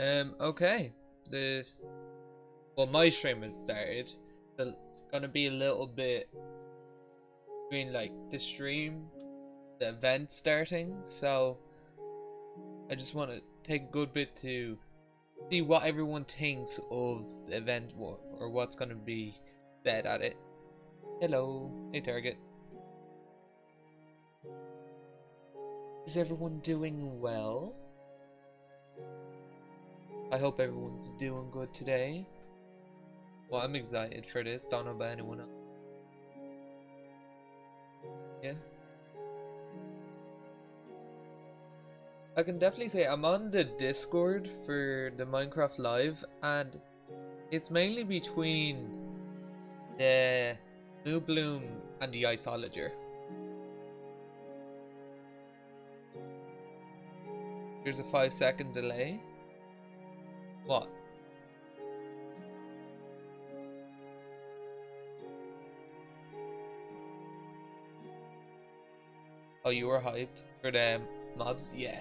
Okay. My stream has started. It's gonna be a little bit between like the stream, the event starting. So I just want to take a good bit to see what everyone thinks of the event or what's gonna be said at it. Hello, hey Target. Is everyone doing well? I hope everyone's doing good today. Well, I'm excited for this. Don't know about anyone else. Yeah. I can definitely say I'm on the Discord for the Minecraft Live, and it's mainly between the New Bloom and the Iceologer. There's a 5-second delay. What? Oh, you were hyped for the mobs? Yeah.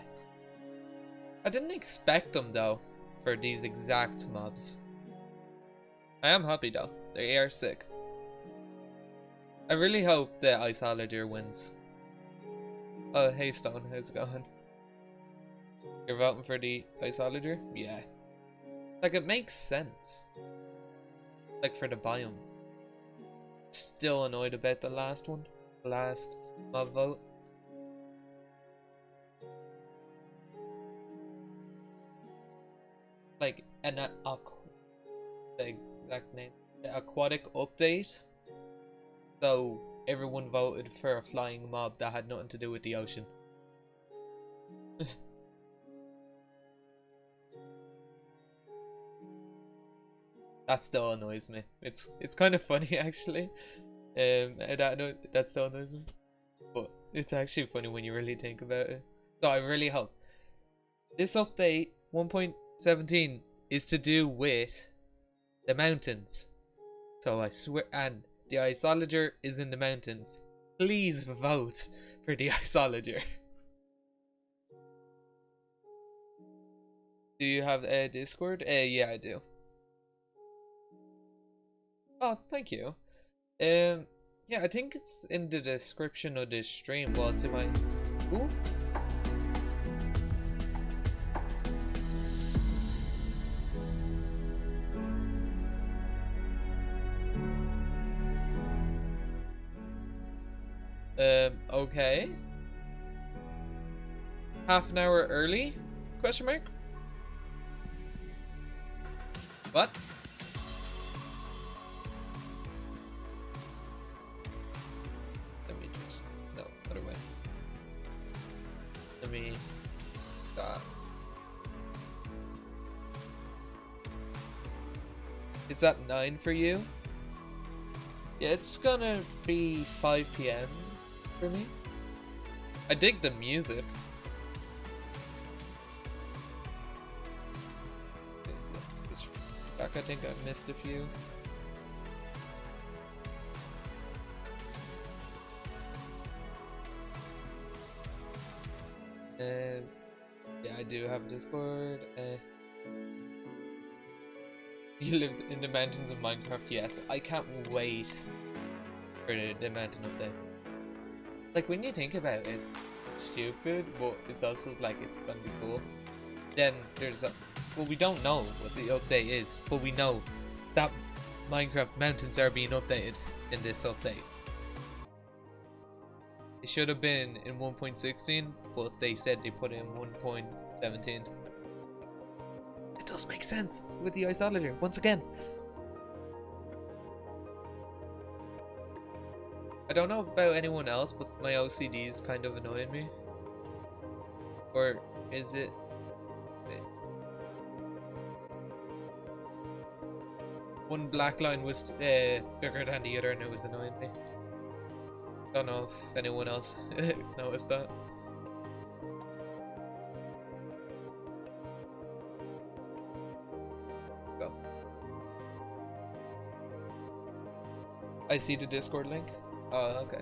I didn't expect them though, for these exact mobs. I am happy though, they are sick. I really hope the Iceologer wins. Oh, hey Stone, how's it going? You're voting for the Iceologer? Yeah. Like, it makes sense. Like, for the biome. Still annoyed about the last one. The last mob vote. Like, the exact name. The aquatic update. So, everyone voted for a flying mob that had nothing to do with the ocean. That still annoys me. It's kind of funny actually. That still annoys me, but it's actually funny when you really think about it. So I really hope this update 1.17 is to do with the mountains. So I swear, and the Iceologer is in the mountains. Please vote for the Iceologer. Do you have a Discord? Yeah, I do. Oh, thank you. Yeah, I think it's in the description of this stream. Well, it's in my... Ooh. Okay. Half an hour early? Question mark? What? Let me just... No, other way. Let me... Stop. It's at 9 for you? Yeah, it's gonna be 5 PM for me. I dig the music. Back, I think I missed a few. Yeah, I do have a Discord. You live in the mountains of Minecraft? Yes, I can't wait for the mountain update. Like, when you think about it, it's stupid, but it's also like it's gonna be cool. Then there's a... Well, we don't know what the update is, but we know that Minecraft mountains are being updated in this update. It should have been in 1.16, but they said they put it in 1.17. It does make sense with the Iceologer, once again. I don't know about anyone else, but my OCD is kind of annoying me. Or is it? Wait. One black line was bigger than the other and it was annoying me. Don't know if anyone else noticed that. Go. I see the Discord link. Oh, okay.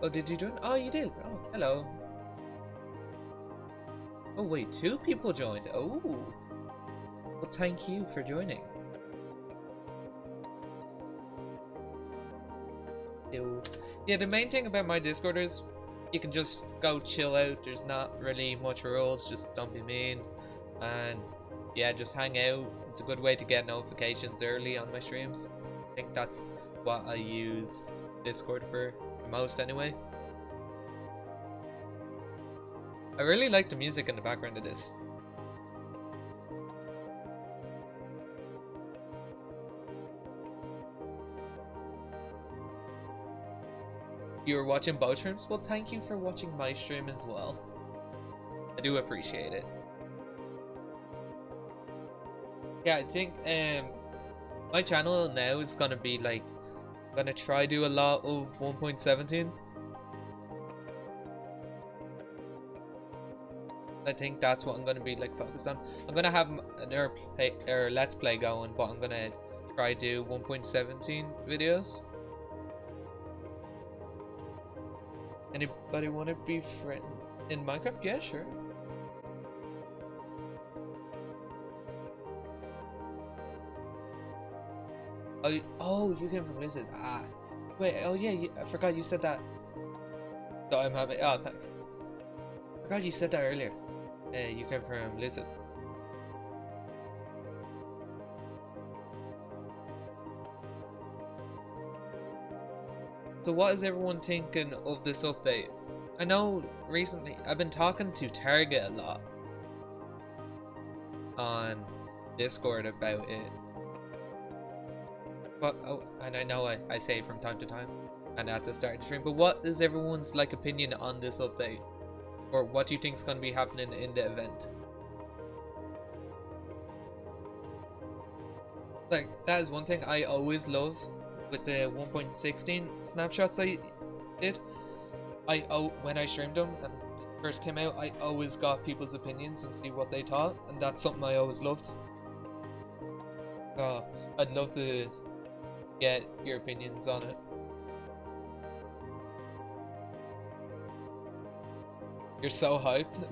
Oh, did you join? Oh, you did. Oh, hello. Oh wait, 2 people joined. Oh. Well, thank you for joining. Ew. Yeah, the main thing about my Discord is you can just go chill out. There's not really much rules. Just don't be mean. And yeah, just hang out. It's a good way to get notifications early on my streams. I think that's what I use Discord for the most anyway. I really like the music in the background of this. You were watching both streams? Well, thank you for watching my stream as well. I do appreciate it. Yeah, I think my channel now is gonna be like, I'm gonna try do a lot of 1.17. I think that's what I'm gonna be like focused on. I'm gonna have an let's play going, but I'm gonna try do 1.17 videos. Anybody wanna be friend in Minecraft? Yeah, sure. Oh, you came from Lizard. Ah, wait. Oh yeah, I forgot you said that. So I'm happy. Oh, thanks. I forgot you said that earlier. You came from Lizard. So what is everyone thinking of this update? I know recently I've been talking to Target a lot on Discord about it. But and I know I say it from time to time and at the start of the stream, but what is everyone's like opinion on this update? Or what do you think is going to be happening in the event? Like, that is one thing I always love with the 1.16 snapshots I did. When I streamed them and it first came out, I always got people's opinions and see what they thought, and that's something I always loved. So I'd love to get your opinions on it. You're so hyped.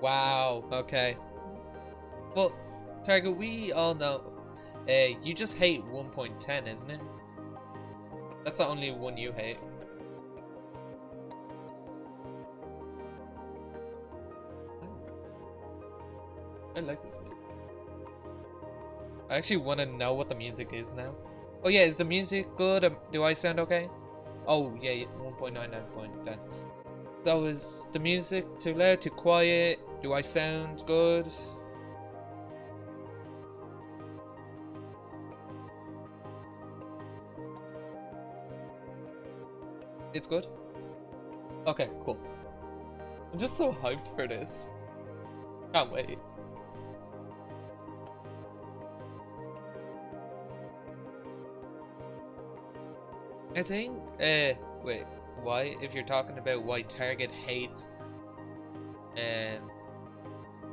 Wow, okay. Well, Target, we all know you just hate 1.10, isn't it? That's the only one you hate. I like this music. I actually want to know what the music is now. Oh yeah, is the music good? Do I sound okay? Oh yeah, 1.99.10. So is the music too loud, too quiet? Do I sound good? It's good? Okay, cool. I'm just so hyped for this. Can't wait. I think, wait, why? If you're talking about why Target hates,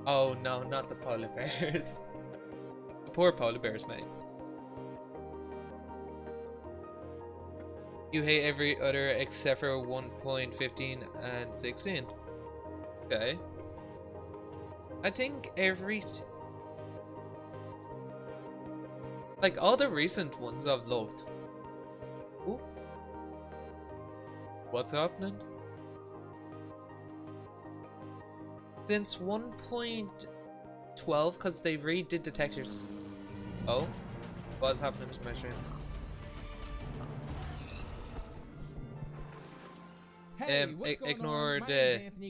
oh no, not the polar bears. The poor polar bears, mate. You hate every other except for 1.15 and 16. Okay. I think like all the recent ones I've loved. Ooh. What's happening? Since 1.12, because they redid the textures. Oh? What's happening to my stream? Hey, what's going ignore on?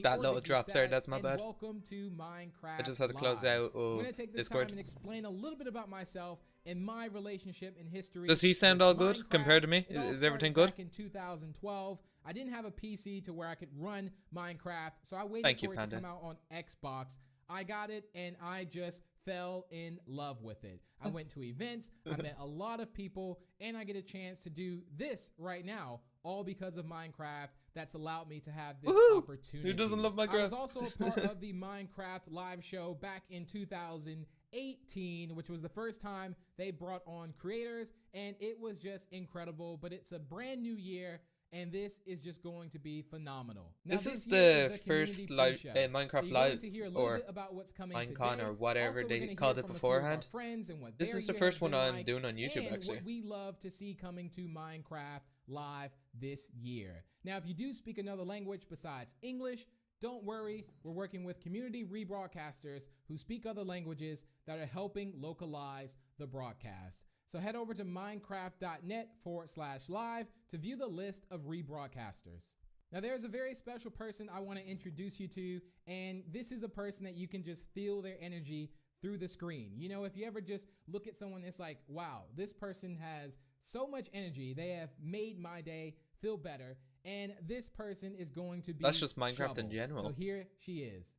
that little drop there, that's my bad. Welcome to Minecraft I just had to close Live. out I'm gonna take this Discord. time and explain a little bit about myself and my relationship and history. Does he sound all good Minecraft. compared to me? It all Is everything started good? Back in 2012, I didn't have a PC to where I could run Minecraft, so I waited Thank you, for it Panda. to come out on Xbox. I got it and I just fell in love with it. I went to events, I met a lot of people, and I get a chance to do this right now, all because of Minecraft. That's allowed me to have this opportunity. Who doesn't love Minecraft? I was also a part of the Minecraft live show back in 2018, which was the first time they brought on creators, and it was just incredible. But it's a brand new year, and this is just going to be phenomenal. Now, This is year the community first live pre-show. Minecraft So you're going Live to hear a little or bit about what's coming Minecon today. or whatever Also, we're they gonna called hear it from a few of our beforehand. friends and what This their is the year first has one been I'm like, doing on YouTube, and actually. what we love to see coming to Minecraft Live this year. Now, if you do speak another language besides English, don't worry, we're working with community rebroadcasters who speak other languages that are helping localize the broadcast. So head over to minecraft.net/live to view the list of rebroadcasters. Now there's a very special person I want to introduce you to, and this is a person that you can just feel their energy through the screen. You know, if you ever just look at someone, it's like, wow, this person has so much energy. They have made my day feel better, and this person is going to be That's just Minecraft Shovel. in general. So here she is.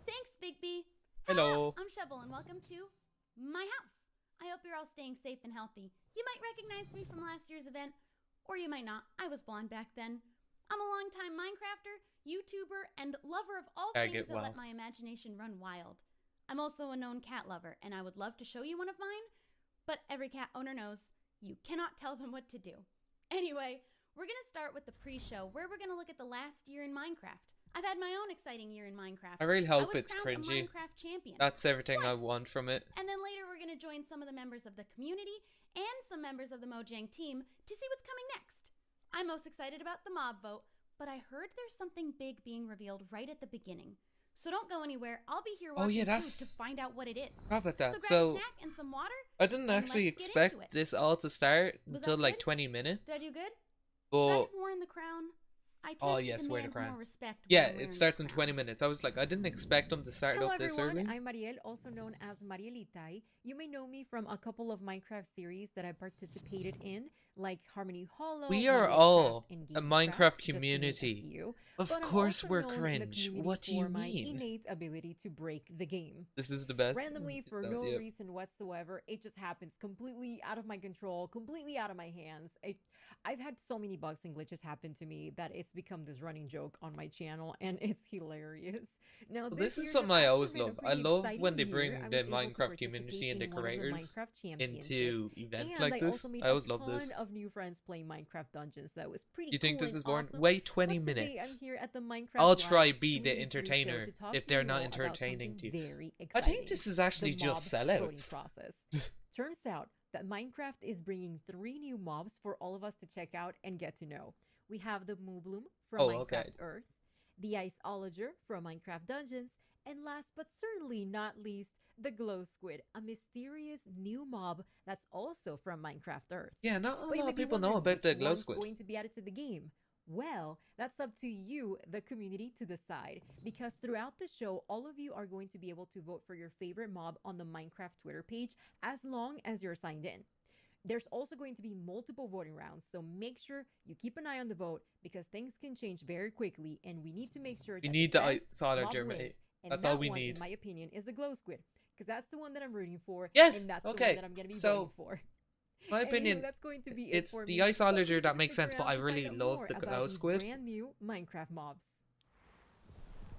Thanks, Big B. Hello. I'm Shovel, and welcome to my house. I hope you're all staying safe and healthy. You might recognize me from last year's event, or you might not. I was blonde back then. I'm a longtime Minecrafter, YouTuber, and lover of all things that let my imagination run wild. I'm also a known cat lover, and I would love to show you one of mine, but every cat owner knows you cannot tell them what to do. Anyway, we're going to start with the pre-show, where we're going to look at the last year in Minecraft. I've had my own exciting year in Minecraft. I really hope it's crowned a cringy. Minecraft champion. That's everything I Twice. want from it. And then later we're going to join some of the members of the community and some members of the Mojang team to see what's coming next. I'm most excited about the mob vote, but I heard there's something big being revealed right at the beginning. So don't go anywhere. I'll be here watching too to find out what it is. How about that? So grab a snack and some water. I didn't actually expect this all to start until like 20 minutes. Did I do good? But Should I have worn the crown? I wear the crown. Respect yeah, it starts in 20 minutes. I was like, I didn't expect them to start Hello up this everyone, early. I'm Mariel, also known as Marielitai. You may know me from a couple of Minecraft series that I participated in, like Harmony Hollow. We are Minecraft, all and a Gamecraft, Minecraft just to name a community. few. Of But I'm course also we're known in the cringe. community What do you for my mean? innate ability to break the game. This is the best. Randomly, for Oh, no yep. reason whatsoever, it just happens completely out of my control, completely out of my hands. I've had so many bugs and glitches happen to me that it's become this running joke on my channel, and it's hilarious. Now, Well, this this is year something has I actually always been a love. I pretty love exciting when they year. bring I was the able to Minecraft community participate and the in one of creators Minecraft championships, into events and like I this. also made I always a love this. ton of new friends playing Minecraft dungeons. That was pretty You think cool this and is boring? awesome. Wait 20 But today minutes. I'm here at the Minecraft I'll Live try be the community pre-show entertainer to talk if to they're you not all about entertaining to something you. very I exciting, think this is actually the just mob voting sellouts. process. Turns out that Minecraft is bringing 3 new mobs for all of us to check out and get to know. We have the Moobloom from Minecraft Earth, the Iceologer from Minecraft Dungeons, and last but certainly not least, the Glowsquid, a mysterious new mob that's also from Minecraft Earth. Yeah, not a But you lot may of be people know wondering about the which one's Glowsquid. going to be added to the game. Well, that's up to you, the community, to decide, because throughout the show, all of you are going to be able to vote for your favorite mob on the Minecraft Twitter page as long as you're signed in. There's also going to be multiple voting rounds, so make sure you keep an eye on the vote because things can change very quickly, and we need to make sure We that need the the best mob Iceologer, mate. wins, and That's that all we one, need. in my opinion, is the Glowsquid, because that's the one that I'm rooting for, Yes! and that's the Okay, one that I'm going to be so, voting for. my opinion, Anywho, that's going to be it's for the me, but Iceologer please that makes stick sense, but around I to really find out love more the about these Glowsquid. brand new Minecraft mobs.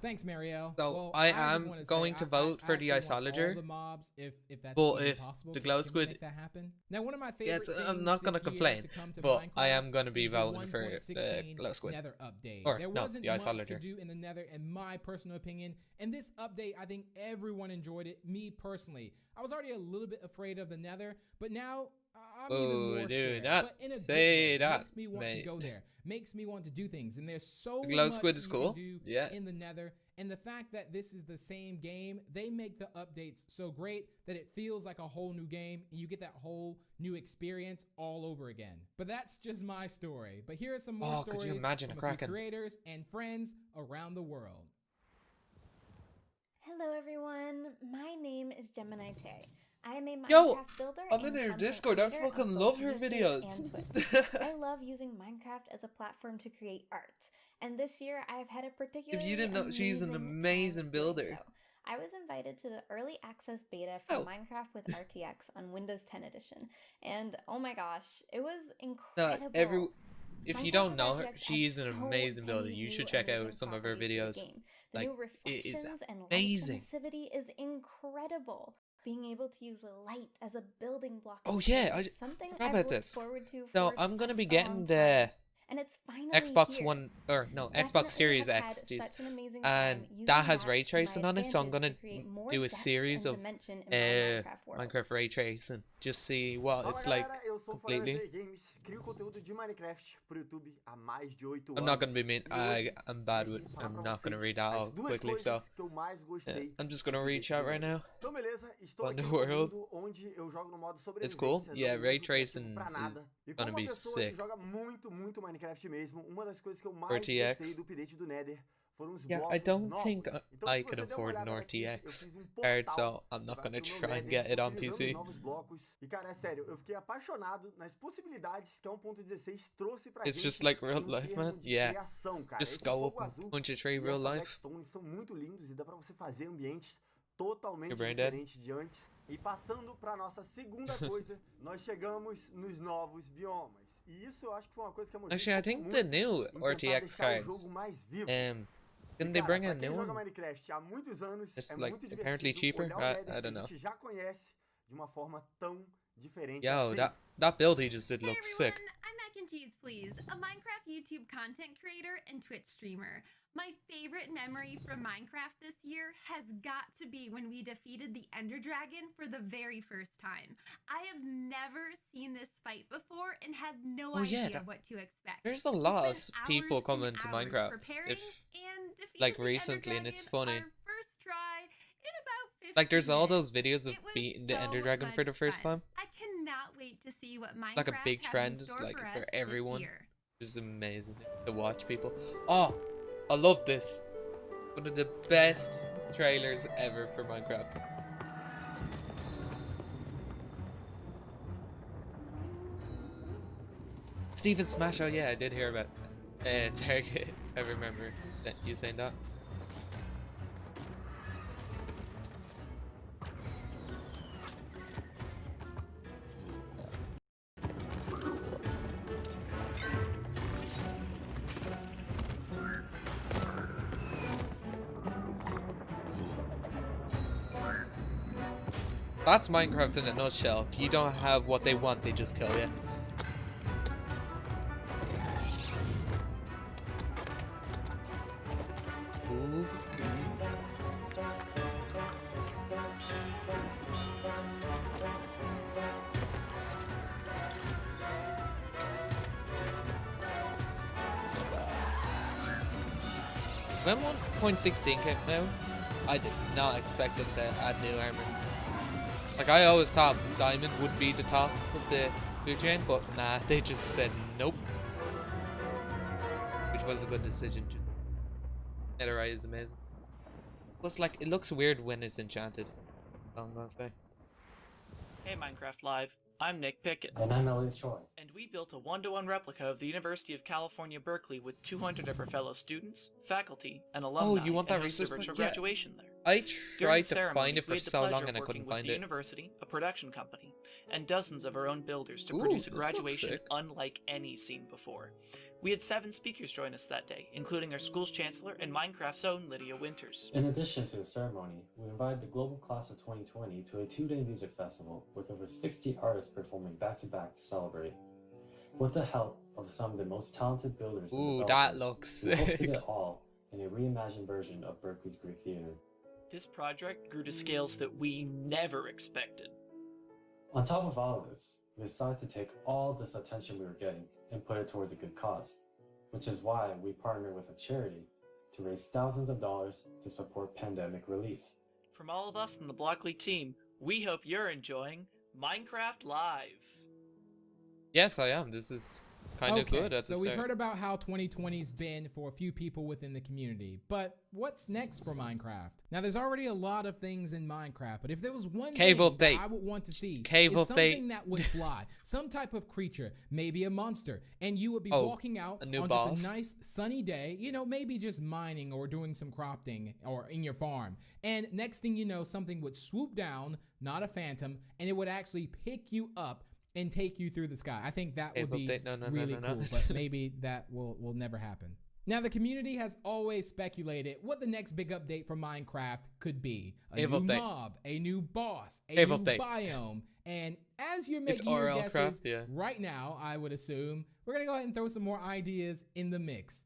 Thanks, Marielle. So well, I just am wanna say, going to vote for the actually want Iceologer. all the mobs, if that's But even if possible. the Can we Glowsquid- make that happen? Now, one of my Yeah, favorite things I'm not gonna this year complain, to come to but I Minecraft am going to be is the voting for the 1.16 Glowsquid. Nether update. Or, There no, wasn't the much to Iceologer. do in the Nether, in my personal opinion. And this update, I think everyone enjoyed it. Me personally, I was already a little bit afraid of the Nether, but now I'm even Oh, more do scared. not But in a good say way. It that, makes me want mate. to go there. Makes me want to do things. And there's so The much Glowsquid that is you cool. can do Yeah. in the Nether. And the fact that this is the same game, they make the updates so great that it feels like a whole new game, and you get that whole new experience all over again. But that's just my story. But here are some more Could you stories imagine from a a few Kraken? creators and friends around the world. Hello everyone, my name is Gemini Tay. I am a Minecraft Yo, builder I'm and in her content Discord. I creator on fucking both love her YouTube videos. and Twitch. I love using Minecraft as a platform to create art, and this year I've had a particularly If you didn't know, she's an amazing time doing builder. so. I was invited to the early access beta for Oh. Minecraft with RTX on Windows 10 edition, and oh my gosh, it was incredible. If you Minecraft don't with know her, RTX had she's an so amazing builder. many You new should check out amazing some of her properties for the videos. game. The Like, new it is reflections and light amazing. emissivity is incredible. Being able to use light as a building block. Oh yeah, I something forgot I've about looked this. forward to So for I'm gonna such be a getting long the time. And it's finally Xbox here. One, or no, Xbox Definitely Series have X, had geez. such an amazing And time using that has ray to my tracing on it, so I'm advantage gonna to create more do a depth series and of dimension in my Minecraft worlds. Minecraft ray tracing, just see what Fala it's like galera, eu sou o completely. Forever Games, crio conteúdo de Minecraft pro YouTube há mais de 8 I'm anos. not gonna be mean. E hoje I'm bad eu with. vim falar I'm pra not gonna vocês read that as out duas quickly, coisas so que eu mais gostei. I'm just do gonna reach update out do right Nether. now. Então beleza, estou aqui no Underworld. mundo onde eu jogo no modo It's cool. sobrevivência, Yeah, não ray uso criativo tracing pra is nada. E gonna como uma be pessoa que sick. joga muito Minecraft mesmo, uma das coisas que eu mais RTX. gostei do update do Nether foram os Yeah, blocos I don't novos. think Então I se can você der uma afford an olhada aqui, eu RTX fiz um card, portal so I'm not para gonna o meu try and Nether, get it on utilizando PC. os novos blocos. E cara, é sério, eu fiquei apaixonado nas possibilidades que a 1.16 trouxe pra It's gente. just like real no life, termo man. de Yeah, criação, cara. just Esse go fogo up and azul punch a tree e real essa life. Blackstone são muito lindos e dá pra você fazer ambientes totalmente Your brain dead? diferentes de antes. E passando pra nossa segunda coisa, nós chegamos nos novos biomas. E isso eu acho que foi uma coisa que a Mojang Actually, I focou think muito the new em tentar RTX deixar o cards. jogo mais vivo. Didn't E, they cara, bring pra a quem new joga one? Minecraft há muitos anos, It's é like muito apparently divertido cheaper. olhar o I Nether que don't a know. gente já conhece de uma forma tão diferente Yo, assim. that build he just did Hey looks everyone, sick. I'm Mac and Cheese Please, a Minecraft YouTube content creator and Twitch streamer. My favorite memory from Minecraft this year has got to be when we defeated the Ender Dragon for the very first time. I have never seen this fight before and had no Oh, yeah, idea what to expect. There's a We lot of spent people hours coming and to hours Minecraft preparing if and defeated like the Ender recently, and it's Dragon funny. our first try in about 15 Like there's all minutes. those videos of It was beating the so Ender Dragon for the much first fun. time. I cannot wait to see what Minecraft Like a big has in trend, store like for us for this everyone. year. It's amazing to watch people. Oh, I love this. One of the best trailers ever for Minecraft. Steven Smash, oh yeah, I did hear about Target. I remember that you saying that. That's Minecraft in a nutshell. If you don't have what they want, they just kill you. Ooh. When 1.16 came out, I did not expect them to add new armor. Like I always thought Diamond would be the top of the food chain, but nah, they just said nope. Which was a good decision. Netherite is amazing. Plus, like, it looks weird when it's enchanted. I'm gonna say. Hey Minecraft Live, I'm Nick Pickett. And I'm Elliot Choi. And we built a one-to-one replica of the University of California, Berkeley with 200 of our fellow students, faculty, and alumni. Oh, you want that and hosted resource a point? virtual Yeah. graduation there. I During tried the to ceremony, find it we for had the so pleasure long of and I working couldn't with find the it. university, a production company, and dozens of our own builders to Ooh, produce a this looks graduation sick. unlike any seen before. We had 7 speakers join us that day, including our school's chancellor and Minecraft's own Lydia Winters. In addition to the ceremony, we invited the global class of 2020 to a 2-day music festival with over 60 artists performing back-to-back to celebrate. With the help of some of the most talented builders and Ooh, developers, that looks we hosted sick. it all in a reimagined version of Berkeley's Greek Theater. This project grew to scales that we never expected. On top of all of this, we decided to take all this attention we were getting and put it towards a good cause, which is why we partner with a charity to raise thousands of dollars to support pandemic relief. From all of us in the Block League team, we hope you're enjoying Minecraft Live. Yes, I am. This is kind of good at the so we've start. heard about how 2020's been for a few people within the community, but what's next for Minecraft? Now, there's already a lot of things in Minecraft, but if there was one Cave thing update. that I would want to see, Cave is update. something that would fly, some type of creature, maybe a monster, and you would be Oh, walking out a new on boss. just a nice sunny day, you know, maybe just mining or doing some cropping or in your farm, and next thing you know, something would swoop down, not a phantom, and it would actually pick you up and take you through the sky. I think that Cave would be update. No, really no. cool, but maybe that will never happen. Now, the community has always speculated what the next big update for Minecraft could be. A Cave new update. mob, a new boss, a Cave new update. biome. And as you're It's making your RL guesses craft, yeah. right now, I would assume, we're going to go ahead and throw some more ideas in the mix.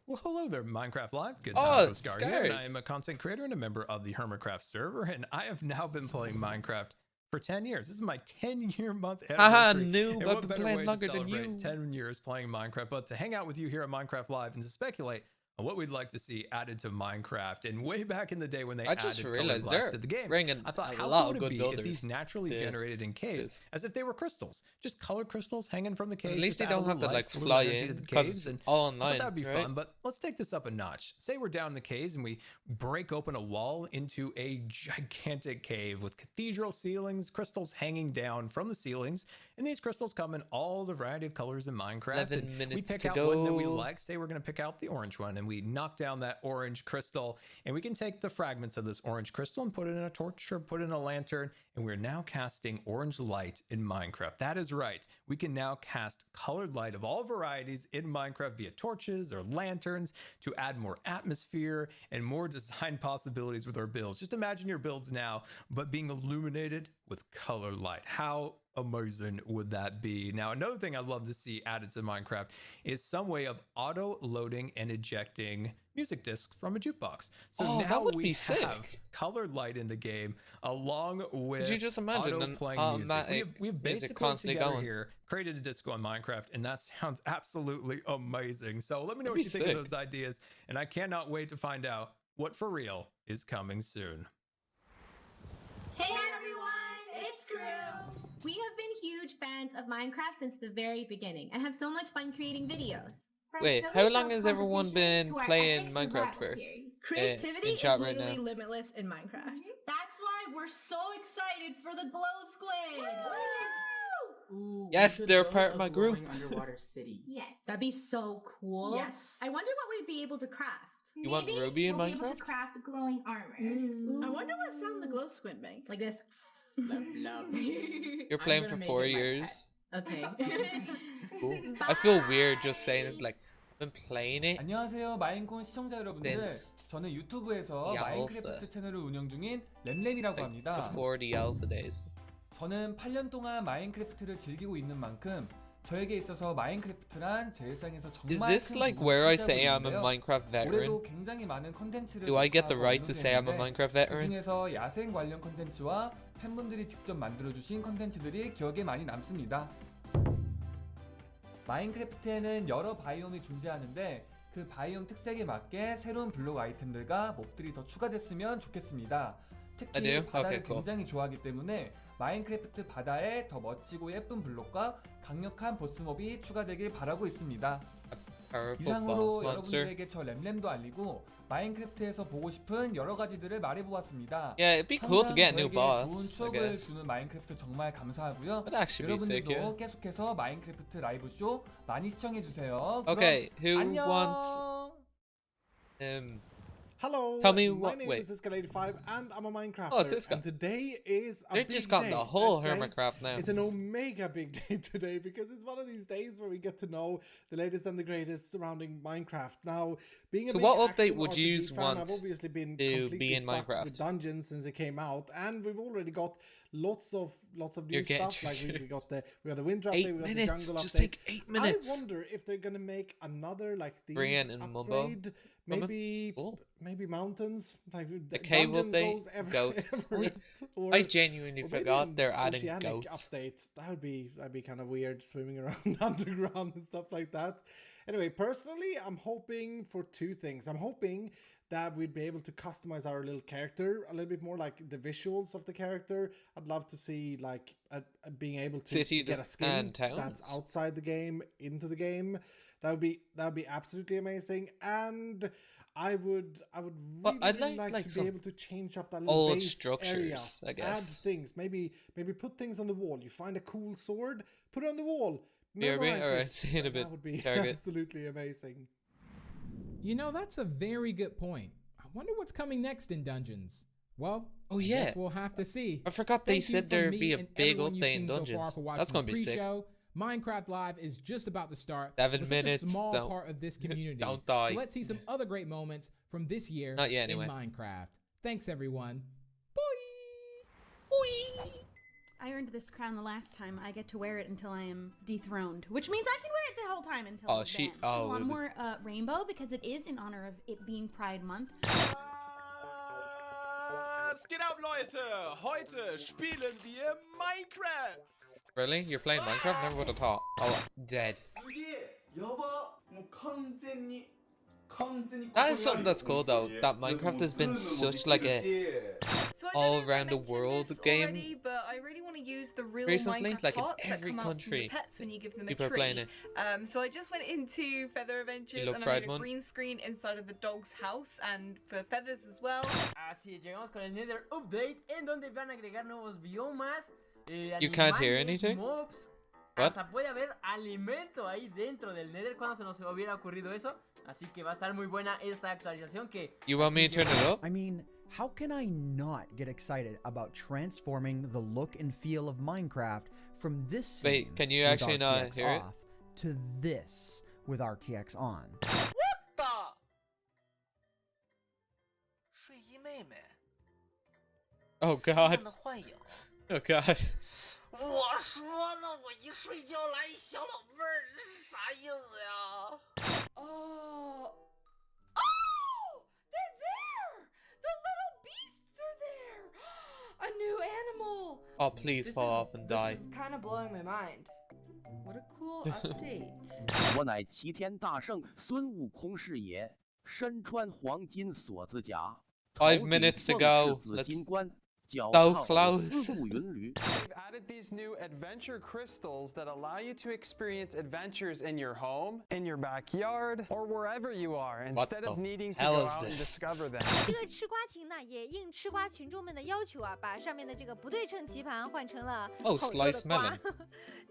Well, hello there, Minecraft Live. Good Oh, time, Scar here, and Scars. I am a content creator and a member of the Hermitcraft server, and I have now been playing Minecraft for 10 years. This is my 10-year month Haha, anniversary. noob, And I've what been better playing way longer to than celebrate you. 10 years playing Minecraft, but to hang out with you here at Minecraft Live and to speculate on what we'd like to see added to Minecraft. And way back in the day when they I just added colored realized glass they're to the game, bringing I thought, a how lot cool of would good it be builders if these naturally to generated in caves, this. as if they were crystals, just colored crystals hanging from the caves. At least just they add a don't have little to like life, a little fly energy to in the because caves, it's and all I online, thought that'd be right? fun, but let's take this up a notch. Say we're down in the caves and we break open a wall into a gigantic cave with cathedral ceilings, crystals hanging down from the ceilings, and these crystals come in all the variety of colors in Minecraft. 11 And we minutes pick to out one that we go. like. Say we're going to pick out the orange one, and we knock down that orange crystal, and we can take the fragments of this orange crystal and put it in a torch or put it in a lantern, and we're now casting orange light in Minecraft. That is right. We can now cast colored light of all varieties in Minecraft via torches or lanterns to add more atmosphere and more design possibilities with our builds. Just imagine your builds now, but being illuminated with color light. How amazing would that be? Now, another thing I'd love to see added to Minecraft is some way of auto loading and ejecting music discs from a jukebox. So Oh, now that would we be have sick. colored light in the game along with Could you just imagine auto an playing music. automatic We've music basically constantly together going? here created a disco on Minecraft, and that sounds absolutely amazing. So let me know That'd what be you think sick. of those ideas, and I cannot wait to find out what for real is coming soon. Hey everyone, it's Crew! We have been huge fans of Minecraft since the very beginning and have so much fun creating videos. From Wait, silly how long build has everyone been competitions to our playing epic Minecraft survival for? series. Creativity in is chat right literally now. limitless in Minecraft. That's why we're so excited for the Glowsquid! Ooh, Yes, they're part of my group. Underwater city. Yes. That'd be so cool. Yes. I wonder what we'd be able to craft. You want Maybe Ruby in we'll be able Minecraft? to craft glowing armor. I wonder what sound the glow squid makes. Like this. You're playing for 4 years. Okay. Cool. I feel weird just saying it's like I've been playing it. 안녕하세요 마인콘 시청자 여러분들. Since 저는 유튜브에서 the 마인크래프트 alpha. 채널을 운영 중인 램램이라고 Like 합니다. before the alpha days. 저는 8년 동안 마인크래프트를 즐기고 있는 만큼 저에게 있어서 마인크래프트란 제 일상에서 Is 정말 this 큰 like 부분을 where I 차지하고 say I'm a 있는데요. Minecraft veteran? 올해도 굉장히 많은 컨텐츠를 Do I get the 녹화하고 right to say I'm a 업로드했는데 Minecraft veteran? 그중에서 야생 관련 컨텐츠와 팬분들이 직접 만들어주신 컨텐츠들이 기억에 많이 남습니다. 마인크래프트에는 여러 바이옴이 존재하는데 그 바이옴 특색에 맞게 새로운 블록 아이템들과 몹들이 더 추가됐으면 좋겠습니다. I 특히 do? 바다를 Okay, cool. 굉장히 좋아하기 때문에 마인크래프트 바다에 더 멋지고 예쁜 블록과 강력한 보스몹이 추가되길 바라고 있습니다. Powerful 이상으로 boss monster. 여러분들에게 저 램램도 알리고 마인크래프트에서 보고 싶은 여러 가지들을 말해보았습니다. Yeah, it'd be cool to get a new 저에게 좋은 boss, I 추억을 guess. 주는 마인크래프트 정말 감사하고요. That'd actually be sick, 여러분들도 yeah. 계속해서 마인크래프트 라이브 쇼 많이 시청해 주세요. Okay, who 안녕. wants Hello, tell me my what name wait. is Iceologer and I'm a Minecrafter. Oh, it's this guy. And today is a They big just got day. the whole Okay? Hermitcraft now. It's an omega big day today because it's one of these days where we get to know the latest and the greatest surrounding Minecraft. Now, being a So big what update action would RPG you fan, want I've obviously been to completely be in stuck Minecraft? with dungeons since it came out, and we've already got lots of You're new getting stuff. Like we triggered. got the winter 8 update, we got minutes, the jungle just update. take 8 minutes. I wonder if they're gonna make another like Brian themed and Mumbo upgrade. coming? Maybe Cool. maybe mountains, like The cave dungeons update, goes goats. Everest, or, I genuinely or maybe forgot an they're adding oceanic goats. update. That'd be kind of weird, swimming around underground and stuff like that. Anyway, personally, I'm hoping for two things. I'm hoping that we'd be able to customize our little character a little bit more, like the visuals of the character. I'd love to see like being able to Cities get a skin and towns. that's outside the game into the game. That would be absolutely amazing. And I would really, I'd really like like to some be able to change up that little old base structures, area. I guess. Add things, maybe put things on the wall. You find a cool sword, put it on the wall. BRB? Memorize Alright, it. see you in a bit. That would be Target. absolutely amazing. You know, that's a very good point. I wonder what's coming next in Dungeons. Well, Oh, I yeah. guess we'll have to see. I forgot they Thank you said from there'd me be a and big everyone you've update in seen so far Dungeons. for watching That's gonna the be sick. pre-show. Minecraft Live is just about to start. 7 We're such minutes. a small Don't- part of this community. Don't die. So let's see some other great moments from this year Not yet, anyway. in Minecraft. Thanks, everyone. I earned this crown the last time. I get to wear it until I am dethroned, which means I can wear it the whole time until Oh, then. she- There's oh, a lot it was- more rainbow because it is in honor of it being Pride Month. Was geht ab, Leute? Heute spielen wir Minecraft. Really? You're playing Minecraft? Never would have thought. Oh, dead. That is something that's cool though. That Minecraft has been such like a all around the world game already, but I really want to use the real recently. Minecraft Like in pots that every come out from the country, pets when you give them people a are tree. playing it. So I just went into Feather Adventures love and I Pride made a Month? green screen inside of the dog's house and for feathers as well. Así llegamos con el Nether Update en donde van a agregar nuevos biomas, You can't hear animales, anything? mobs. What? Hasta puede haber alimento ahí dentro del Nether. Cuando se nos hubiera ocurrido eso. Así que va a estar muy buena esta actualización que... You want me to turn it up? I mean, how can I not get excited about transforming the look and feel of Minecraft from this scene Wait, can you with actually not RTX hear it? off to this with RTX on? What the? 睡衣妹妹， Oh 心 god. 动的幻影。 Oh god. 我说呢，我一睡觉来一小老妹儿，这是啥意思呀？ Oh. Oh! They're there! The little beasts are there! A new animal! Oh, please fall off and die. This is kind of blowing my mind. What a cool update. 我乃齐天大圣孙悟空是也，身穿黄金锁子甲， 5 minutes to go. 紫 Let's 金冠，脚 so 踏 close. 四顾云驴。 They've added these new adventure crystals that allow you to experience adventures in your home, in your backyard, or wherever you are, instead of needing to hell go is out and this? discover them. 这个吃瓜亭呢，也应吃瓜群众们的要求啊，把上面的这个不对称棋盘换成了 Oh, 好多的 sliced 瓜 melon.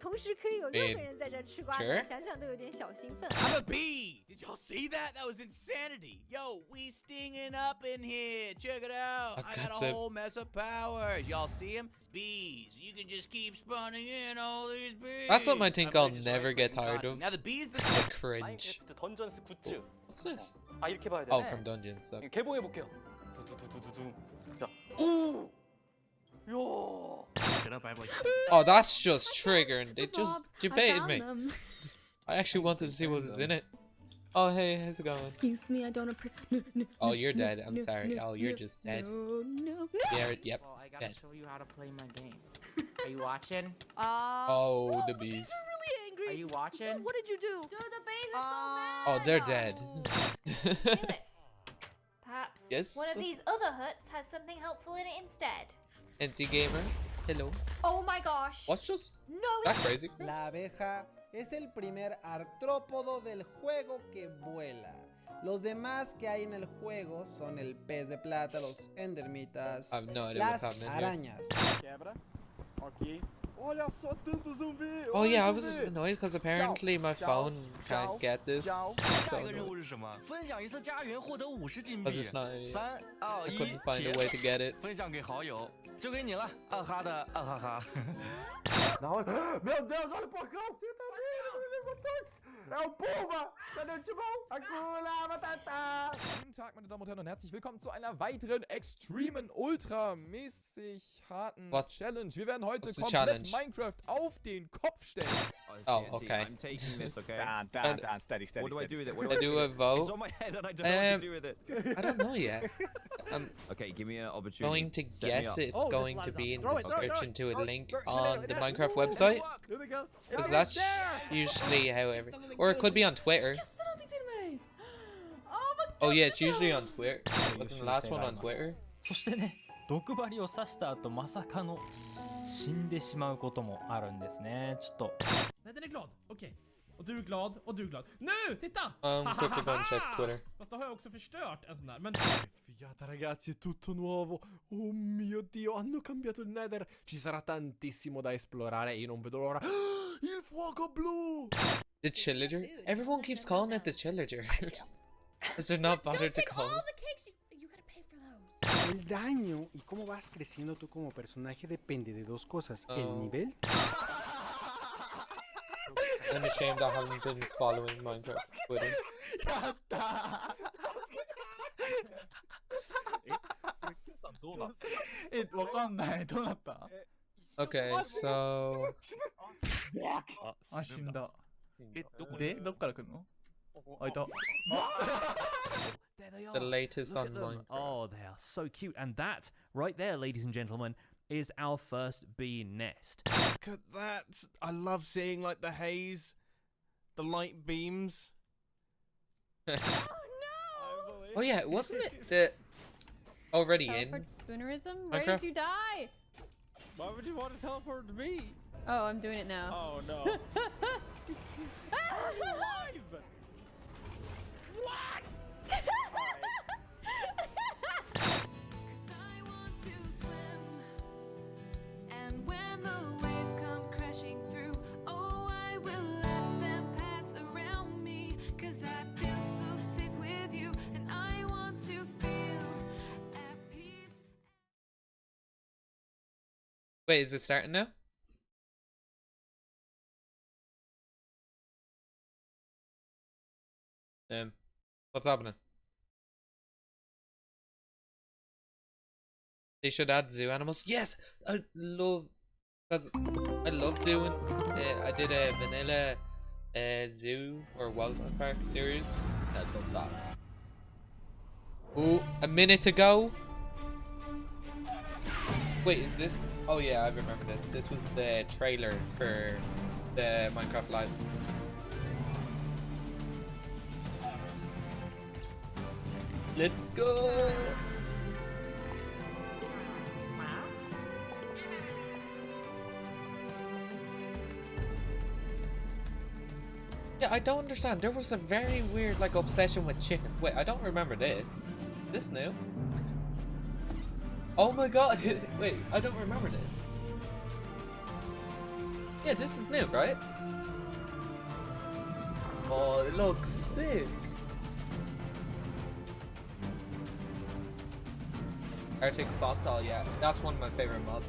同时可以有6 Babe. 个人在这吃瓜 Sure. 呢，想想都有点小兴奋。 I'm a bee! Did y'all see that? That was insanity! Yo, we stinging up in here! Check it out! I got That's a it. whole mess of powers! Y'all see them? It's bees! You can just keep spawning in all these bees! That's something I think I'm I'll really just never like get freaking tired constant. of. Now the bees that The cringe. 던전스 굿즈. What's this? 아 이렇게 봐야 돼. Oh, from dungeons. So. 개봉해 볼게요. 자, 오, 야. Oh, that's just triggering. They just Bobs, debated I me. found them. I actually wanted to see what was in it. Oh, hey, how's it going? Excuse me, I don't appreciate. No, Oh, you're dead. I'm sorry. Oh, you're just dead. No. Yeah, yep. Well, I gotta Dead. show you how to play my game. Are you watching? Oh, the bees. really angry. Are you watching? What did you do? Dude, the bees are so mad. Oh, they're dead. Perhaps Yes? one of these other huts has something helpful in it instead. NT Gamer, hello. Oh my gosh. What's just No, that crazy? La abeja es el primer artrópodo del juego que vuela. Los demás que hay en el juego son el pez de plata, los endermitas, I have no idea what's las happening here. arañas. Quebra. Ok. Olha só tanto zumbi. Oh Olha yeah, I o was zumbi. just annoyed because apparently my phone can't get this. So 下一个任务是什么？分享一次家园，获得50金币。 Because it's not- 3、2、I 1， couldn't find a way to get it. 分享给好友，就给你了，二哈的二哈哈。 Na hora. Meu Deus, olha o porcão! Você tá vendo? Ele levou todos! É o Pumba! Cadê o Timão? Akula Matata! Guten Tag, meine Damen und Herren, und herzlich willkommen zu einer weiteren extremen, ultramäßig harten What's- Challenge. Wir werden heute what's the komplett challenge? Minecraft auf den Kopf stellen. Oh, okay. I'm taking this, okay? Dan, Dan, steady, What do I do with it? I do a vote. It's on my head and I don't know what to do with it. I don't know yet. I'm Okay, give me an opportunity. going to Set me guess up. it's going to be in the Throw it, throw it, description to a link throw it, on the there, Minecraft there. website. Here we go. Because that's usually how every... Or it could be on Twitter. Oh yeah, it's usually on Twitter. Wasn't the last one on Twitter? そしてね、毒針を刺した後まさかの死んでしまうこともあるんですね。ちょっと。 Nej, den är glad. Okej. Och du är glad, och du är glad. Nu, titta! Quickly go and check Twitter. Fast då har jag också förstört en sån där. Men... Figata ragazzi, è tutto nuovo. Oh mio Dio, hanno cambiato il Nether. Ci sarà tantissimo da esplorare e io non vedo l'ora. Il fuoco blu! The Chillager? Everyone keeps calling it the Chillager. Is there not bothered to call it? El daño y cómo vas creciendo tú como personaje depende de dos cosas. El nivel I'm ashamed I haven't been following Minecraft Twitter. Okay, so the latest on Minecraft. Oh, they are so cute. And that, right there, ladies and gentlemen, is our first bee nest. Look at that. I love seeing like the haze, the light beams. Oh yeah, wasn't it the already in Teleport to Spoonerism? Where Minecraft? did you die? Why would you want to teleport to me? Oh, I'm doing it now. Oh no. Alive! What? Cause I want to swim. And when the waves come crashing through, oh, I will let them pass around me. Cause I feel so safe with you, and I want to feel at peace. Wait, is it starting now? What's happening? They should add zoo animals. Yes, I love doing. I did a vanilla zoo or wildlife park series. I love that. Oh, a minute ago. Wait, is this? Oh yeah, I remember this. This was the trailer for the Minecraft Live. Let's go! Yeah, I don't understand. There was a very weird like obsession with chicken. Wait, I don't remember this. Is this new? Oh my god! Wait, I don't remember this. Yeah, this is new, right? Oh, it looks sick. Arctic Foxhole, yeah, that's one of my favorite mobs.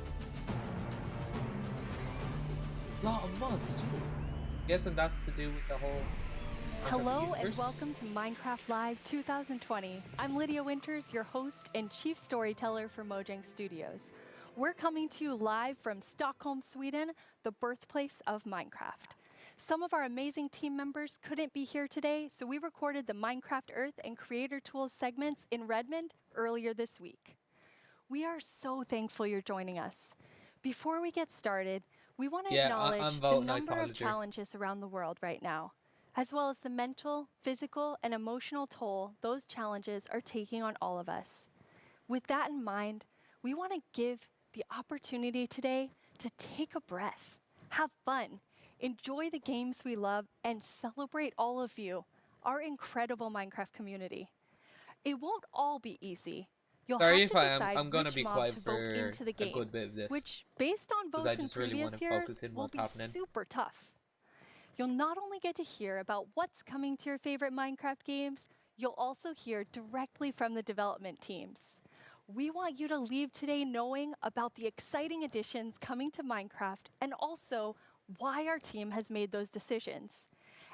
Lot of mobs too. Guessing that's to do with the whole. Hello and welcome to Minecraft Live 2020. I'm Lydia Winters, your host and chief storyteller for Mojang Studios. We're coming to you live from Stockholm, Sweden, the birthplace of Minecraft. Some of our amazing team members couldn't be here today, so we recorded the Minecraft Earth and Creator Tools segments in Redmond earlier this week. We are so thankful you're joining us. Before we get started, we want to acknowledge the number of challenges around the world right now, as well as the mental, physical, and emotional toll those challenges are taking on all of us. With that in mind, we want to give the opportunity today to take a breath, have fun, enjoy the games we love, and celebrate all of you, our incredible Minecraft community. It won't all be easy. You'll have to decide which mob to vote into the game, which, based on votes in previous years, will be super tough. You'll not only get to hear about what's coming to your favorite Minecraft games, you'll also hear directly from the development teams. We want you to leave today knowing about the exciting additions coming to Minecraft and also why our team has made those decisions.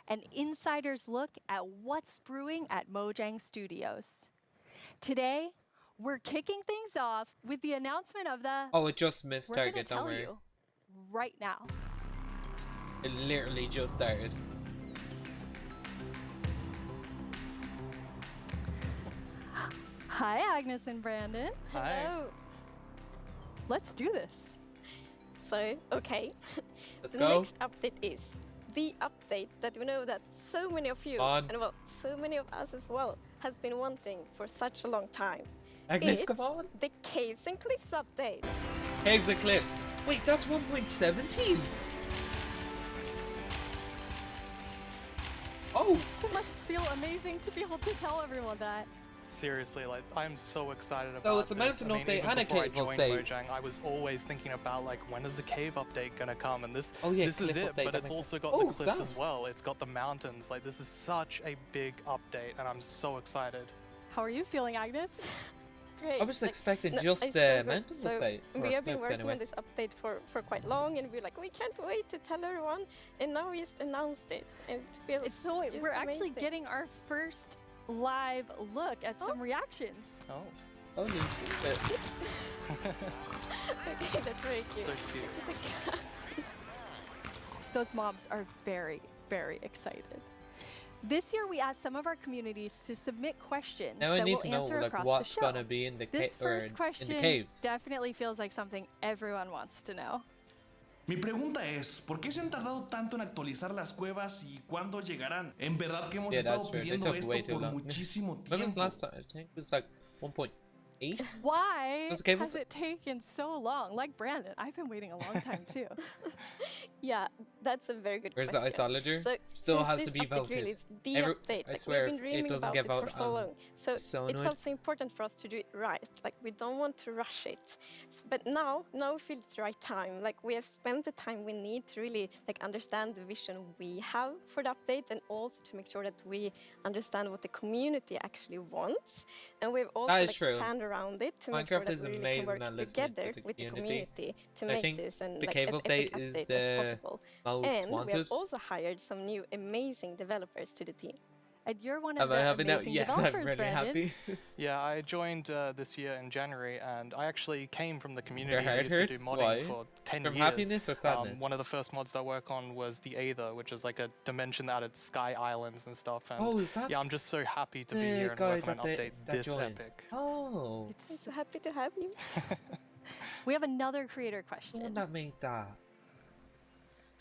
An insider's look at what's brewing at Mojang Studios. Today, we're kicking things off with the announcement of the... Oh, it just missed target, don't worry. You right now. It literally just started. Hi, Agnes and Brandon. Hi. Hello. Let's do this. So, okay. Let's the go. next update is the update that we know that so many of you, and well, so many of us as well, has been wanting for such a long time. Agnes, come on. The Caves and Cliffs update. Caves and Cliffs. Wait, that's 1.17. Oh. It must feel amazing to be able to tell everyone that. Seriously, like, I'm so excited about So it's a this. mountain update and a cave Before I update. joined Mojang, I was always thinking about, like, when is the cave update gonna come? And this, oh, yeah, this is it, update, but it's also got the cliffs as well. It's got the mountains. Like, this is such a big update, and I'm so excited. How are you feeling, Agnes? great. I was expecting no, just it's so good. mental So fate. we have been working on this update for quite long, and we're like, we can't wait to tell everyone. And now we just announced it, and it feels We're actually amazing. getting our first live look at some reactions. Oh. Holy shit. Okay, that's very cute. So cute. Those mobs are very, very excited. This year, we asked some of our communities to submit questions Now I that need we'll to know answer like across what's the show. gonna be in the This first in the question caves. definitely feels like something everyone wants to know. Mi pregunta es, ¿por qué se han tardado tanto en actualizar las cuevas y cuándo llegarán? En verdad que hemos Yeah, that's estado true. They pidiendo took esto way too por long. muchísimo When was tiempo. last time? I think it was like 1.8. Why Was the cave has it taken so long? Like Brandon, I've been waiting a long time too. Yeah, that's a very good Where's the question. Iceologer? So, Still since has this to be update voted. really is the Every- update. I Like, swear, we've been if it dreaming doesn't about get it for voted, so I'm long. So, so it annoyed. felt so important for us to do it right. Like, we don't want to rush it. But now we feel it's the right time. Like, we have spent the time we need to really like understand the vision we have for the update, and also to make sure that we understand what the community actually wants. And we've also is like, true. planned around it to make sure Minecraft that is we really amazing can work at listening to together the with the community. community to I make think this and the like cave as update epic is update the as possible. most And we have wanted. also hired some new amazing developers to the team. And you're one Am of I the happy now? amazing Yes, I'm developers, really Brandon. happy. Yeah, I joined this year in January, and I actually came from the community. Your I heart used to do hurts? modding Why? for 10 From years. happiness or sadness? One of the first mods I work on was the Aether, which is like a dimension that added sky islands and stuff. And Oh, is that yeah, I'm just so happy to be the here and guy work on an update that this joined? epic. Oh. I'm so happy to have you. We have another creator question. Someone that made that.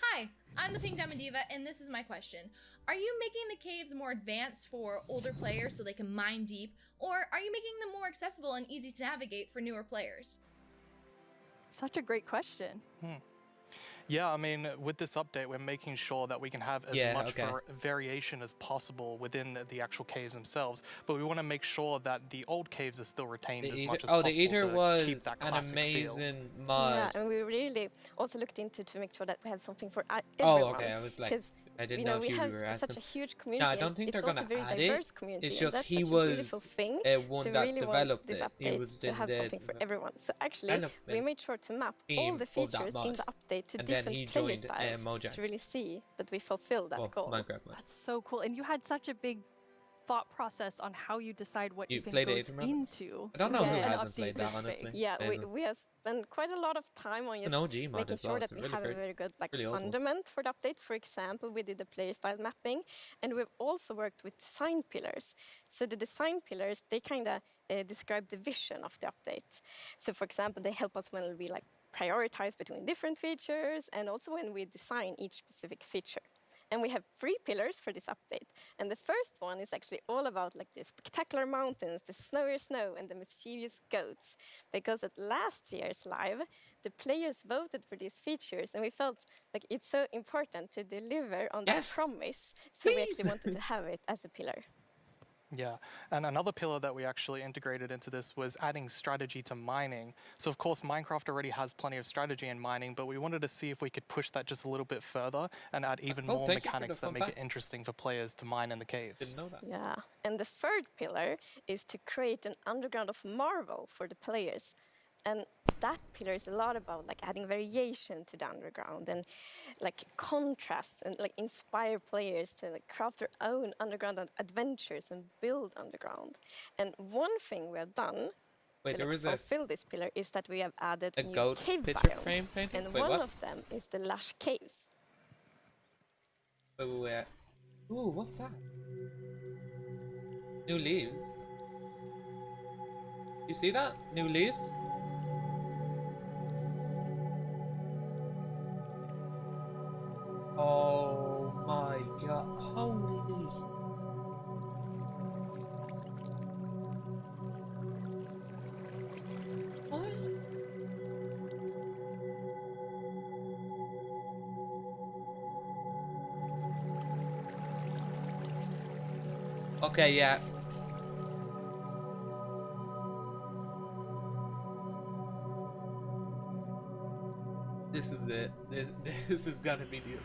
Hi, I'm the Pink Diamond Diva, and this is my question. Are you making the caves more advanced for older players so they can mine deep, or are you making them more accessible and easy to navigate for newer players? Such a great question. Yeah, I mean, with this update, we're making sure that we can have as Yeah, much okay. variation as possible within the actual caves themselves, but we want to make sure that the old caves are still retained as much as Oh, possible the Eater to was keep that an classic feel. amazing mod. Yeah, and we really also looked into to make sure that we have something for Oh, everyone. okay, I was like, 'Cause, I didn't you know know, if we you have were such asking. a huge community. No, I don't and think it's they're also gonna a very add diverse it. community. It's and just that's he such a was beautiful thing. one so we that really developed want this it. He update was to in have the something for everyone. So actually, we development made sure to map all team the of that features in mod. the update to And then different he player joined, styles Mojang. to really see that we fulfill that Oh, goal. Minecraft mod. That's so cool. And you had such a big thought process on how you decide what You even played goes Aether mode? into I don't know who an hasn't update played that, this big. honestly. Yeah, Amazing. we have spent quite a lot of time on An just OG mod making as sure well. that It's we really have a great. very good like Really old one. fundament for the update. For example, we did the player style mapping, and we've also worked with design pillars. So the design pillars, they kind of describe the vision of the update. So for example, they help us when we like prioritize between different features, and also when we design each specific feature. And we have 3 pillars for this update. And the first one is actually all about like the spectacular mountains, the snowy snow, and the mischievous goats. Because at last year's live, the players voted for these features, and we felt like it's so important to deliver on that promise. So we actually wanted to have it as a pillar. Yeah, and another pillar that we actually integrated into this was adding strategy to mining. So of course Minecraft already has plenty of strategy in mining, but we wanted to see if we could push that just a little bit further and add even more thank you for the mechanics that fun make it fact. interesting for players to mine in the caves. Didn't know that. Yeah, and the third pillar is to create an underground of marvel for the players. And that pillar is a lot about like adding variation to the underground and like contrasts and like inspire players to like craft their own underground adventures and build underground. And one thing we have done Wait, to there like, was a- fulfill this pillar is that we have added a new goat cave picture biomes. frame painting? And Wait, one what? of them is the lush caves. Wait. Ooh, what's that? New leaves. You see that? New leaves? Oh my god. Holy. What? Okay, yeah. This is it. This is gonna be new.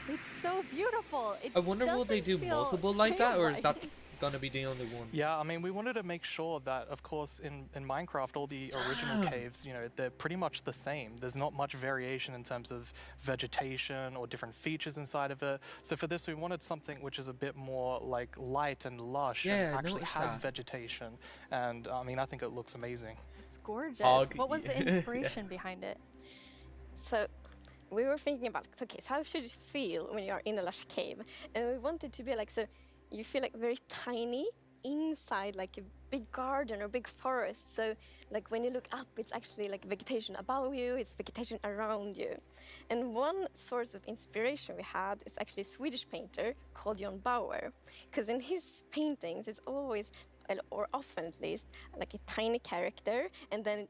It's so beautiful. It I wonder will they doesn't do feel multiple like that, or is that cave-like. gonna be the only one? Yeah, I mean, we wanted to make sure that, of course, in Minecraft, all the original caves, you know, they're pretty much the same. There's not much variation in terms of vegetation or different features inside of it. So for this, we wanted something which is a bit more like light and lush and actually has vegetation. And I mean, I think it looks amazing. It's gorgeous. What was the inspiration behind it? So we were thinking about, okay, so how should it feel when you are in a lush cave? And we wanted to be like, so you feel like very tiny inside like a big garden or big forest. So like when you look up, it's actually like vegetation above you, it's vegetation around you. And one source of inspiration we had is actually a Swedish painter called John Bauer. Because in his paintings, it's always, or often at least, like a tiny character, and then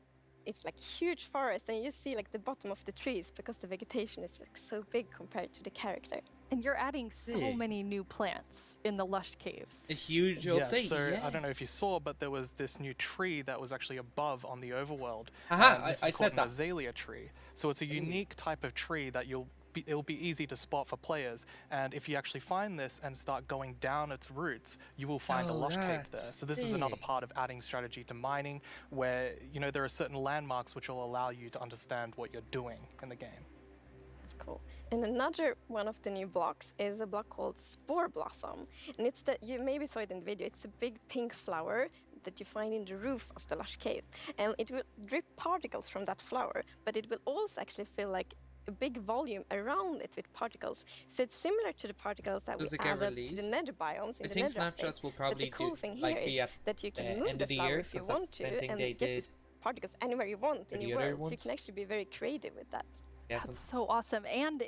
it's like huge forest, and you see like the bottom of the trees because the vegetation is like so big compared to the character. And you're adding so many new plants in the lush caves. A huge update. So I don't know if you saw, but there was this new tree that was actually above on the Overworld. I said said an that. azalea tree. So it's a unique type of tree that it'll be easy to spot for players. And if you actually find this and start going down its roots, you will find a lush cave there. So this is another part of adding strategy to mining, where you know there are certain landmarks which will allow you to understand what you're doing in the game. That's cool. And another one of the new blocks is a block called Spore Blossom. And it's that, you maybe saw it in the video, it's a big pink flower that you find in the roof of the lush cave. And it will drip particles from that flower, but it will also actually feel like a big volume around it with particles. So it's similar to the particles that we added to the nether biomes in the nether snapshots will probably but the cool thing like here is that you can move the flower if you want to and get these particles anywhere you want in your world. So you can actually be very creative with that. That's so awesome. And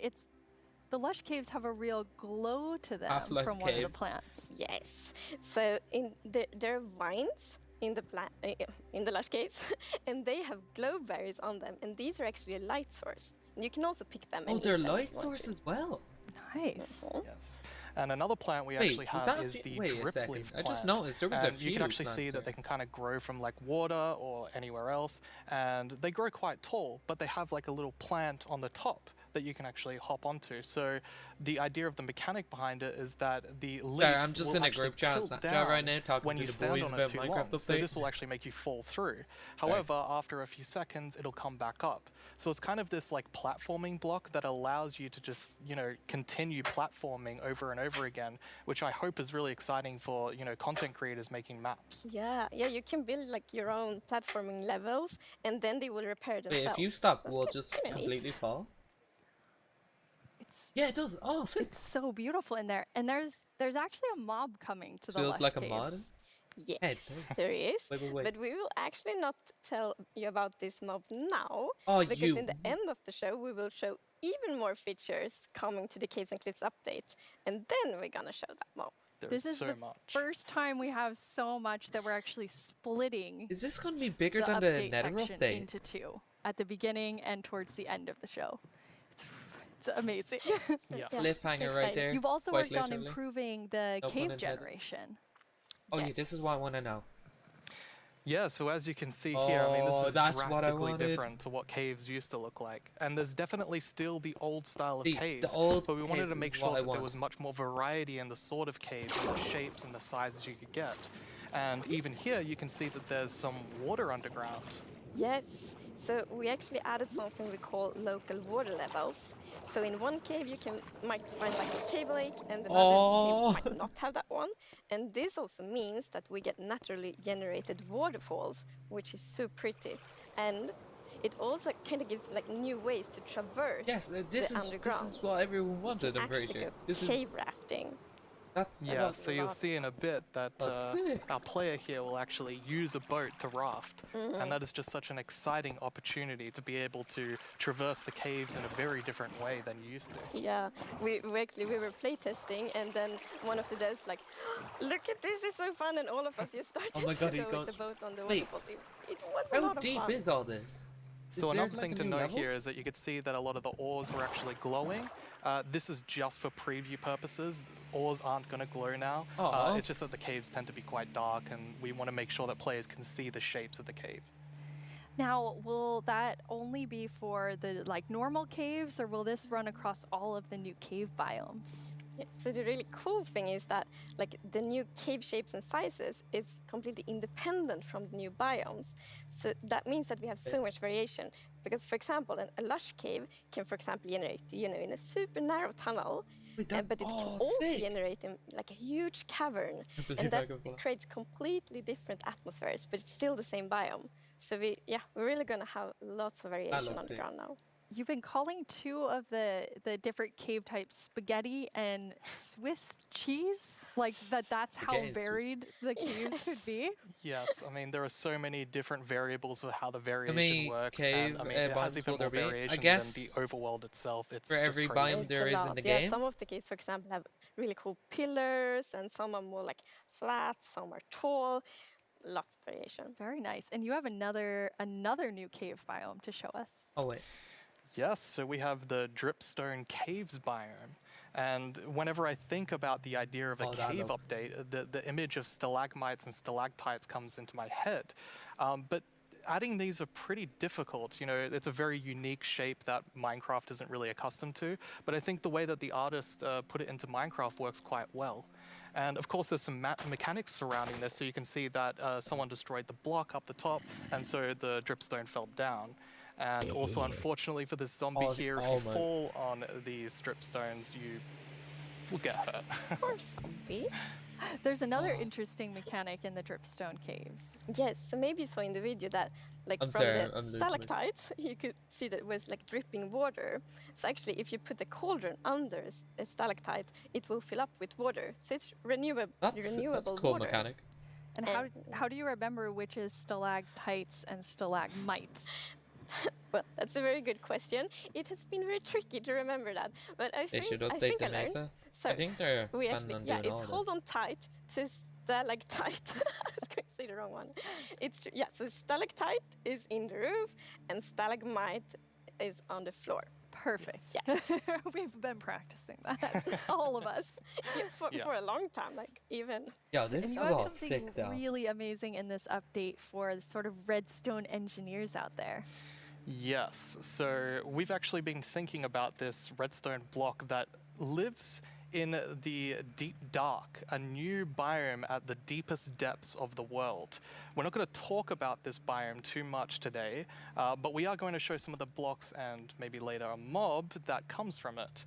the lush caves have a real glow to them from one of the plants. Yes. So there are vines in the lush caves, and they have glow berries on them, and these are actually a light source. And you can also pick them. Oh, they're light source as well. Nice. Yes. And another plant we actually have is the drip leaf plant. I just noticed there was a few. You can actually see that they can kind of grow from like water or anywhere else, and they grow quite tall, but they have like a little plant on the top that you can actually hop onto. So the idea of the mechanic behind it is that the leaf I'm just in a group chat right now talking when to you the stand boys on it about too Minecraft long. So update. this will actually make you fall through. However, after a few seconds, it'll come back up. So it's kind of this like platforming block that allows you to just, you know, continue platforming over and over again, which I hope is really exciting for, you know, content creators making maps. Yeah, you can build like your own platforming levels, and then they will repair themselves. Wait, if you stop, we'll just completely fall? Yeah, it does. Oh, sick. It's so beautiful in there. And there's actually a mob coming to the lush Feels like caves. a mod? Yes, there is. Wait. But we will actually not tell you about this mob now, because in the end of the show we will show even more features coming to the Caves and Cliffs update, and then we're gonna show that mob. This is the first time we have so much that we're actually splitting. Is this going to be bigger than the the Nether section update? into two at the beginning and towards the end of the show. It's amazing. Cliffhanger right there. You've also quite worked on literally. improving the No pun cave intended. generation. Oh yeah, this is what I want to know. Yeah, so as you can see here, I mean, this is that's what I drastically wanted. different to what caves used to look like. And there's definitely still the old style of The caves, old but we wanted to caves make is what sure I that there want. was much more variety in the sort of caves and the shapes and the sizes you could get. And even here, you can see that there's some water underground. Yes, so we actually added something we call local water levels. So in one cave you might find like a cave lake, and another cave might not have that one. And this also means that we get naturally generated waterfalls, which is so pretty. And it also kind of gives like new ways to traverse the underground. This is what everyone wanted, I'm pretty sure. This is cave rafting. Yeah, so you'll see in a bit that our player here will actually use a boat to raft. And that is just such an exciting opportunity to be able to traverse the caves in a very different way than you used to. Yeah, we were playtesting, and then one of the devs like, look at this, it's so fun, and all of us just started Oh my God, to you go got- with the boat on the Wait, waterfalls. It was a how lot of deep fun. is all this? So Is there, another like, thing a to new note level? here is that you could see that a lot of the ores were actually glowing. This is just for preview purposes. Ores aren't going to glow now. It's just that the caves tend to be quite dark, and we want to make sure that players can see the shapes of the cave. Now, will that only be for the like normal caves, or will this run across all of the new cave biomes? Yeah, so the really cool thing is that like the new cave shapes and sizes is completely independent from the new biomes. So that means that we have so much variation. Because for example, a lush cave can, for example, generate, in a super narrow tunnel, but it can also generate in like a huge cavern, and that creates completely different atmospheres, but it's still the same biome. So we're really gonna have lots of variation on the ground now. You've been calling two of the different cave types spaghetti and Swiss cheese? Like that's how varied the caves could be? Yes, I mean, there are so many different variables of how the variation works. And, I mean, it has even more variation than the overworld itself. It's for every biome there is in the game. Some of the caves, for example, have really cool pillars, and some are more like flat, some are tall. Lots of variation. Very nice. And you have another new cave biome to show us. Oh, wait. Yes, so we have the Dripstone Caves biome. And whenever I think about the idea of a cave update, the image of stalagmites and stalactites comes into my head. But adding these are pretty difficult. It's a very unique shape that Minecraft isn't really accustomed to. But I think the way that the artist put it into Minecraft works quite well. And of course, there's some mechanics surrounding this. So you can see that someone destroyed the block up the top, and so the dripstone fell down. And also, unfortunately for this zombie here, if you fall on these dripstones, you will get hurt. Poor zombie. There's another interesting mechanic in the dripstone caves. Yes, so maybe you saw in the video that the stalactites, you could see that it was like dripping water. So actually, if you put a cauldron under a stalactite, it will fill up with water. So it's renewable That's a cool water. mechanic. And how do you remember which is stalactites and stalagmites? Well, that's a very good question. It has been very tricky to remember that, but I think should update the mesa. So I think they're planning on doing all it's hold on tight to stalactite. I was going to say the wrong one. So stalactite is in the roof and stalagmite is on the floor. Perfect. Yeah. We've been practicing that, all of us. For a long time, like even. Yeah, this is all sick though. Really amazing in this update for the sort of redstone engineers out there. Yes, so we've actually been thinking about this redstone block that lives in the deep dark, a new biome at the deepest depths of the world. We're not going to talk about this biome too much today, but we are going to show some of the blocks and maybe later a mob that comes from it.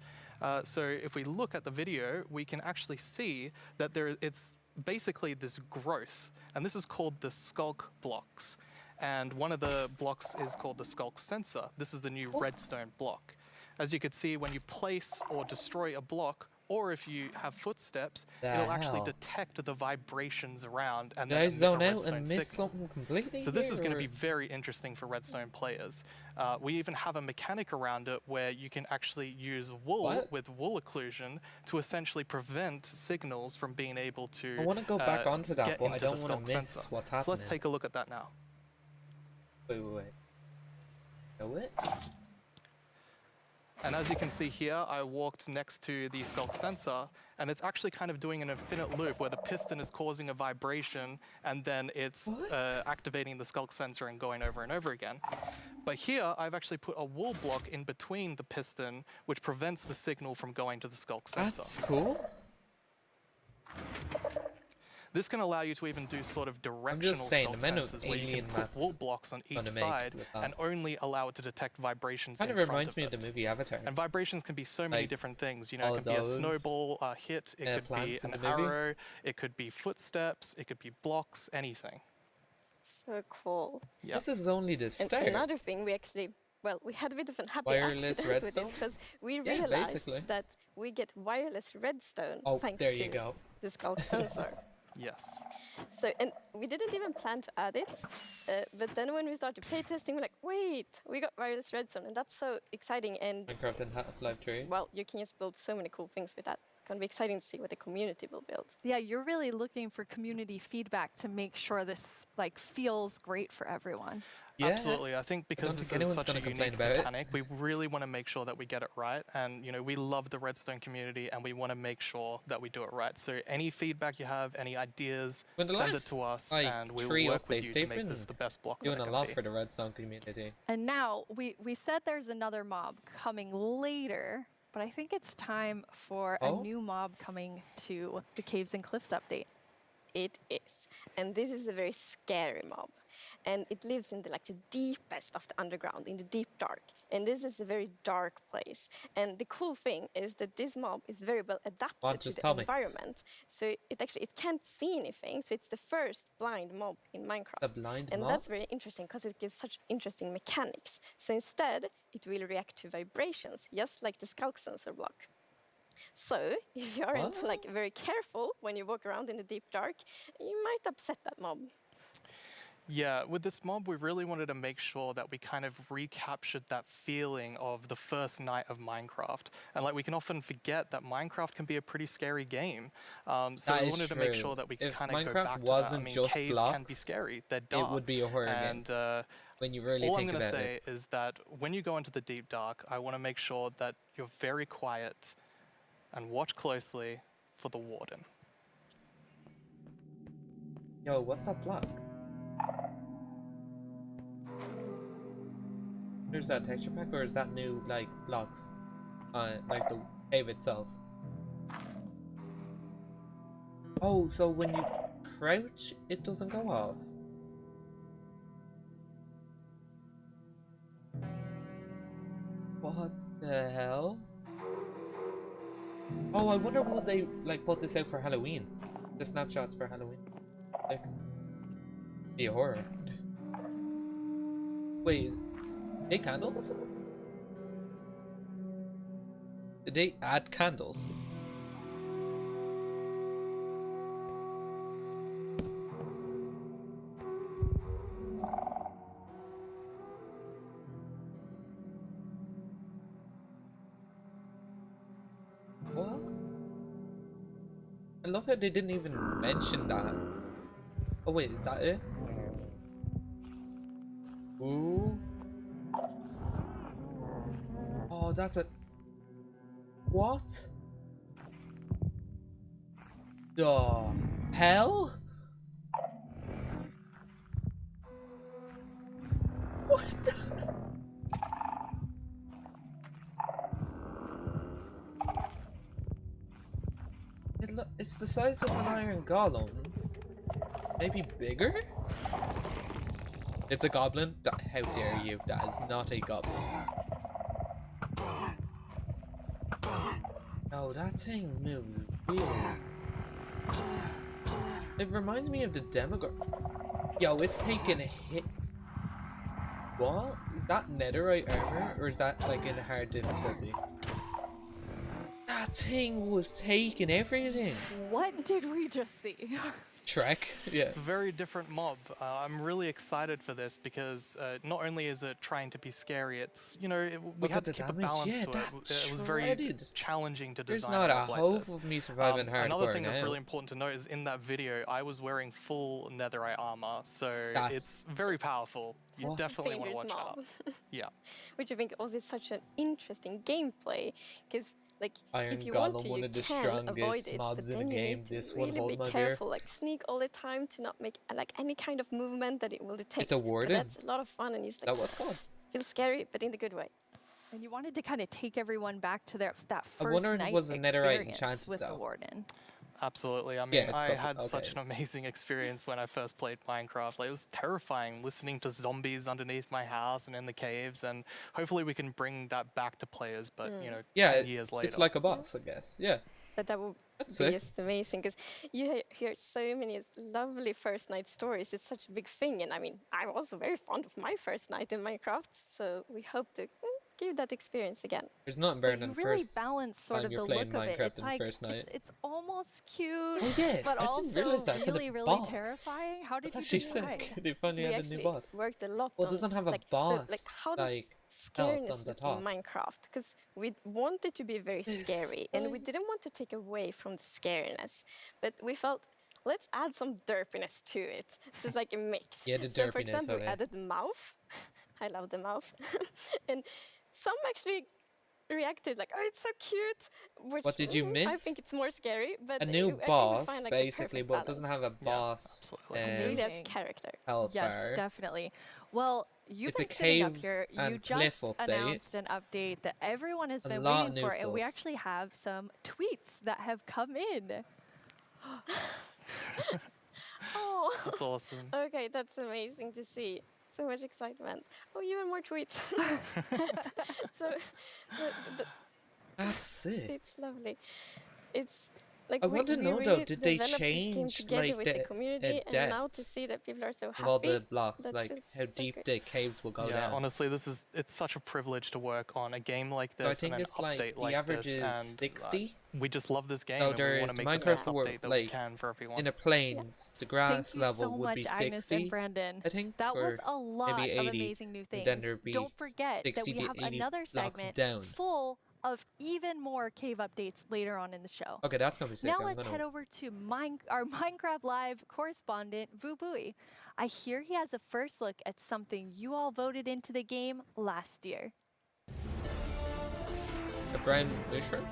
So if we look at the video, we can actually see that it's basically this growth, and this is called the skulk blocks. And one of the blocks is called the skulk sensor. This is the new redstone block. As you can see, when you place or destroy a block, or if you have footsteps, it'll actually detect the vibrations around and then zone out and miss something completely. So this is going to be very interesting for redstone players. We even have a mechanic around it where you can actually use wool with wool occlusion to essentially prevent signals from being able to I want to go back onto that, but I don't want to miss sensor. what's happening. So let's take a look at that now. Wait. Know it? And as you can see here, I walked next to the skulk sensor, and it's actually kind of doing an infinite loop where the piston is causing a vibration, and then it's activating the skulk sensor and going over and over again. But here, I've actually put a wool block in between the piston, which prevents the signal from going to the skulk sensor. That's cool. This can allow you to even do sort of directional skulk sensors where you can put wool blocks on each side and only allow it to detect vibrations in front of it. Kind of reminds me of the movie Avatar. And vibrations can be so many different things. It can be a snowball hit, it could be an arrow, it could be footsteps, it could be blocks, anything. So cool. Yep. This is only the start. And another thing, we had a bit of a happy wireless accident redstone? with this because we realized that we get wireless redstone thanks to the skulk sensor. Yes. So, and we didn't even plan to add it, but then when we started playtesting, we're like, wait, we got wireless redstone, and that's so exciting. And Minecraft and Half-Life 3. Well, you can just build so many cool things with that. It's gonna be exciting to see what the community will build. Yeah, you're really looking for community feedback to make sure this feels great for everyone. Yeah. Absolutely. I think because this is such a unique mechanic, we really want to make sure that we get it right. And, we love the redstone community and we want to make sure that we do it right. So any feedback you have, any ideas, send it to us and we will work with you to make this the best block that it can be. Doing a lot for the redstone community. And now, we said there's another mob coming later, but I think it's time for a new mob coming to the Caves and Cliffs update. It is. And this is a very scary mob. And it lives in the deepest of the underground, in the deep dark. And this is a very dark place. And the cool thing is that this mob is very well adapted to the environment. So it can't see anything. So it's the first blind mob in Minecraft. A blind and mob? that's very interesting because it gives such interesting mechanics. So instead, it will react to vibrations, just like the skulk sensor block. So if you aren't very careful when you walk around in the deep dark, you might upset that mob. Yeah, with this mob, we really wanted to make sure that we kind of recaptured that feeling of the first night of Minecraft. And we can often forget that Minecraft can be a pretty scary game. So we wanted to make sure that we could kind of go back to that. I mean, caves can be scary. They're dark. It would be a horror game. When you really all think I'm about going to it. say is that when you go into the deep dark, I want to make sure that you're very quiet and watch closely for the Warden. Yo, what's that block? There's that texture pack, or is that new blocks? Like the cave itself. Oh, so when you crouch, it doesn't go off. What the hell? Oh, I wonder will they put this out for Halloween? The snapshots for Halloween. Be a horror. Wait, they candles? Did they add candles? What? I love how they didn't even mention that. Oh wait, is that it? Ooh. Oh, that's a... What? The hell? What the... It's the size of an iron golem. Maybe bigger? It's a goblin? How dare you? That is not a goblin. Oh, that thing moves weird. It reminds me of the Demogorgon. Yo, it's taking a hit. What? Is that netherite armor? Or is that in hard difficulty? That thing was taking everything. What did we just see? Trek, yeah. It's a very different mob. I'm really excited for this because not only is it trying to be scary, it's, we had to keep a balance to it. It was very challenging to design. There's not a like hope this. of me surviving hardcore. Another thing that's now. really important to note is in that video, I was wearing full netherite armor, so it's very powerful. You definitely want to watch out. Yeah. Which I think also is such an interesting gameplay, because Iron if you Golem, want to, one you of the can strongest avoid it, mobs but in then the you game. need to This one really hold be my careful, sneak all the time to not make any kind of movement that it will detect. It's a Warden. But that's a lot of fun, and you That was fun. feel scary, but in the good way. And you wanted to kind of take everyone back to that I first wonder if night it was a netherite experience enchanted with the though. Warden. Absolutely. I mean, Yeah, I had such an amazing experience when I first played Minecraft. It was terrifying listening to zombies underneath my house and in the caves, and hopefully we can bring that back to players, but, 10 years later. It's like a boss, I guess. Yeah. But that would be just amazing, because you hear so many lovely first night stories. It's such a big thing, and I mean, I'm also very fond of my first night in Minecraft, so we hope to give that experience again. There's nothing better than really first balance sort time of you're the playing look of it. Minecraft It's in like first night. it's almost cute, Oh yeah, but I also didn't realize that. It's really, a really boss. terrifying. How did you Actually decide? sick. They finally We had a new actually boss. worked a lot Well, on it doesn't have a so, boss. how does health scariness on the look top. in Minecraft, because we wanted to be very scary, and we didn't want to take away from the scariness, but we felt let's add some derpiness to it. So it's like a mix. Yeah, the so for derpiness example, of we it. added the mouth. I love the mouth. And some actually reacted like, oh, it's so cute. Which, What did you I miss? think it's more scary, but A I new think we boss, find, the basically, perfect but it doesn't balance. have a boss Really has character. health Yes, bar. definitely. Well, You've It's a been sitting up cave here. You and just cliff update. announced an update that everyone has A been lot of waiting new for, and we stuff. actually have some tweets that have come in. Oh, That's awesome. Okay, that's amazing to see. So much excitement. Oh, even more tweets. So That's sick. it's lovely. It's like I want to know though, really did they developed this game change together like with the community, and now to depth see that people are so of happy. all the blocks, that like feels how so deep great. the caves will go Yeah, down? honestly, it's such a privilege to work on a game like So I this think and an it's like update the like average this, is and 60. we just love this game So and we there want is to the make the best Minecraft world, update that we like can for everyone. in the plains, the grass Thank you level so would much, be Agnes 60. and Brandon. I think, That was or a lot maybe of 80, amazing new and things. then there'd be Don't forget that 60 we to have 80 another blocks segment down. full of even more cave updates later on in the show. Okay, that's gonna be sick. Now I'm let's gonna- head over to our Minecraft Live correspondent, Vubui. I hear he has a first look at something you all voted into the game last year. A brand mushroom?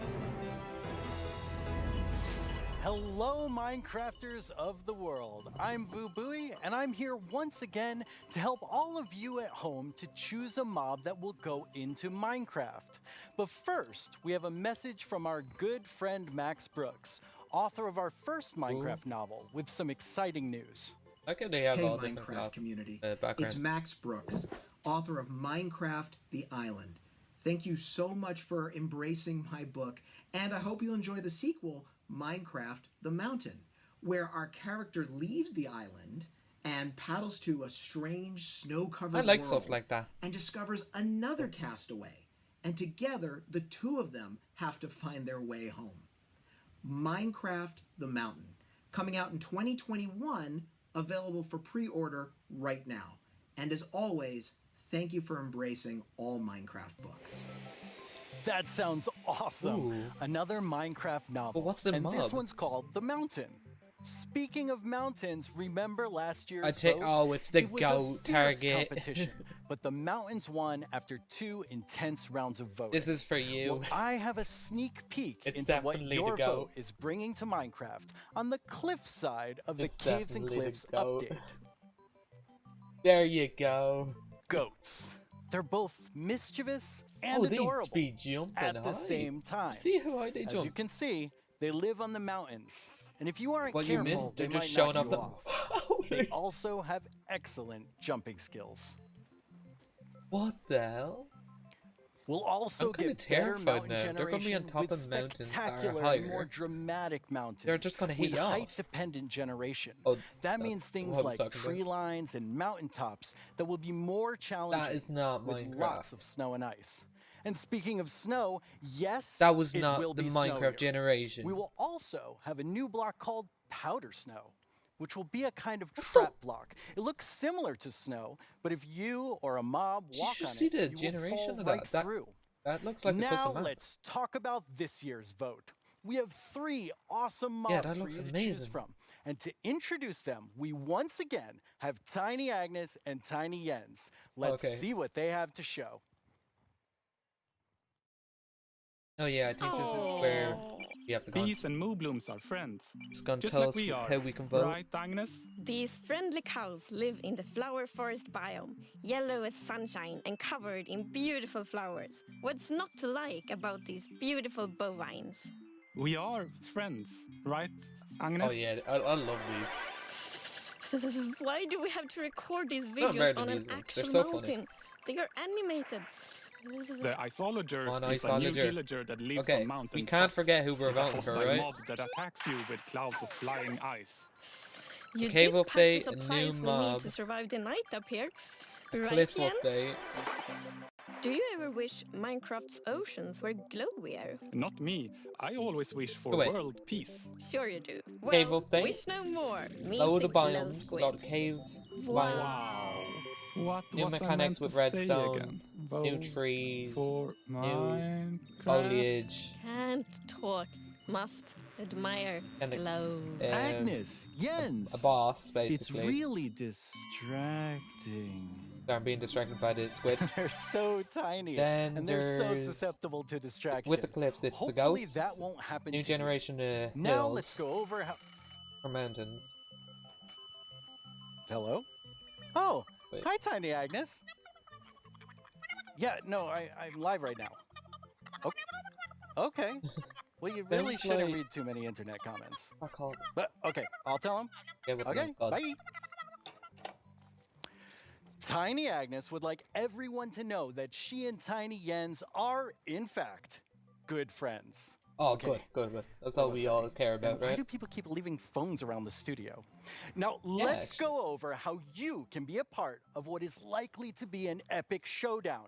Hello, Minecrafters of the world. I'm Vubui, and I'm here once again to help all of you at home to choose a mob that will go into Minecraft. But first, we have a message from our good friend Max Brooks, author of our first Minecraft novel, with some exciting news. How can they have Hey all different Minecraft blocks, community, background? it's Max Brooks, author of Minecraft The Island. Thank you so much for embracing my book, and I hope you'll enjoy the sequel, Minecraft The Mountain, where our character leaves the island and paddles to a strange snow-covered I like world stuff like that. and discovers another castaway, and together the two of them have to find their way home. Minecraft The Mountain, coming out in 2021, available for pre-order right now. And as always, thank you for embracing all Minecraft books. That sounds awesome. Ooh. Another Minecraft novel. But what's the and mob? this one's called The Mountain. Speaking of mountains, remember last year's It's the It was a goat fierce target. competition, but the mountains won after 2 intense rounds of voting. This is for you. Well, I have a sneak peek It's into what definitely your the goat. vote is bringing to Minecraft on the cliff side of the It's Caves and definitely the Cliffs goat. update. There you go. Goats. They're both mischievous and Oh, they adorable be jumping at the high. same time. See how high they As jump? you can see, they live on the mountains. And if you aren't What you careful, missed, they're they just might showing knock off you the- off. They also have excellent jumping skills. What the hell? We'll also I'm kinda get better terrified mountain now. They're gonna be on generation top with of mountains that are spectacular and higher. more dramatic mountains. They're just gonna hit with you off. height-dependent generation. Oh, that means things what I'm like talking about. tree lines and mountaintops that will be more challenging. is not with Minecraft. lots of snow and ice. And speaking of snow, yes, That was it not will the be Minecraft snowier. generation. We will also have a new block called powder snow, which will be a kind of trap block. It looks similar to snow, but if you or a mob Did walk you on see it, the you will generation fall of right that? through. That looks like a Now custom map. let's talk about this year's vote. We have 3 awesome mobs Yeah, that for looks you to choose amazing. from. And to introduce them, we once again have Tiny Agnes and Tiny Jens. Let's Okay. see what they have to show. Oh yeah, I think this is where we have to go. Bees and moo blooms are friends. It's gonna Just tell like us we are. how we can vote. Right, Agnes? These friendly cows live in the flower forest biome, yellow as sunshine and covered in beautiful flowers. What's not to like about these beautiful bovines? We are friends, right, Agnes? Oh yeah, I love these. Why do we have to record these Not videos better on than an these ones. They're actual so funny. mountain? They are animated. The Iceologer On is a new Iceologer. illager that lives Okay, on mountain we can't tops. forget who we're It's a voting for, hostile right? mob that attacks you with clouds of flying ice. You Cave did pack the update, a new supplies we mob. need to survive the night up here. A Right, cliff Jens? update. Do you ever wish Minecraft's oceans were glowier? Not me. I always wish for Go away. world peace. Sure you do. Cave Well, update. wish no more. Meet Load the of biomes, a lot of Glowsquid. cave Wow. biomes. What New was I mechanics meant with to say redstone, again? new Vote trees, for new Minecraft. foliage, Can't talk. Must admire and glow. Agnes, Jens. a boss, It's basically. really distracting. So I'm being distracted by the squid. They're so tiny, Then and they're so there's- susceptible to distraction. With the cliffs, it's the Hopefully goats. that won't happen New to generation of Now hills let's go over how... or mountains. Hello? Oh, Wait. hi, Tiny Agnes. Yeah, no, I'm live right now. Okay. Well, you really shouldn't read too many internet comments. But okay, I'll tell him. Okay, bye. Tiny Agnes would like everyone to know that she and Tiny Jens are, in fact, good friends. Oh, good. That's all we all care about, Why right? do people keep leaving phones around the studio? Now, let's go over how you can be a part of what is likely to be an epic showdown.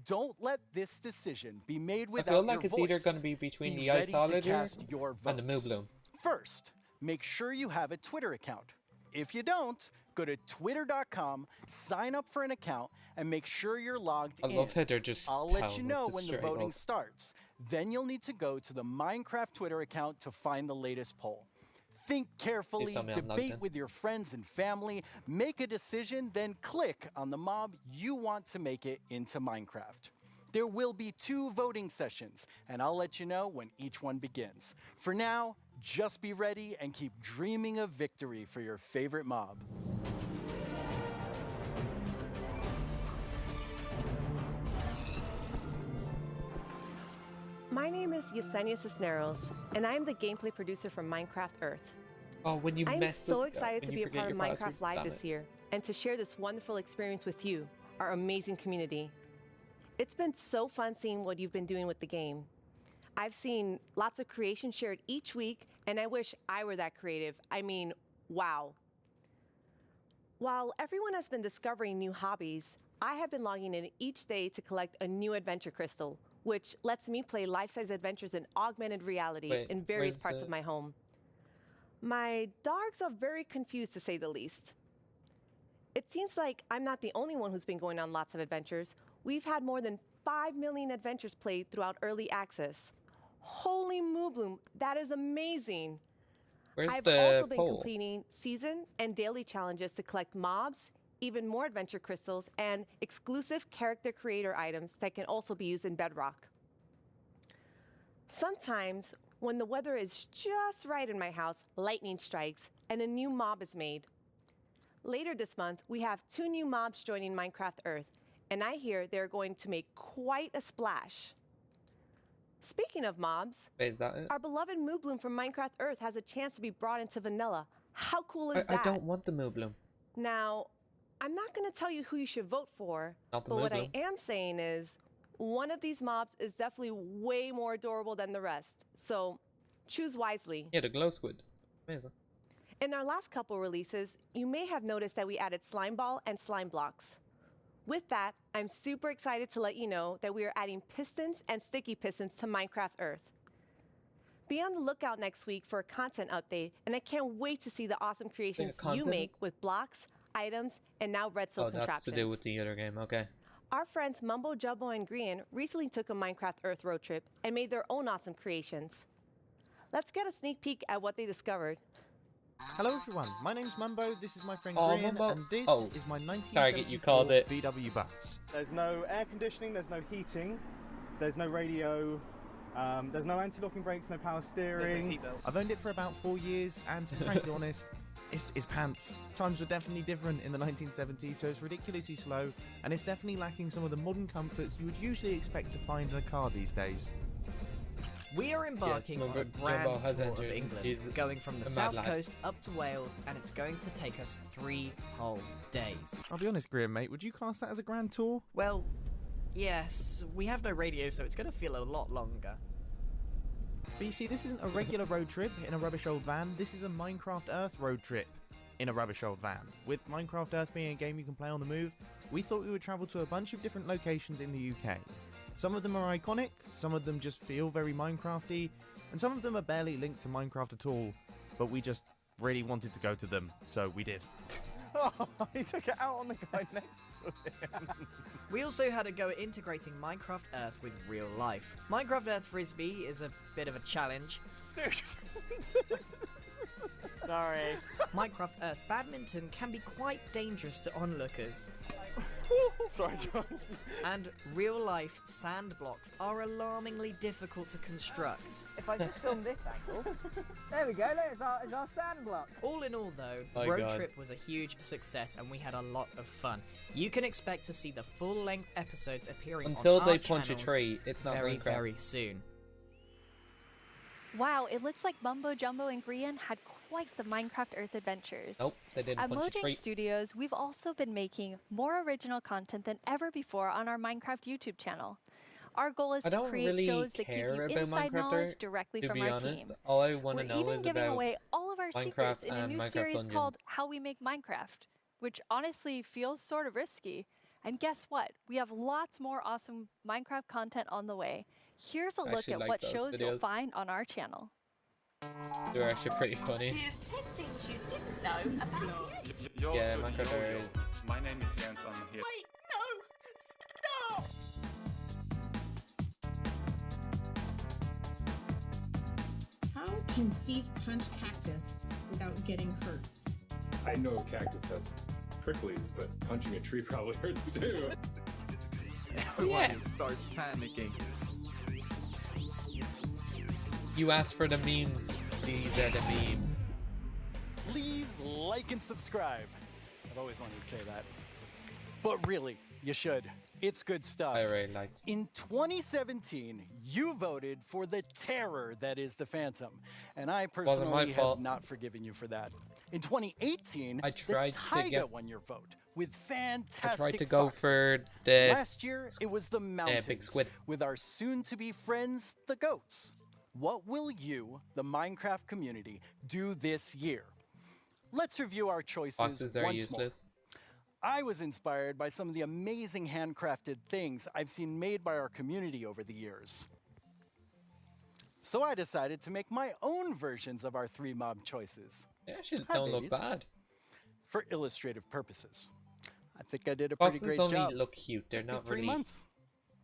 Don't let this decision be made without I feel like your it's voice. either going to be between the ready to Iceologer cast your and the votes. Moobloom. First, make sure you have a Twitter account. If you don't, go to twitter.com, sign up for an account, and make sure you're logged I in. love how they're just I'll let you telling know us to when the straight voting up. starts. Then you'll need to go to the Minecraft Twitter account to find the latest poll. Think carefully, tell me I'm logged debate in. with your friends and family, make a decision, then click on the mob you want to make it into Minecraft. There will be 2 voting sessions, and I'll let you know when each one begins. For now, just be ready and keep dreaming of victory for your favorite mob. My name is Yesenia Cisneros, and I am the gameplay producer for Minecraft Earth. Oh, when you I'm mess so up, excited when to you be a forget part of your password, Minecraft Live damn this it. year and to share this wonderful experience with you, our amazing community. It's been so fun seeing what you've been doing with the game. I've seen lots of creation shared each week, and I wish I were that creative. I mean, wow. While everyone has been discovering new hobbies, I have been logging in each day to collect a new adventure crystal, which lets me play life-size adventures in augmented reality Wait, in various where's parts the- of my home. My dogs are very confused, to say the least. It seems like I'm not the only one who's been going on lots of adventures. We've had more than 5 million adventures played throughout early access. Holy Moobloom, that is amazing! Where's I've the also been poll? completing season and daily challenges to collect mobs, even more adventure crystals, and exclusive character creator items that can also be used in Bedrock. Sometimes, when the weather is just right in my house, lightning strikes and a new mob is made. Later this month, we have 2 new mobs joining Minecraft Earth, and I hear they're going to make quite a splash. Speaking of mobs, Wait, is that it? our beloved Moobloom from Minecraft Earth has a chance to be brought into vanilla. How cool is I that? don't want the Moobloom. Now, I'm not going to tell you who you should vote for, Not the but what I Moobloom. am saying is one of these mobs is definitely way more adorable than the rest, so choose wisely. Yeah, the Glowsquid. Amazing. In our last couple releases, you may have noticed that we added slime ball and slime blocks. With that, I'm super excited to let you know that we are adding pistons and sticky pistons to Minecraft Earth. Be on the lookout next week for a content update, and I can't wait to see the awesome creations you content? make with blocks, items, and now redstone Oh, that's contraptions. to do with the other game. Okay. Our friends Mumbo Jumbo and Grian recently took a Minecraft Earth road trip and made their own awesome creations. Let's get a sneak peek at what they discovered. Hello everyone, my name's Mumbo, this is my friend Oh, Grian, Mumbo. and this Oh, is my target, you called 1974 it. VW bus. There's no air conditioning, there's no heating, there's no radio, there's no anti-locking brakes, no power steering. I've owned it for about 4 years, and to be frankly honest, it's pants. Times were definitely different in the 1970s, so it's ridiculously slow, and it's definitely lacking some of the modern comforts you would usually expect to find in a car these days. We are embarking on a grand Jumbo has tour of entered. England, He's going from the a mad south lad. coast up to Wales, and it's going to take us 3 whole days. I'll be honest, Grian, mate, would you class that as a grand tour? Well, yes, we have no radio, so it's going to feel a lot longer. But you see, this isn't a regular road trip in a rubbish old van, this is a Minecraft Earth road trip in a rubbish old van. With Minecraft Earth being a game you can play on the move, we thought we would travel to a bunch of different locations in the UK. Some of them are iconic, some of them just feel very Minecrafty, and some of them are barely linked to Minecraft at all, but we just really wanted to go to them, so we did. Oh, he took it out on the guy next to him. We also had a go at integrating Minecraft Earth with real life. Minecraft Earth Frisbee is a bit of a challenge. Sorry. Minecraft Earth Badminton can be quite dangerous to onlookers. Sorry, Josh. And real-life sand blocks are alarmingly difficult to construct. If I just film this angle, there we go. Look, it's our sand block. All in all, though, My Road God. Trip was a huge success, and we had a lot of fun. You can expect to see the full-length episodes appearing Until on they our punch a channels tree, it's not very, Minecraft. very soon. Wow, it looks like Mumbo Jumbo and Grian had quite the Minecraft Earth adventures. Nope, they didn't At punch a Mojang tree. Studios, we've also been making more original content than ever before on our Minecraft YouTube channel. Our goal is I to don't create really shows that give you care about inside Minecraft knowledge Earth, directly to from be our honest. team. All I want to We're know even is giving about away all of our Minecraft secrets in a and new Minecraft series called Dungeons. How We Make Minecraft, which honestly feels sort of risky. And guess what? We have lots more awesome Minecraft content on the way. Here's a I look actually at like what those shows you'll videos. find on our channel. They're actually pretty funny. Here's 10 things you didn't know about Yo, Yeah, yo, Minecraft yo, are- yo. My name is Jens. I'm here. Wait, no! Stop! How can Steve punch cactus without getting hurt? I know cactus has pricklies, but punching a tree probably hurts too. Everyone starts panicking. You asked for the memes. These are the memes. Please like and subscribe. I've always wanted to say that. But really, you should. It's good stuff. I really liked. In 2017, you voted for the terror that is the Phantom. And I Wasn't my personally have fault. not forgiven you for that. In 2018, I tried the to Taiga get- won your vote with fantastic I tried to go foxes. for the Last year, it was the mountains big squid. with our soon-to-be friends, the goats. What will you, the Minecraft community, do this year? Let's review our choices Foxes are once useless. more. I was inspired by some of the amazing handcrafted things I've seen made by our community over the years. So I decided to make my own versions of our 3 mob choices. They actually Hi, don't look babies. bad. For illustrative purposes. I think I did a pretty Foxes great only job. look cute. They're Took me not 3 really. months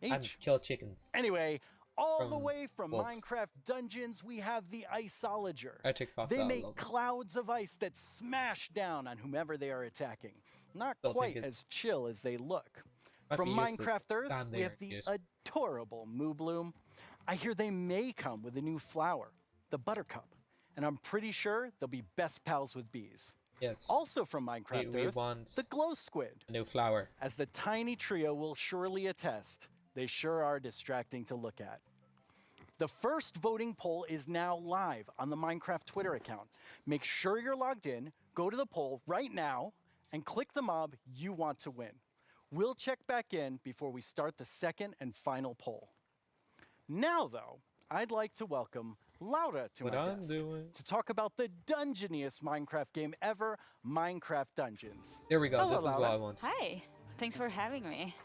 And each. kill chickens. Anyway, all the From way from wolves. Minecraft Dungeons, we have the Iceologer. Arctic fox They are make lovely. clouds of ice that smash down on whomever they are attacking. Not Still think quite it's- as chill as they look. Might From be useless. Minecraft Earth, Damn, we they have are the cute. adorable Moo Bloom. I hear they may come with a new flower, the Buttercup, and I'm pretty sure they'll be best pals with bees. Yes. Also from Minecraft we Earth, want the Glowsquid. a new flower. As the tiny trio will surely attest, they sure are distracting to look at. The first voting poll is now live on the Minecraft Twitter account. Make sure you're logged in, go to the poll right now, and click the mob you want to win. We'll check back in before we start the second and final poll. Now, though, I'd like to welcome Laura to What my I'm desk doing. to talk about the dungeoniest Minecraft game ever, Minecraft Dungeons. There we go. Hello, This is what Laura. I want. Hi, thanks for having me.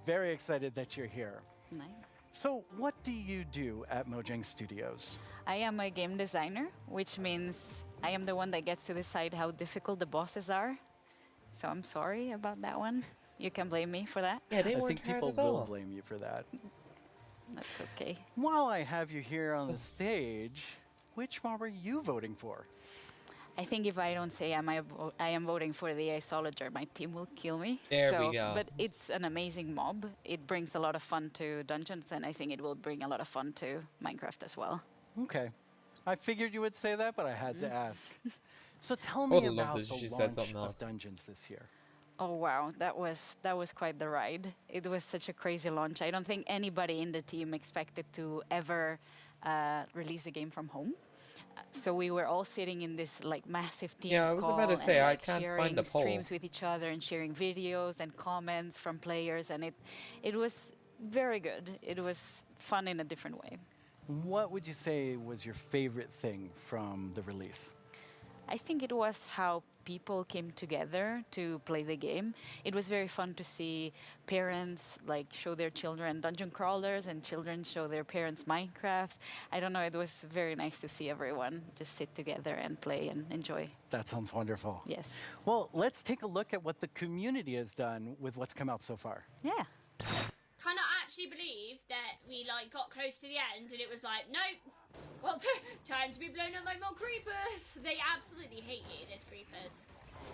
Very excited that you're here. Nice. So, what do you do at Mojang Studios? I am a game designer, which means I am the one that gets to decide how difficult the bosses are. So I'm sorry about that one. You can blame me for that. Yeah, I think people will blame you for that. That's okay. While I have you here on the stage, which mob are you voting for? I think if I don't say I am voting for the Iceologer, my team will kill me. There we go. But it's an amazing mob. It brings a lot of fun to dungeons, and I think it will bring a lot of fun to Minecraft as well. Okay. I figured you would say that, but I had to ask. So tell I me would've loved about it the if she said launch something of else. Dungeons this year. Oh wow, that was quite the ride. It was such a crazy launch. I don't think anybody in the team expected to ever release a game from home. So we were all sitting in this like massive Teams Yeah, I was call about to say, and I like, can't sharing find the poll. streams with each other and sharing videos and comments from players, and it was very good. It was fun in a different way. What would you say was your favorite thing from the release? I think it was how people came together to play the game. It was very fun to see parents like show their children dungeon crawlers and children show their parents Minecraft. I don't know, it was very nice to see everyone just sit together and play and enjoy. That sounds wonderful. Yes. Well, let's take a look at what the community has done with what's come out so far. Yeah. Cannot actually believe that we like got close to the end and it was like, nope. Well, time to be blown up by more creepers. They absolutely hate you, those creepers.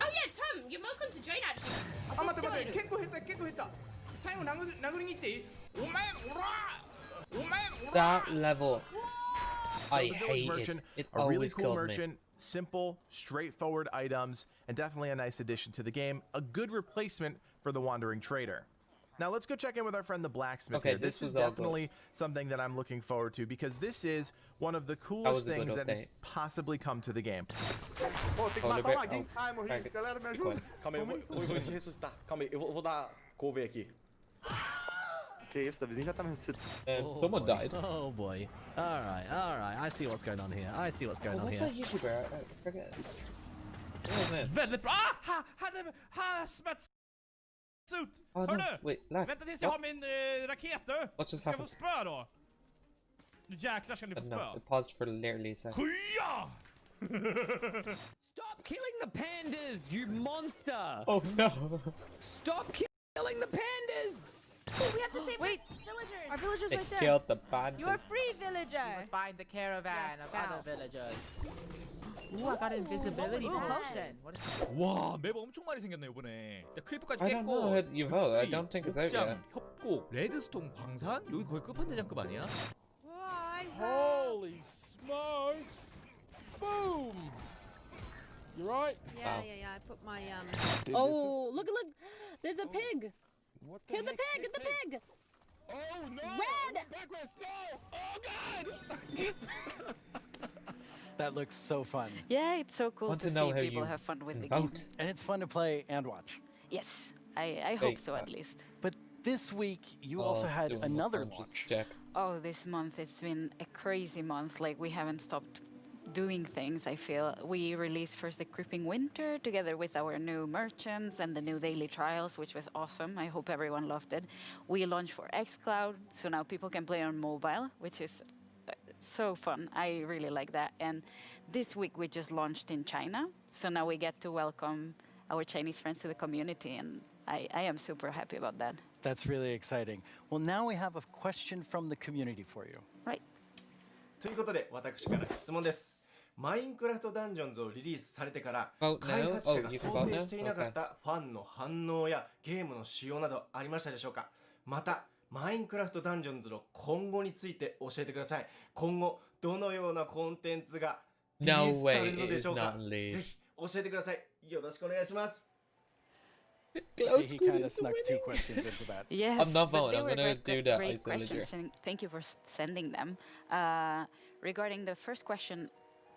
Oh yeah, Tom, you're welcome to join actually. I think there 結構減った結構減った最後殴りに行っていいお前おらお前おら That level. So I the village hate merchant, it. It a really always cool killed merchant, me. simple, straightforward items, and definitely a nice addition to the game. A good replacement for the wandering trader. Now let's go check in with our friend the blacksmith Okay, here. this This is was all good. definitely something that I'm looking forward to because this is one of the coolest was a good things that has update. possibly come to the game. Oh, liberate. Oh, target. Quick. Calma aí, eu vou te ressuscitar. Calma aí, eu vou dar cover aqui. Que isso, Davizinho já tá me ressuscitando. Someone died. Oh boy. Alright. I see what's going on here. I see what's going on What's here. that YouTuber? I forget. What was his name? Väldigt bra! Ah! Hazmat suit! Oh, no. Hörru! Wait, lag. Vänta tills jag What? har min raket du! What just Ska jag få happened? spö då? Nu jäklar ska ni få No, spö. it paused for literally a second. Skya! Stop killing the pandas, you monster! Oh no! Stop killing the pandas! We have to save villagers. Our villagers They right there. killed the band. You are free, villager. You must find the caravan Yes, of found. other villagers. Ooh, I got invisibility Ooh, potion. potion. What is that? 와 맵 엄청 많이 생겼네 이번에. 자 크리퍼까지 I don't know how 깼고. you vote. I don't think it's out yet. 협곡, 레드스톤 광산 여기 거의 끝판대장급 아니야? Holy smokes! Boom! You right? Yeah, yeah. I put my Oh, look! There's a pig. Kill the pig! Get the pig! Oh no! Red! No! Oh god! That looks so fun. Yeah, it's so cool Want to to know see how people you have fun with the game. vote. And it's fun to play and watch. Yes, I hope so at least. But this week, you also had doing another nothing, just launch. check. Oh, this month it's been a crazy month. Like we haven't stopped doing things, I feel. We released first the Creeping Winter together with our new merchants and the new daily trials, which was awesome. I hope everyone loved it. We launched for xCloud, so now people can play on mobile, which is so fun. I really like that. And this week we just launched in China, so now we get to welcome our Chinese friends to the community, and I am super happy about that. That's really exciting. Well, now we have a question from the community for you. Right. ということで、私から質問です。マインクラフトダンジョンズをリリースされてから、 Vote 開 now? 発者 Oh, が you 想 can vote 定 now? していなかっ Okay. たファンの反応やゲームの仕様などありましたでしょうか。また、マインクラフトダンジョンズの今後について教えてください。今後、どのようなコンテンツがリリ No ースさ way れるの it で is しょうか。 not leave. ぜひ教えてください。よろしくお願いします。He Glowsquid kind of is snuck winning. 2 questions into that. Yes, I'm not but they voting. I'm were gonna great- do that great Iceologer. questions, and thank you for sending them. Regarding the first question,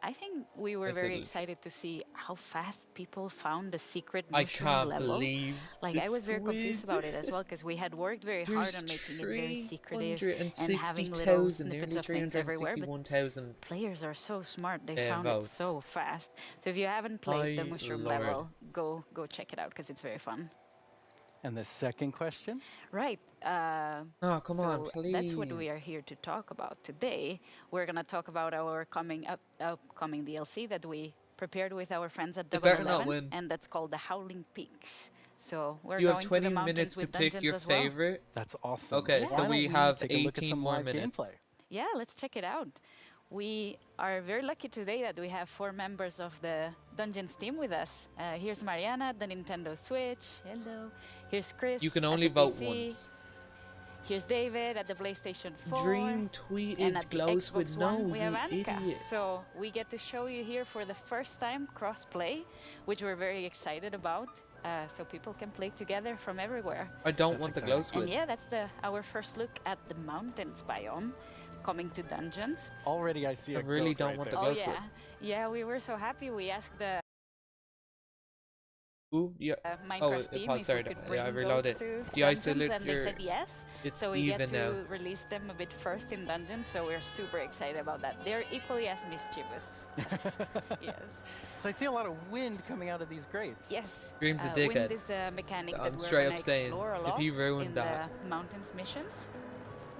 I think we were very Iceologer. excited to see how fast people found the secret I mushroom can't level. believe Like I the was very confused squid. about it as well because we had worked very hard on making it very secretive and having little 360,000, snippets nearly of things everywhere. But 361,000. players are so smart; they found it votes. so fast. So if you haven't played the My mushroom lord. level, go check it out because it's very fun. And the second question? Right. Oh, come on, so that's what we please. are here to talk about today. We're gonna talk about our upcoming DLC that we prepared with our friends at You Double better not 11, win. and that's called the Howling Peaks. So we're You have going 20 to the mountains minutes to with pick dungeons your as well. favorite. That's awesome. Okay, Yeah. so Why we don't have take a look at 18 some more live minutes. gameplay? Yeah, let's check it out. We are very lucky today that we have 4 members of the Dungeons team with us. Here's Mariana at the Nintendo Switch. Hello. Here's Chris. You can at only the vote PC. once. Here's David at the PlayStation 4. Dream tweeted and at the Glowsquid. Xbox No, One, we have you Annika. idiot. So we get to show you here for the first time cross-play, which we're very excited about. So people can play together from everywhere. I don't want the And Glowsquid. yeah, that's our first look at the mountains biome coming to dungeons. Already I see I a really goat don't right want there. the Oh Glowsquid. yeah, we were so happy. We asked the Ooh, yeah. Minecraft oh, team it if sorry, we could bring yeah, I goats reloaded. to The dungeons, and they Iceologer, said yes. it's So we even get to now. release them a bit first in dungeons. So we're super excited about that. They're equally as mischievous. Yes. So I see a lot of wind coming out of these grates. Yes. Dream's a Wind dickhead. is a mechanic that I'm we're straight gonna up saying, explore a if lot he ruined in that. the mountains missions.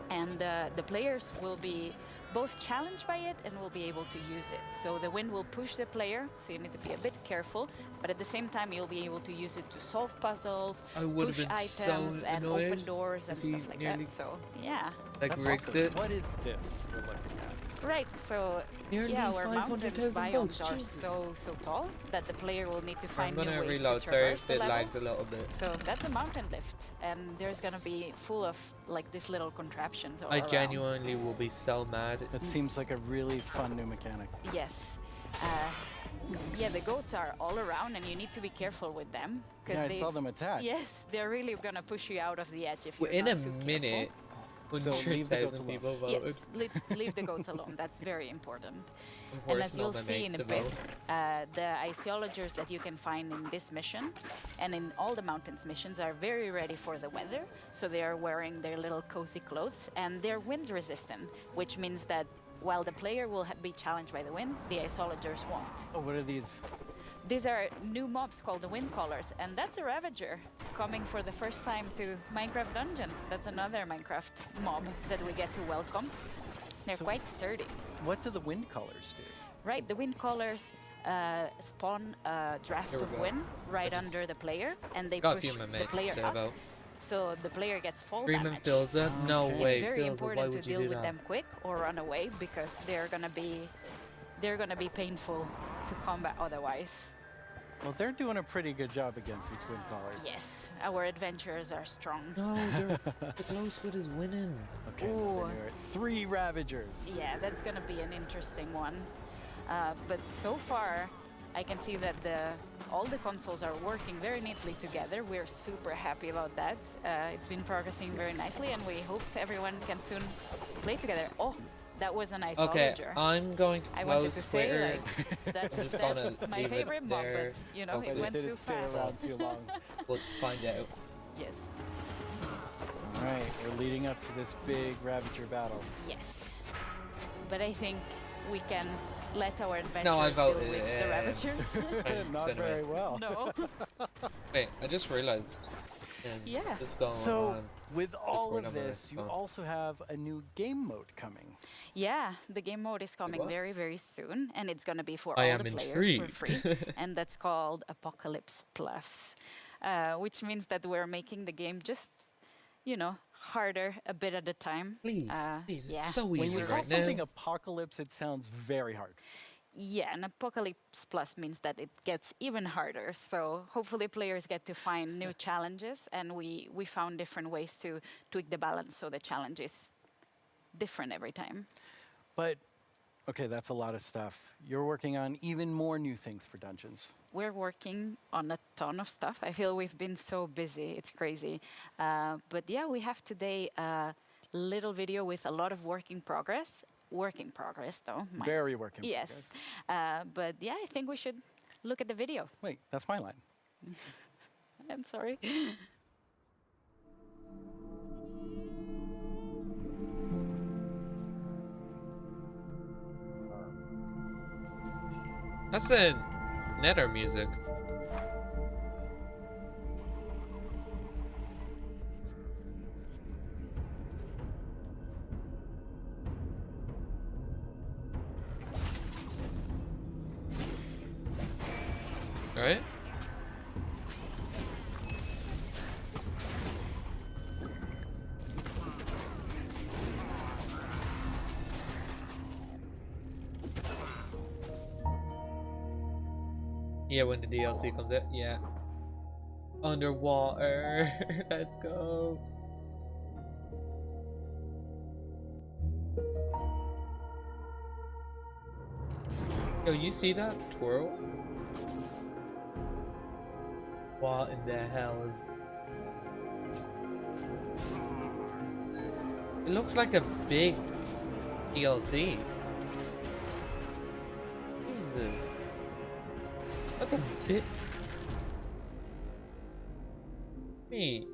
And the players will be both challenged by it and will be able to use it. So the wind will push the player, so you need to be a bit careful. But at the same time, you'll be able to use it to solve puzzles, I would have push been so items, and open annoyed doors and if he stuff like nearly that. So yeah. like That's rigged awesome. it. What is this we're looking at? Right, so Nearly yeah, our mountains 500,000 biomes volts, are Jesus. so tall that the player will need to I'm find new gonna ways reload, to sorry traverse if the it levels. lags a little bit. So that's a mountain lift, and there's gonna be full of like these little contraptions all I around. genuinely will be so mad. That seems like a really fun new mechanic. Yes. Yeah, the goats are all around, and you need to be careful with them. Yeah, I saw them attack. Yes, they're really gonna push you out of the edge if you're In not a too minute, careful. So leave the goats 100,000 alone. people voted. Yes, let's leave the goats alone. That's very important. Of And course, as you'll not my see in mates a to bit, vote. the Iceologers that you can find in this mission and in all the mountains missions are very ready for the weather. So they are wearing their little cozy clothes, and they're wind resistant, which means that while the player will be challenged by the wind, the Iceologers won't. Oh, what are these? These are new mobs called the wind callers, and that's a Ravager coming for the first time to Minecraft Dungeons. That's another Minecraft mob that we get to welcome. They're So quite sturdy. What do the wind callers do? Right, the wind callers spawn a draft Here we of go. wind right I just under the player, and they got a push few of my the mates player to up. vote. So the player gets fall Freeman damage. Filza? No Okay. way, It's very Filza, why important to would you deal do with that? them quick or run away, because they're gonna be painful to combat otherwise. Well, they're doing a pretty good job against these wind callers. Yes, our adventurers are strong. No, the Glowsquid is winning. Okay, Ooh. then you're at 3 Ravagers. Yeah, that's gonna be an interesting one. But so far, I can see that all the consoles are working very neatly together. We're super happy about that. It's been progressing very nicely, and we hope everyone can soon play together. Oh, that was an Iceologer. Okay, I'm going to I wanted close to say, Twitter. like, that's, I'm just gonna my leave it favorite mob, there. but you know, Okay. it went Did too it stay fast. around too long? We'll find out. Yes. All right, we're leading up to this big Ravager battle. Yes. But I think we can let our adventurers No, I deal voted. with the Ravagers. Not very well. No. Wait, I just realized. Yeah. Just going So, on. with all Discord of on my this, you phone. also have a new game mode coming. Yeah, the game mode is coming what? very, very soon, and it's going to be for I all am the players intrigued. for free, and that's called Apocalypse Plus, which means that we're making the game just, you know, harder a bit at a time. Please, yeah. it's so When easy you call right something now. apocalypse, it sounds very hard. Yeah, and Apocalypse Plus means that it gets even harder. So hopefully players get to find new challenges, and we found different ways to tweak the balance so the challenge is different every time. But, okay, that's a lot of stuff. You're working on even more new things for Dungeons. We're working on a ton of stuff. I feel we've been so busy. It's crazy. But yeah, we have today a little video with a lot of work in progress. Work in progress, though. Very work in yes. progress. But yeah, I think we should look at the video. Wait, that's my line. I'm sorry. That's a Nether music. Alright. Yeah, when the DLC comes out, yeah. Underwater, let's go. Yo, you see that twirl? What in the hell is... It looks like a big DLC. Jesus. That's a bit... Me.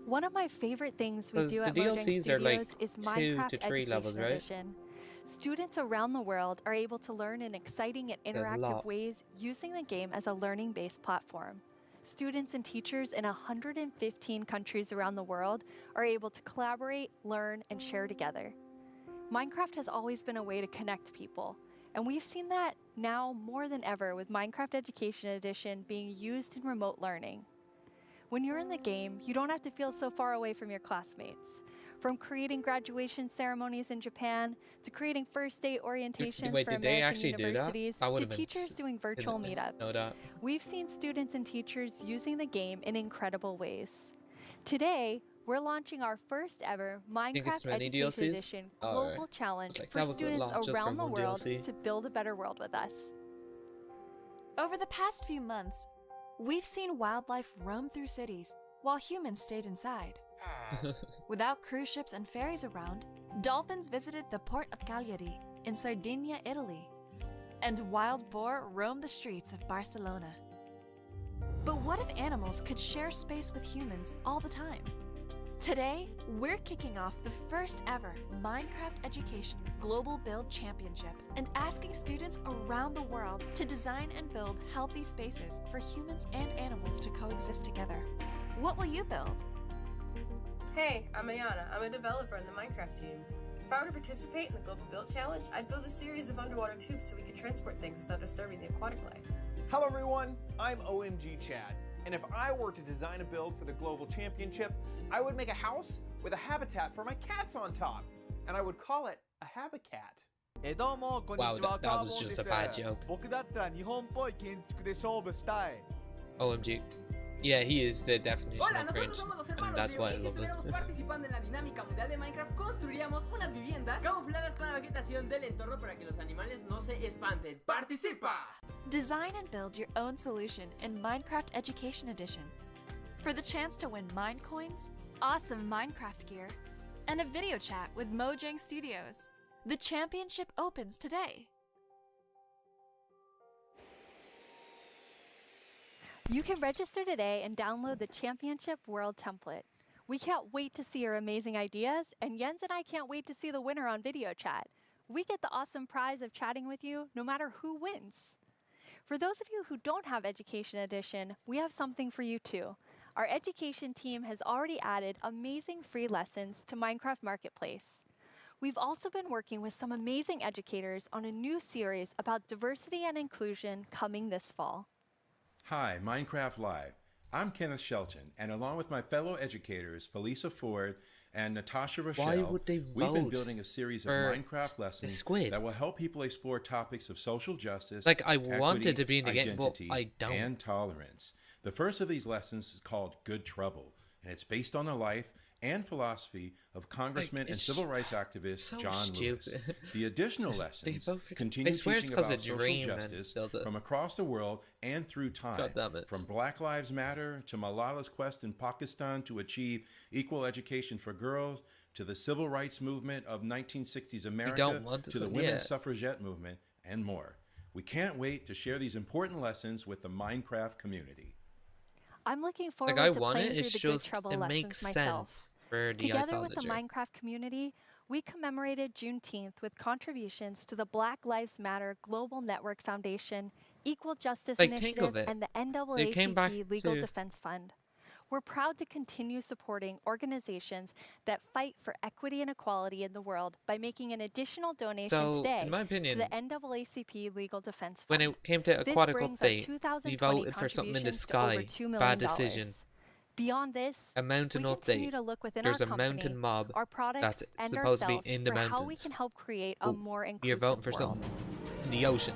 One of my favorite things we 'Cause do the at Mojang DLCs Studios are like is 2 Minecraft to 3 Education levels, right? Edition. Students around the world are able to learn in exciting and A interactive lot. ways using the game as a learning-based platform. Students and teachers in 115 countries around the world are able to collaborate, learn, and share together. Minecraft has always been a way to connect people, and we've seen that now more than ever with Minecraft Education Edition being used in remote learning. When you're in the game, you don't have to feel so far away from your classmates. From creating graduation ceremonies in Japan, to creating first day orientations Wait, for did they American actually do that? universities, That to would've been teachers doing virtual know meetups. that. We've seen students and teachers using the game in incredible ways. Today, we're launching our first ever Minecraft many Education DLCs? Edition Oh, Global right. Challenge Like, for that was a students launch just around for the one world DLC. to build a better world with us. Over the past few months, we've seen wildlife roam through cities while humans stayed inside. Without cruise ships and ferries around, dolphins visited the port of Cagliari in Sardinia, Italy, and wild boar roamed the streets of Barcelona. But what if animals could share space with humans all the time? Today, we're kicking off the first ever Minecraft Education Global Build Championship and asking students around the world to design and build healthy spaces for humans and animals to coexist together. What will you build? Hey, I'm Ayana. I'm a developer in the Minecraft team. If I were to participate in the Global Build Challenge, I'd build a series of underwater tubes so we could transport things without disturbing the aquatic life. Hello everyone, I'm OMG Chad, and if I were to design a build for the Global Championship, I would make a house with a habitat for my cats on top, and I would call it a habitat. Wow, that was just a bad joke. OMG. Yeah, he is the definition Hola, of nosotros cringe, somos los and hermanos that's why I Lewis y love this. estaremos participando en la dinámica mundial de Minecraft. Construiríamos unas viviendas camufladas con la vegetación del entorno para que los animales no se espanten. ¡Participa! Design and build your own solution in Minecraft Education Edition. For the chance to win Mine Coins, awesome Minecraft gear, and a video chat with Mojang Studios. The championship opens today. You can register today and download the Championship World template. We can't wait to see your amazing ideas, and Jens and I can't wait to see the winner on video chat. We get the awesome prize of chatting with you no matter who wins. For those of you who don't have Education Edition, we have something for you too. Our education team has already added amazing free lessons to Minecraft Marketplace. We've also been working with some amazing educators on a new series about diversity and inclusion coming this fall. Hi, Minecraft Live. I'm Kenneth Shelton, and along with my fellow educators, Felisa Ford and Natasha Rochelle, would they we've been vote building a series of for Minecraft lessons squid? that will help people explore topics of social justice, Like, I equity, wanted to be in the game, but identity, I don't. and tolerance. The first of these lessons is called Good Trouble, and it's based on the life and philosophy of Congressman and it's civil rights activist so John Lewis. stupid. The additional lessons both- continue I swear it's teaching 'cause about of social Dream and justice does it. from across the world and through time. God damn it. From Black Lives Matter to Malala's quest in Pakistan to achieve equal education for girls, to the civil rights movement of 1960s America, don't want this to the one women's yet. suffragette movement, and more. We can't wait to share these important lessons with the Minecraft community. I'm looking forward Like, I to want playing it, through it's the Good just, Trouble it lessons makes myself. sense for the Together with the Iceologer. Minecraft community, we commemorated Juneteenth with contributions to the Black Lives Matter Global Network Foundation, Equal Justice Like, think Initiative, of it. and the They came back NAACP Legal to- Defense Fund. We're proud to continue supporting organizations that fight for equity and equality in the world by making an additional donation So, today in my opinion, to the NAACP Legal Defense When Fund. it came to This Aquatic brings our Update, we 2020 voted for something in the contributions to over sky. $2 million. Bad decision. Beyond this, A mountain we continue update. to look within There's our a company, mountain mob our products, that's and supposed to be ourselves in the for how we mountains. can help create a Oh, more You're inclusive voting for world. something in the ocean.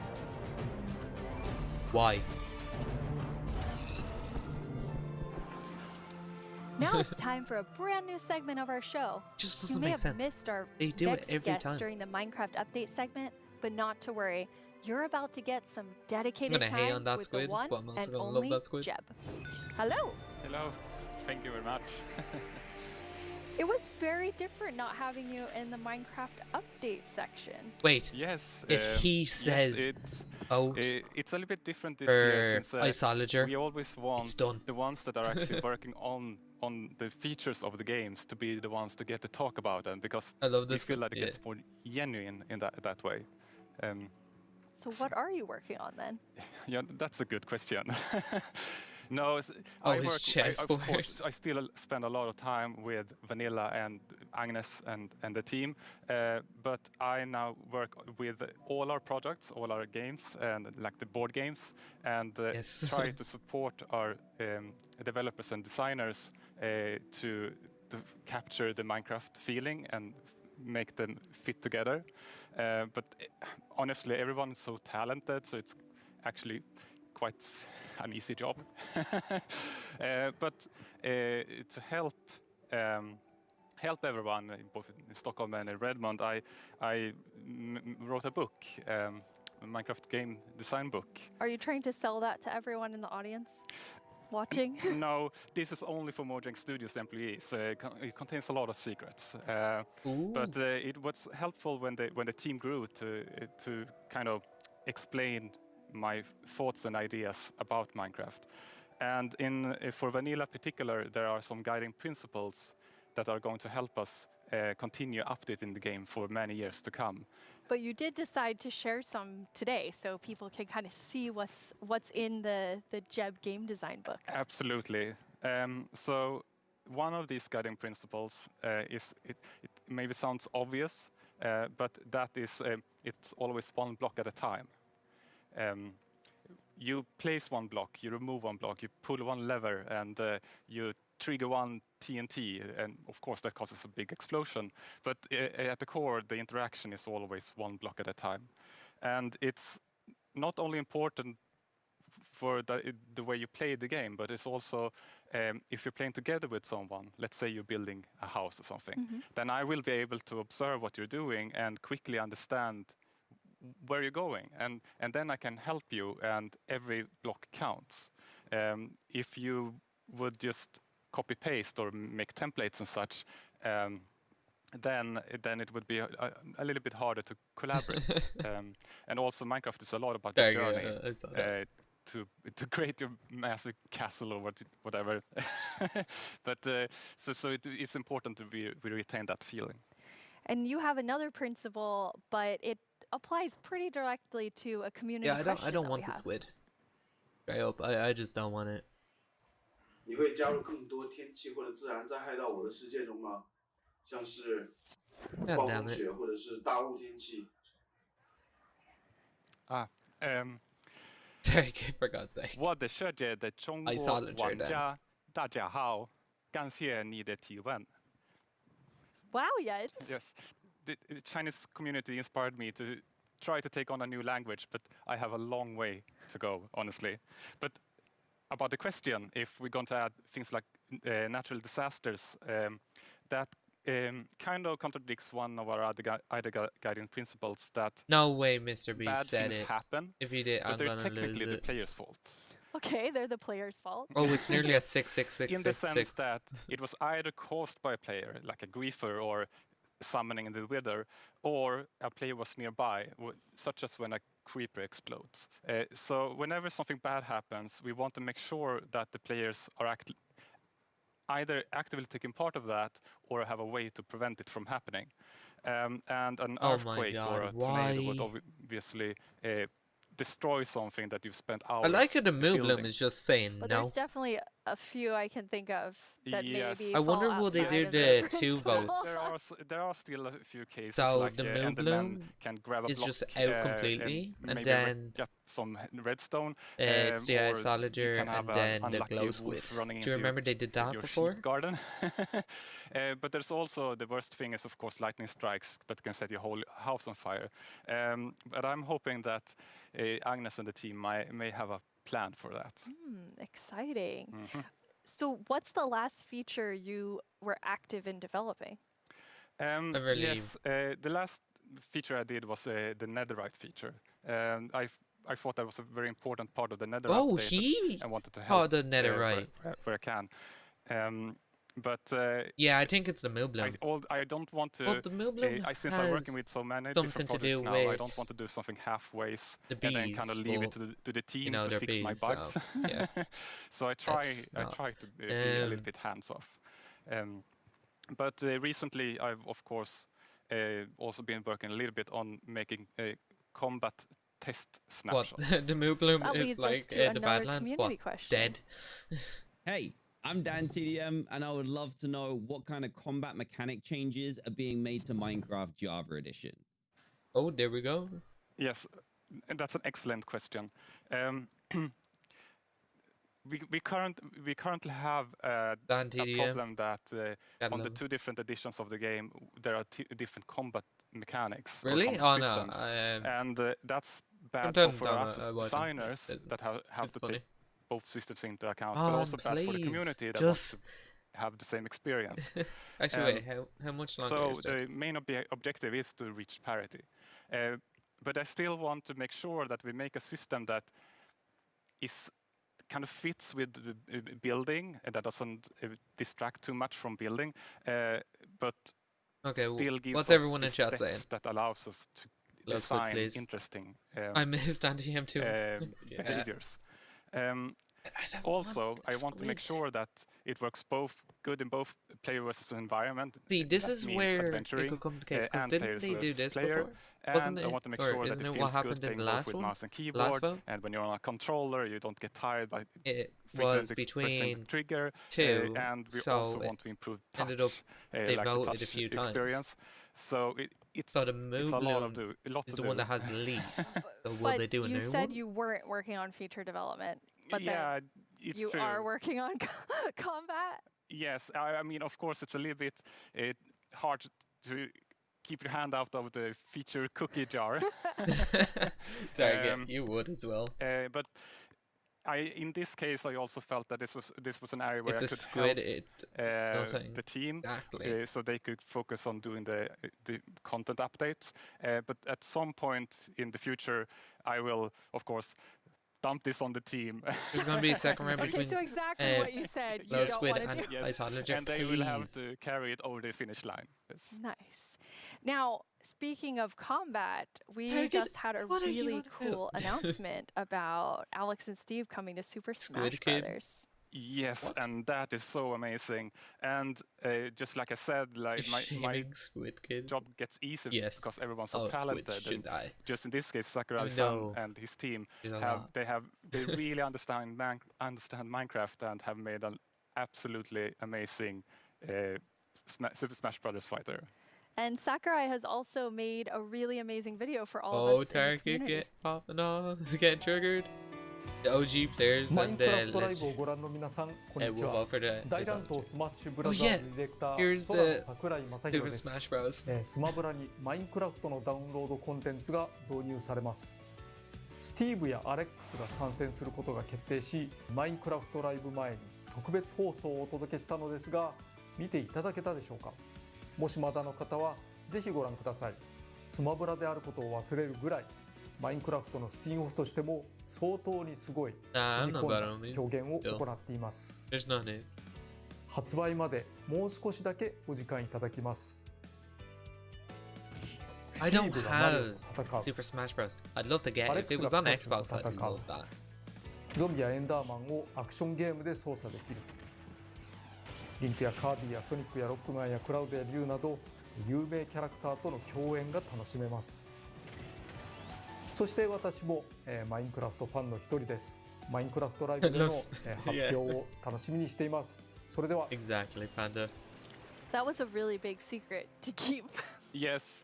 Why? Now it's time for a brand new segment of our show. Just You doesn't may make have sense. missed our They do it next every guest time. during the Minecraft update segment, but not to worry. You're about to get some dedicated gonna hate time on that with squid, the one but I'm also and gonna love only that squid. Jeb. Hello. Hello, thank you very much. It was very different not having you in the Minecraft update section. Wait. Yes. If he yes, says it's it's a little bit different this year for since Iceologer, we always want the ones that are actually working on the features of the games to be the ones to get to talk about them, because I love we this feel one, that it yeah. gets more genuine in that way. So what are you working on then? Yeah, that's a good question. No, Oh, I his work. chessboard. Of course, I still spend a lot of time with Vanilla and Agnes and the team. But I now work with all our products, all our games, and like the board games, and try to support our developers and designers to to capture the Minecraft feeling and make them fit together. But honestly, everyone is so talented, so it's actually quite an easy job. But to help everyone, both in Stockholm and in Redmond, I wrote a book, a Minecraft game design book. Are you trying to sell that to everyone in the audience watching? No, this is only for Mojang Studios employees. It contains a lot of secrets. But it was helpful when the team grew to kind of explain my thoughts and ideas about Minecraft. And for Vanilla in particular, there are some guiding principles that are going to help us continue updating the game for many years to come. But you did decide to share some today, so people can kind of see what's in the Jeb game design book. Absolutely. So one of these guiding principles is, it maybe sounds obvious, but that is, it's always one block at a time. You place one block, you remove one block, you pull one lever, and you trigger one TNT, and of course that causes a big explosion. But at the core, the interaction is always one block at a time. And it's not only important for the way you play the game, but it's also if you're playing together with someone, let's say you're building a house or something, then I will be able to observe what you're doing and quickly understand where you're going, and then I can help you, and every block counts. If you would just copy paste or make templates and such, then it would be a little bit harder to collaborate. And also Minecraft is a lot about the journey to create your massive castle or whatever. But so it's important to we retain that feeling. And you have another principle, but it applies pretty directly to a community question. I don't want the squid. I just don't want it. 你会加入更多天气或者自然灾害到我的世界中吗？像是暴风雪或者是大雾天气。For God's sake. 我的世界的中国玩家，大家好，感谢你的提问。Wow, yes. Yes, the Chinese community inspired me to try to take on a new language, but I have a long way to go, honestly. But about the question, if we're going to add things like natural disasters, that kind of contradicts one of our other guiding principles that no way Mr. B bad said things it. happen, If he did, but I'm they're gonna technically lose the player's fault. Okay, they're the player's fault. Oh, it's nearly at 66666. In the sense that it was either caused by a player, like a griefer or summoning the wither, or a player was nearby, such as when a creeper explodes. So whenever something bad happens, we want to make sure that the players are either actively taking part of that or have a way to prevent it from happening. And an earthquake or a tornado would obviously destroy something that you've spent hours. I like it. The building. Moobloom is just saying but no. There's definitely a few I can think of that maybe. I wonder will they do the 2 votes. There are still a few cases. So like, the Moobloom can grab a is block, just out completely, and then get some redstone. It's the Iceologer, and then the Glowsquid. Do you remember they did that before? Garden. But there's also the worst thing is of course lightning strikes that can set your whole house on fire. But I'm hoping that Agnes and the team may have a plan for that. Exciting. So what's the last feature you were active in developing? Yes, the last feature I did was the netherite feature. I thought that was a very important part of the netherite update. I wanted to help the netherite where I can. But yeah, I think it's the Moobloom. I don't want to. Well, the Moobloom since I'm working with so many different projects now, I don't want to do something halfway and then kind of leave it to the team to fix my bugs. So, yeah. So I try to be a little bit hands off. But recently, I've of course also been working a little bit on making combat test snapshots. What the Moobloom is like the Badlands? What? Dead. Hey. I'm Dan TDM, and I would love to know what kind of combat mechanic changes are being made to Minecraft Java Edition. Oh, there we go. Yes, and that's an excellent question. we currently have a problem that on the 2 different editions of the game there are different combat mechanics Really? or combat systems, and that's bad both for us as designers that have to take both systems into account, but also bad for the community that wants to have the same experience. Actually, wait, how much longer? So the main objective is to reach parity, but I still want to make sure that we make a system that is kind of fits with the building and that doesn't distract too much from building, but still gives what's us everyone in this chat depth saying? that allows us to Glowsquid, define interesting I missed anti-him too. behaviors. Also, I want to make sure that it works good in both player versus environment. See, this is where it could come to case, because didn't they do this before? And I want to make sure that it what feels happened good in playing the both last with one? mouse and keyboard, and when you're on a controller, you don't get tired by frequently pressing the trigger. And we also want to improve touch, they like voted the touch a few experience. So it's the a lot of do. Is the one that has least. So will but they do a new you said one? you weren't working on feature development, but yeah, then it's you true. are working on combat. Yes, I mean, of course, it's a little bit hard to keep your hand out of the feature cookie jar. Sorry, you would as well. But in this case, I also felt that this was an area where It's I a could squid, help the team, so they could focus on doing the content updates. But at some point in the future, I will, of course, dump this on the team. There's going to be a second round between so exactly what you said. You don't Glowsquid want to do. and Iceologer, and they will have to carry it over the finish line. Yes. Nice. Now, speaking of combat, we just had a really cool announcement about Alex and Steve coming to Super Smash Brothers. Yes, and that is so amazing. And just like I said, like my job gets easier because everyone's so talented. Just in this case, Sakurai-san and his team they really understand Minecraft and have made an absolutely amazing Super Smash Brothers fighter. And Sakurai has also made a really amazing video for all of us in the community. Get popping off, get triggered. The OG players and the will vote for the here's the Super Smash Bros. スマブラにマインクラフトのダウンロードコンテンツが導入されます。スティーブやアレックスが参戦することが決定し、マインクラフトライブ前に特別放送をお届けしたのですが、見ていただけたでしょうか。もしまだの方はぜひご覧ください。スマブラであることを忘れるぐらい、マインクラフトのスピンオフとしても相当にすごいユニコーンな表現を行っています。発売までもう少しだけお時間いただきます。I don't have Super Smash Bros. I'd love to get it. If it was on Xbox, I'd love that. ゾンビやエンダーマンをアクションゲームで操作できる。リンクやカービィやソニックやロックマンやクラウドやリュウなど有名キャラクターとの共演が楽しめます。そして私も、マインクラフトファンの一人です。マインクラフトライブでの、発表を楽しみにしています。それでは。Exactly, Panda. That was a really big secret to keep. Yes,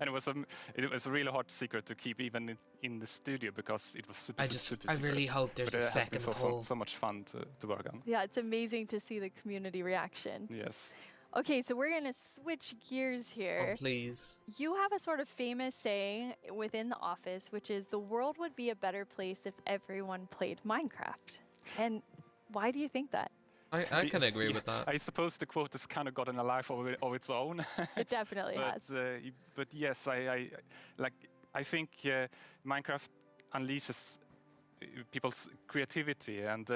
and it was a really hard secret to keep even in the studio because it was super secret. I really hope there's a second poll. So much fun to work on. Yeah, it's amazing to see the community reaction. Yes. Okay, so we're going to switch gears here. Oh, please. You have a sort of famous saying within the office, which is the world would be a better place if everyone played Minecraft. And why do you think that? I can agree with that. I suppose the quote has kind of gotten a life of its own. It definitely has. But yes, I think Minecraft unleashes people's creativity and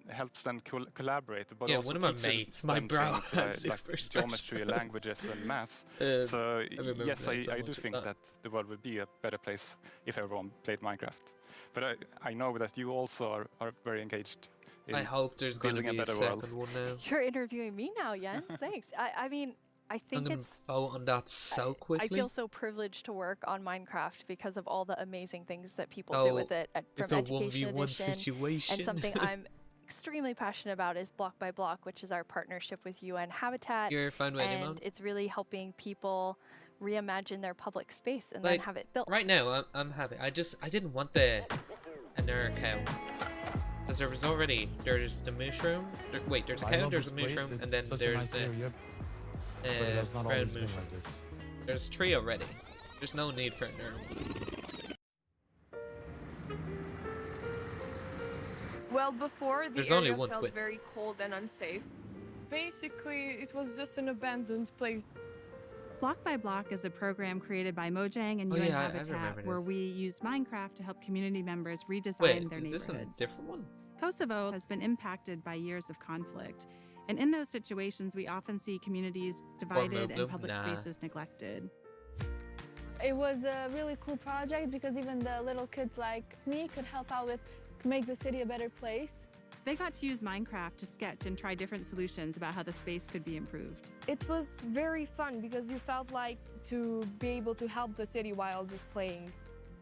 helps them collaborate. But yeah, also one of my mates, my bro, like geometry, languages, and maths. So yes, I do think that the world would be a better place if everyone played Minecraft. But I know that you also are very engaged. I hope there's going to be a second one now. You're interviewing me now, Jens. Thanks. I mean, I think it's. Vote on that so quickly. I feel so privileged to work on Minecraft because of all the amazing things that people do with it. From Education Edition, situation. And something I'm extremely passionate about is Block by Block, which is our partnership with UN Habitat. You're fine with and it's really helping people reimagine their public space and then have it built. Right now, I'm happy. I didn't want an cow. Because there's the mushroom. Wait, there's a cow, there's a mushroom, and then there's the red mushroom. There's 3 already. There's no need for a nerf. Well, before the There's area only one felt squid. very cold and unsafe. Basically, it was just an abandoned place. Block by Block is a program created by Mojang and Oh, UN yeah, I Habitat remember where this. we use Minecraft to help community members redesign Wait, their is this a neighborhoods. different one? Kosovo has been impacted by years of conflict, and in those situations, we often see communities divided and public spaces neglected. It was a really cool project because even the little kids like me could help out with make the city a better place. They got to use Minecraft to sketch and try different solutions about how the space could be improved. It was very fun because you felt like to be able to help the city while just playing.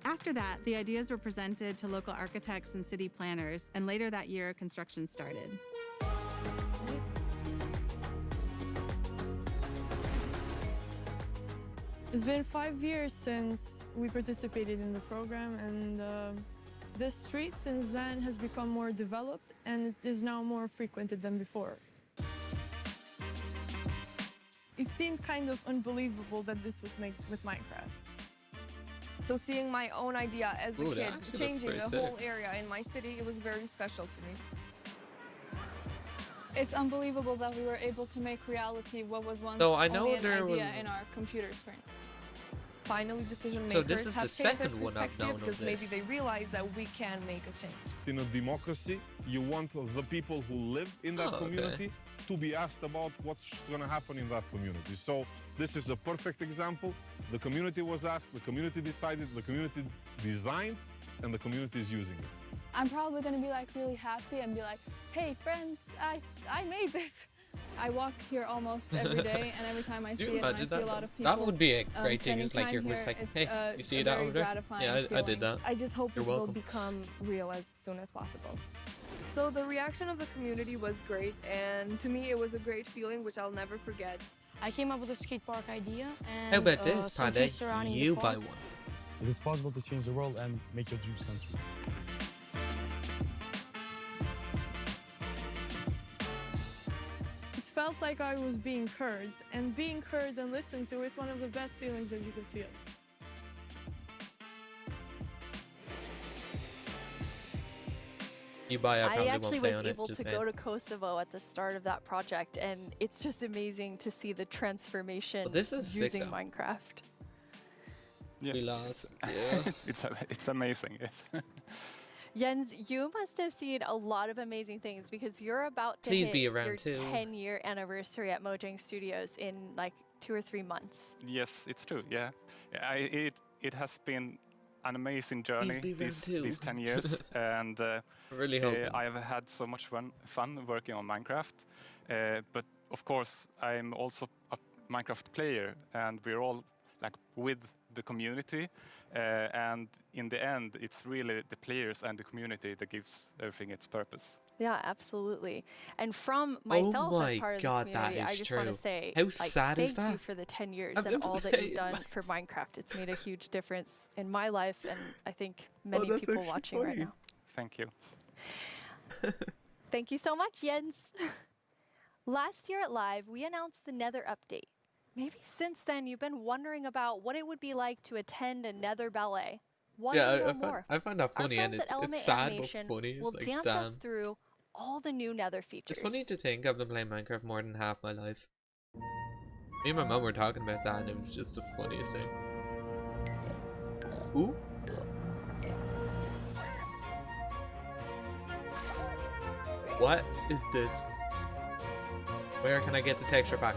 After that, the ideas were presented to local architects and city planners, and later that year, construction started. It's been 5 years since we participated in the program, and the street since then has become more developed and it is now more frequented than before. It seemed kind of unbelievable that this was made with Minecraft. So seeing my own idea as a Ooh, that kid actually looks changing pretty the whole sick. area in my city, it was very special to me. It's unbelievable that we were able to make reality what was once So I know only an there idea was- in our computer screen. Finally, decision makers So this is have the changed their second one I've perspective known of because maybe this. they realize that we can make a change. In a democracy, you want the people who live in that Oh, okay. community to be asked about what's going to happen in that community. So this is a perfect example. The community was asked, the community decided, the community designed, and the community is using it. I'm probably gonna be like really happy and be like, hey friends, I made this. I walk here almost every day, and every time I Do see you it, and I imagine see a that? lot of people. That would be a great thing. spending It's like time you're just here. like, It's, hey, you see a that very over there? gratifying Yeah, I did feeling. that. I just hope You're it will welcome. become real as soon as possible. So the reaction of the community was great, and to me it was a great feeling which I'll never forget. I came up with a skate park idea, and How about this, some Panda? trees surrounding the You buy park. one. It is possible to change the world and make your dreams come true. It felt like I was being heard, and being heard and listened to is one of the best feelings that you can feel. You buy, I probably actually won't play was on it. able Just to saying. go to Kosovo at the start of that project, and it's just amazing to see the transformation Well, this is sick, using though. Minecraft. We lost. Yeah. it's amazing. Yes. Jens, you must have seen a lot of amazing things because you're about to Please hit be around your too. 10-year anniversary at Mojang Studios in like 2 or 3 months. Yes, it's true. Yeah, it has been an amazing journey be around too. these 10 years, and Really hoping. I have had so much fun working on Minecraft. But of course, I'm also a Minecraft player, and we're all like with the community. And in the end, it's really the players and the community that gives everything its purpose. Yeah, absolutely. And from myself my as part of God, the that community, I is just want to true. say, How like, sad is thank you that? for the 10 years I've and never all that played you've done Minecraft. for Minecraft. It's made a huge difference in my life, and I think many that's people actually watching right funny. now. Thank you. Thank you so much, Jens. Last year at Live, we announced the Nether update. Maybe since then you've been wondering about what it would be like to attend a Nether ballet. Want to know more? I find that Our funny, and friends at it's Element sad Animation but funny. It's will like, dance damn. us through all the new Nether features. It's funny to think I've been playing Minecraft more than half my life. Me and my mum were talking about that, and it was just the funniest thing. Ooh. What is this? Where can I get the texture pack?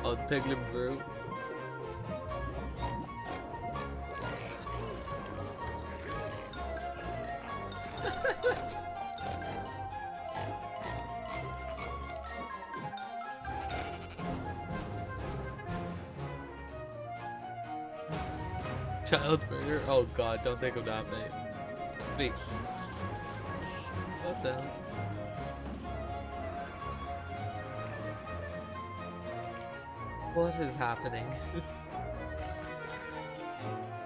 Oh, the piglin brew. Child murder? Oh god, don't think of that, mate. Wait. What the hell? What is happening?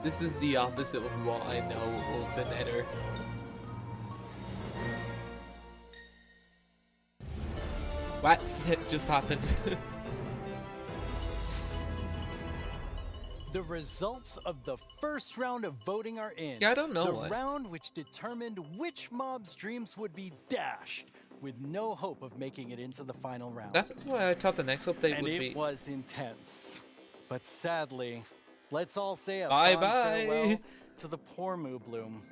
This is the opposite of what I know of the Nether. What? It just happened. The results of the first round of voting are in. Yeah, I don't know the what. round which determined which mob's dreams would be dashed, with no hope of making it into the final round. That's why I thought the next update and would it be. was intense. But sadly, let's all say a Bye fond bye. farewell to the poor Moo Bloom.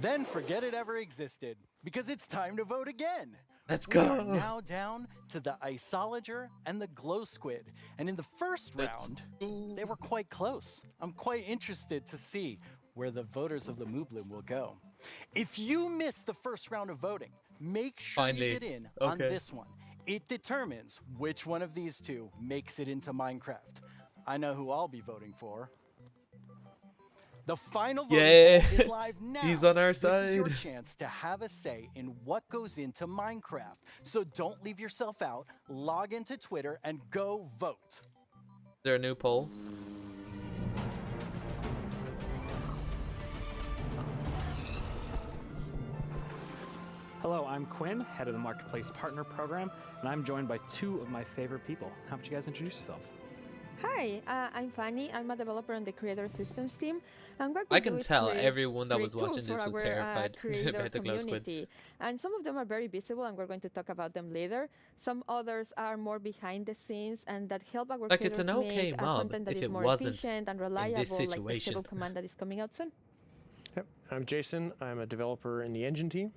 Then forget it ever existed, because it's time to vote again. Let's We go. are now down to the Iceologer and the Glowsquid. And in the first round, they were quite close. I'm quite interested to see where the voters of the Moo Bloom will go. If you missed the first round of voting, make sure Finally. you get in on Okay. this one. It determines which one of these two makes it into Minecraft. I know who I'll be voting for. The final voting Yeah. poll is live now. He's on our This is your side. chance to have a say in what goes into Minecraft. So don't leave yourself out. Log into Twitter and go vote. Is there a new poll? Hello, I'm Quinn, head of the Marketplace Partner Program, and I'm joined by two of my favorite people. How about you guys introduce yourselves? Hi, I'm Fanny. I'm a developer on the Creator Systems team. And what I we can do is tell create everyone that great was watching tools this for was our, terrified creator about the Glowsquid. community. And some of them are very visible, and we're going to talk about them later. Some others are more behind the scenes, and that help our Like, it's creators an okay make mob content that if is it more wasn't efficient and in reliable, this like the situation. stable command that is coming out soon. Yep. I'm Jason. I'm a developer in the engine team,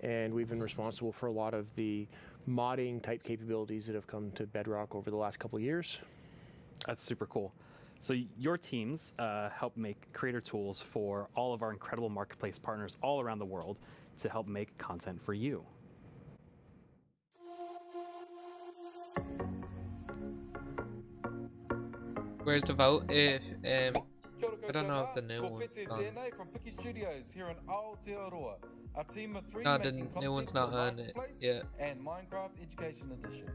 and we've been responsible for a lot of the modding type capabilities that have come to Bedrock over the last couple of years. That's super cool. So your teams help make creator tools for all of our incredible marketplace partners all around the world to help make content for you. Where's the vote? If I don't know if the new one. from Picky Studios here in Aotearoa. A team of 3 No, the making new one's content not for on it Marketplace yet. and Minecraft Education Edition.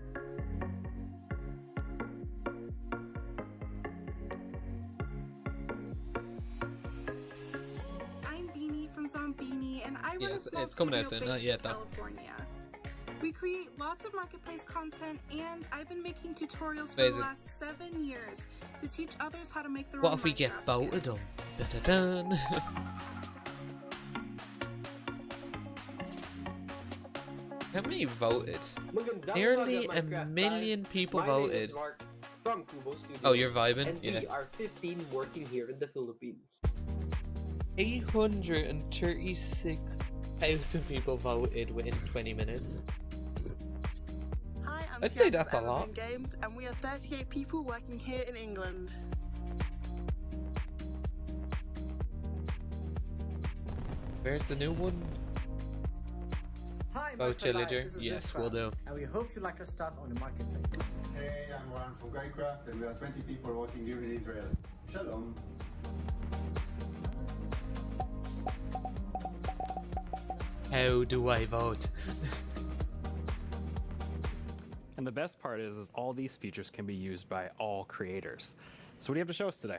I'm Beanie from Zombini, and I run a Yes, small it's coming out studio soon. Not based yet in though. California. We create lots of marketplace content, and I've been making tutorials for Amazing. the last 7 years to teach others how to make their What own if we get Minecraft voted skins. on? Dun, dun, dun. How many voted? Nearly a million people My name is voted. Mark from Kubo Studios, Oh, you're vibing? and Yeah. we are 15 working here in the Philippines. 836,000 people voted within 20 minutes. Hi, I'm I'd say Tiana that's a from lot. Evergreen Games, and we are 38 people working here in England. Where's the new one? Hi, Vote Minecraft Live, Illager? this is Yes, Liz we'll Craft, do. And we hope you like our stuff on the marketplace. Hey, I'm Warden from Minecraft, and we are 20 people working here in Israel. Shalom. How do I vote? And the best part is all these features can be used by all creators. So what do you have to show us today?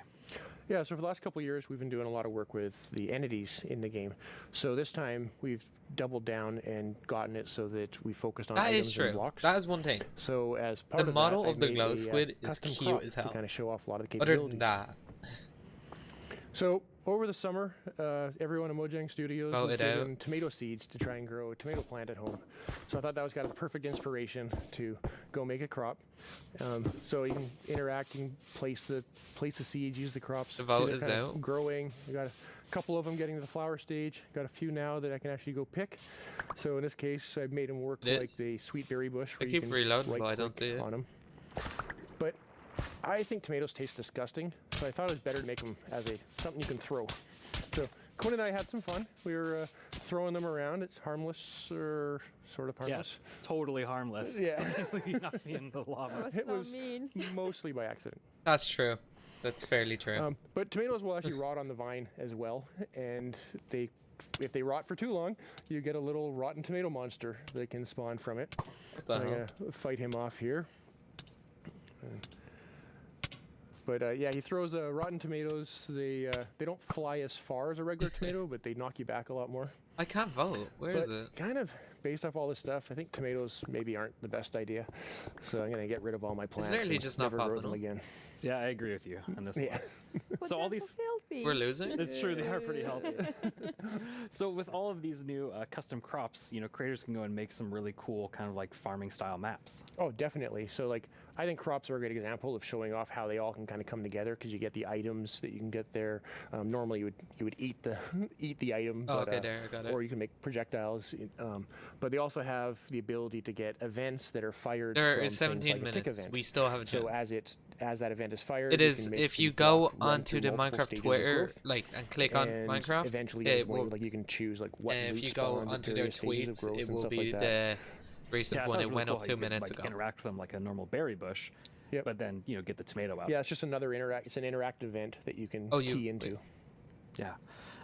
Yeah, so for the last couple of years, we've been doing a lot of work with the entities in the game. So this time, we've doubled down and gotten it so that we focused on That items is true. and blocks. That is one thing. So as part The of model that, of I the made Glowsquid is custom cute crop as hell. to kind of show off a lot of the Other capabilities. than that, So over the summer, everyone at Mojang Studios was Voted out. given tomato seeds to try and grow a tomato plant at home. So I thought that was kind of the perfect inspiration to go make a crop. So you can interact, you can place the seeds, use the crops. The vote see them is kind of out. growing. We got a couple of them getting to the flower stage. Got a few now that I can actually go pick. So in this case, I've made them work It like is. the sweet berry bush. I Where you keep can reloading, but I don't right-click see it. on them. But I think tomatoes taste disgusting, so I thought it was better to make them as something you can throw. So Quinn and I had some fun. We were throwing them around. It's harmless, or sort of harmless. Yeah, totally harmless. Yeah. You knocked me into the lava. It was mostly by accident. that's true. That's fairly true. But tomatoes will actually rot on the vine as well, and if they rot for too long, you get a little rotten tomato monster that can spawn from it. the I'm hell? gonna fight him off here. But yeah, he throws rotten tomatoes. They don't fly as far as a regular tomato, but they knock you back a lot more. I can't vote. Where is it? Kind of based off all this stuff, I think tomatoes maybe aren't the best idea. So I'm gonna get rid of all my plants. It's literally and just not never grow them popular. again. Yeah, I agree with you on this Yeah. one. So all these We're losing? It's true, they are pretty healthy. So with all of these new custom crops, creators can go and make some really cool kind of like farming style maps. Oh, definitely. So like, I think crops are a great example of showing off how they all can kind of come together because you get the items that you can get there. Normally you would eat the eat the item, Oh, but, okay, there, I got it. or you can make projectiles. But they also have the ability to get events that are fired. There from is 17 things like a tick minutes. event. We still have a So chance. as that event is fired, It you is can make if the you go block run onto through the multiple Minecraft stages of Twitter, growth, and click on and Minecraft, eventually it more, will. like you can choose like what if loot you go spawns at onto their various stages of tweets, growth it and will stuff be like that. the recent Yeah, I one. thought It was really went cool up how 2 you could, minutes like, ago. interact with them like a normal berry bush, but then get the tomato out. Yeah, it's just another it's an interactive event that you can key into. Yeah.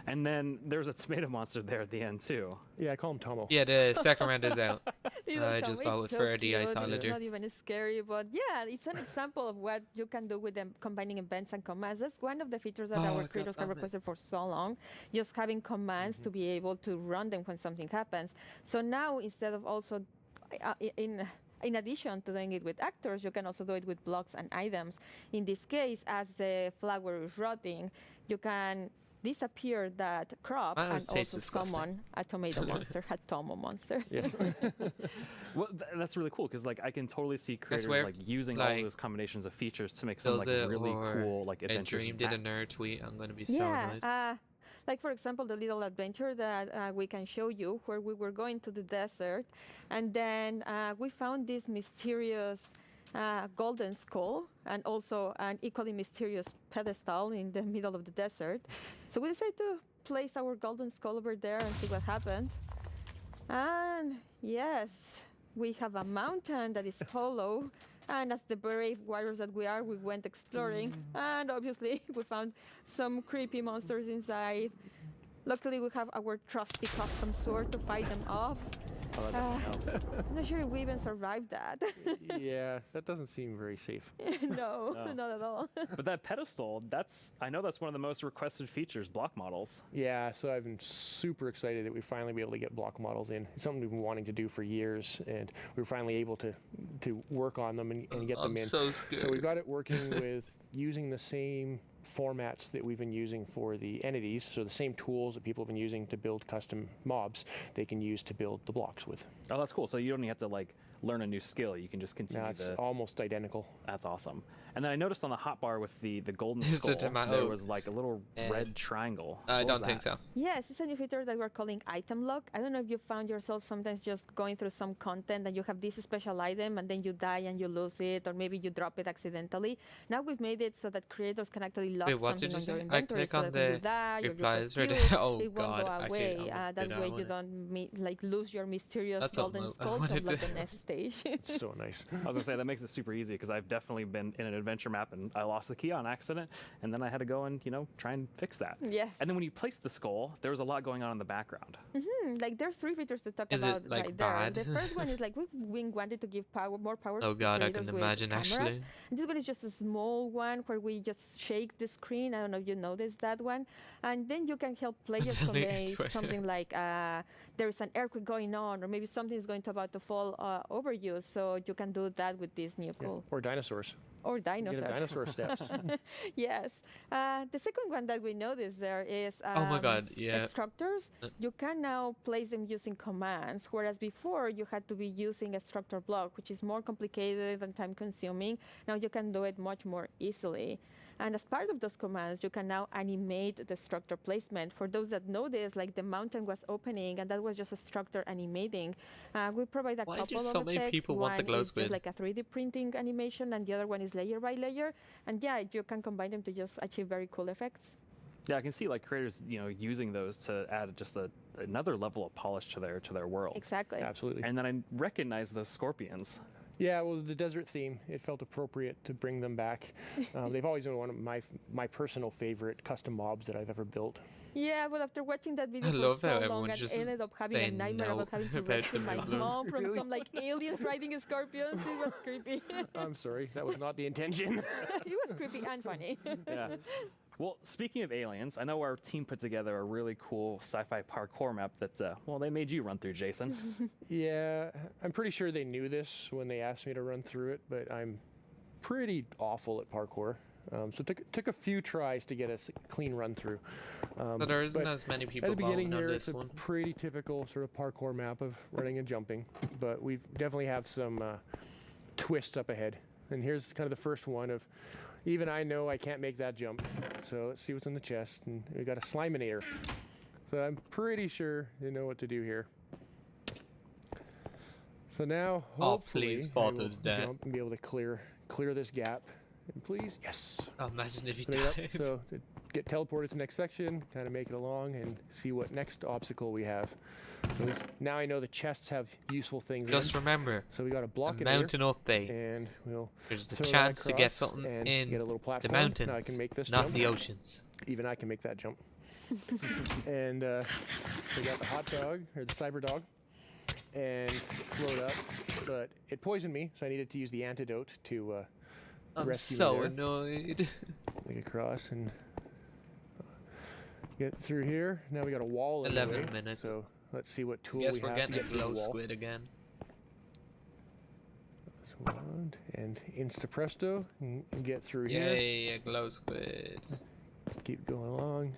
And then there's a tomato monster there at the end too. Yeah, I call him Tomo. Yeah, the second round is out. Little I Tom, just it's voted so for the cute. It's Iceologer. not even scary, but yeah, it's an example of what you can do with them combining events and commands. That's one of the features that our creators have requested for so long, just having commands to be able to run them when something happens. So now, instead of also in addition to doing it with actors, you can also do it with blocks and items. In this case, as the flower is rotting, you can disappear that crop and also summon a tomato monster, a Tomo monster. Yes. Well, that's really cool because I can totally see creators using all those combinations of features to make some really cool adventures. Dream did a nerd tweet. I'm gonna be so yeah, annoyed. like for example, the little adventure that we can show you, where we were going to the desert, and then we found this mysterious golden skull and also an equally mysterious pedestal in the middle of the desert. So we decided to place our golden skull over there and see what happened. And yes, we have a mountain that is hollow. And as the brave warriors that we are, we went exploring. And obviously, we found some creepy monsters inside. Luckily, we have our trusty custom sword to fight them off. Oh, that definitely helps. I'm not sure if we even survived that. Yeah, that doesn't seem very safe. No, not at all. But that pedestal, I know that's one of the most requested features, block models. Yeah, so I've been super excited that we finally be able to get block models in. It's something we've been wanting to do for years, and we were finally able to work on them and get them in. So scared. So we got it working with using the same formats that we've been using for the entities, so the same tools that people have been using to build custom mobs, they can use to build the blocks with. Oh, that's cool. So you don't even have to learn a new skill. You can just continue. No, it's almost identical. That's awesome. And then I noticed on the hotbar with the golden skull, there was a little red triangle. I don't think so. Yes, it's a new feature that we're calling item lock. I don't know if you found yourself sometimes just going through some content and you have this special item and then you die and you lose it, or maybe you drop it accidentally. Now we've made it so that creators can actually lock something on your inventory, so that when you die or you replies get it won't God, go away. That way you don't lose your mysterious golden skull to unlock the next stage. It's so nice. I was gonna say that makes it super easy because I've definitely been in an adventure map and I lost the key on accident, and then I had to go and try and fix that. Yes. And then when you place the skull, there was a lot going on in the background. There's 3 features to talk Is about it, right bad? there. The first one is we wanted to give more power. Oh God, to I can creators with imagine cameras. actually. And this one is just a small one where we just shake the screen. I don't know if you noticed that one. And then you can help players convey something like there's an earthquake going on, or maybe something is about to fall over you. So you can do that with this new cool. Or dinosaurs. Or dinosaurs. Get a dinosaur steps. Yes. The second one that we noticed there is oh my God, yeah. structures. You can now place them using commands, whereas before you had to be using a structure block, which is more complicated and time consuming. Now you can do it much more easily. And as part of those commands, you can now animate the structure placement. For those that know this, the mountain was opening, and that was just a structure animating. We provide a couple of so many effects. people want the One is Glowsquid? just like a 3D printing animation, and the other one is layer by layer. And yeah, you can combine them to just achieve very cool effects. Yeah, I can see creators, using those to add just another level of polish to their world. Exactly. Absolutely. And then I recognize those scorpions. Yeah, well, the desert theme, it felt appropriate to bring them back. They've always been one of my personal favorite custom mobs that I've ever built. Yeah, but after watching that video I for love so how long, everyone I just ended up having a saying nightmare no about having to about rescue the my Moobloom. mom from Really? some like aliens riding scorpions. It was creepy. I'm sorry, that was not the intention. It was creepy and funny. Yeah. Well, speaking of aliens, I know our team put together a really cool sci-fi parkour map that, well, they made you run through, Jason. Yeah, I'm pretty sure they knew this when they asked me to run through it, but I'm pretty awful at parkour. So it took a few tries to get a clean run through. But there isn't as many people at the beginning voting on here, this it's one. a pretty typical sort of parkour map of running and jumping, but we definitely have some twists up ahead. And here's kind of the first one of, even I know I can't make that jump. So let's see what's in the chest. And we got a Sliminator. So I'm pretty sure you know what to do here. So now, hopefully, please fall to I will the death. jump and be able to clear this gap. And please, yes. Oh, imagine if you So, yep, died. so to get teleported to the next section, kind of make it along and see what next obstacle we have. So now I know the chests have useful things in Just them. remember, So we got a block a in here, mountain update. and we'll There's a throw that chance to get across something and in get a little the platform. mountains, Now I can make this not jump. the oceans. Even I can make that jump. And we got the hot dog, or the cyber dog, and float up. But it poisoned me, so I needed to use the antidote to I'm rescue so me there. annoyed. Make it across and get through here. Now we got a wall in the 11 way, minutes. So let's see what tool Guess we we're have getting to a get through the wall. Glowsquid again. That's one, and insta presto, and get through here. Yay, a Glowsquid. Keep going along.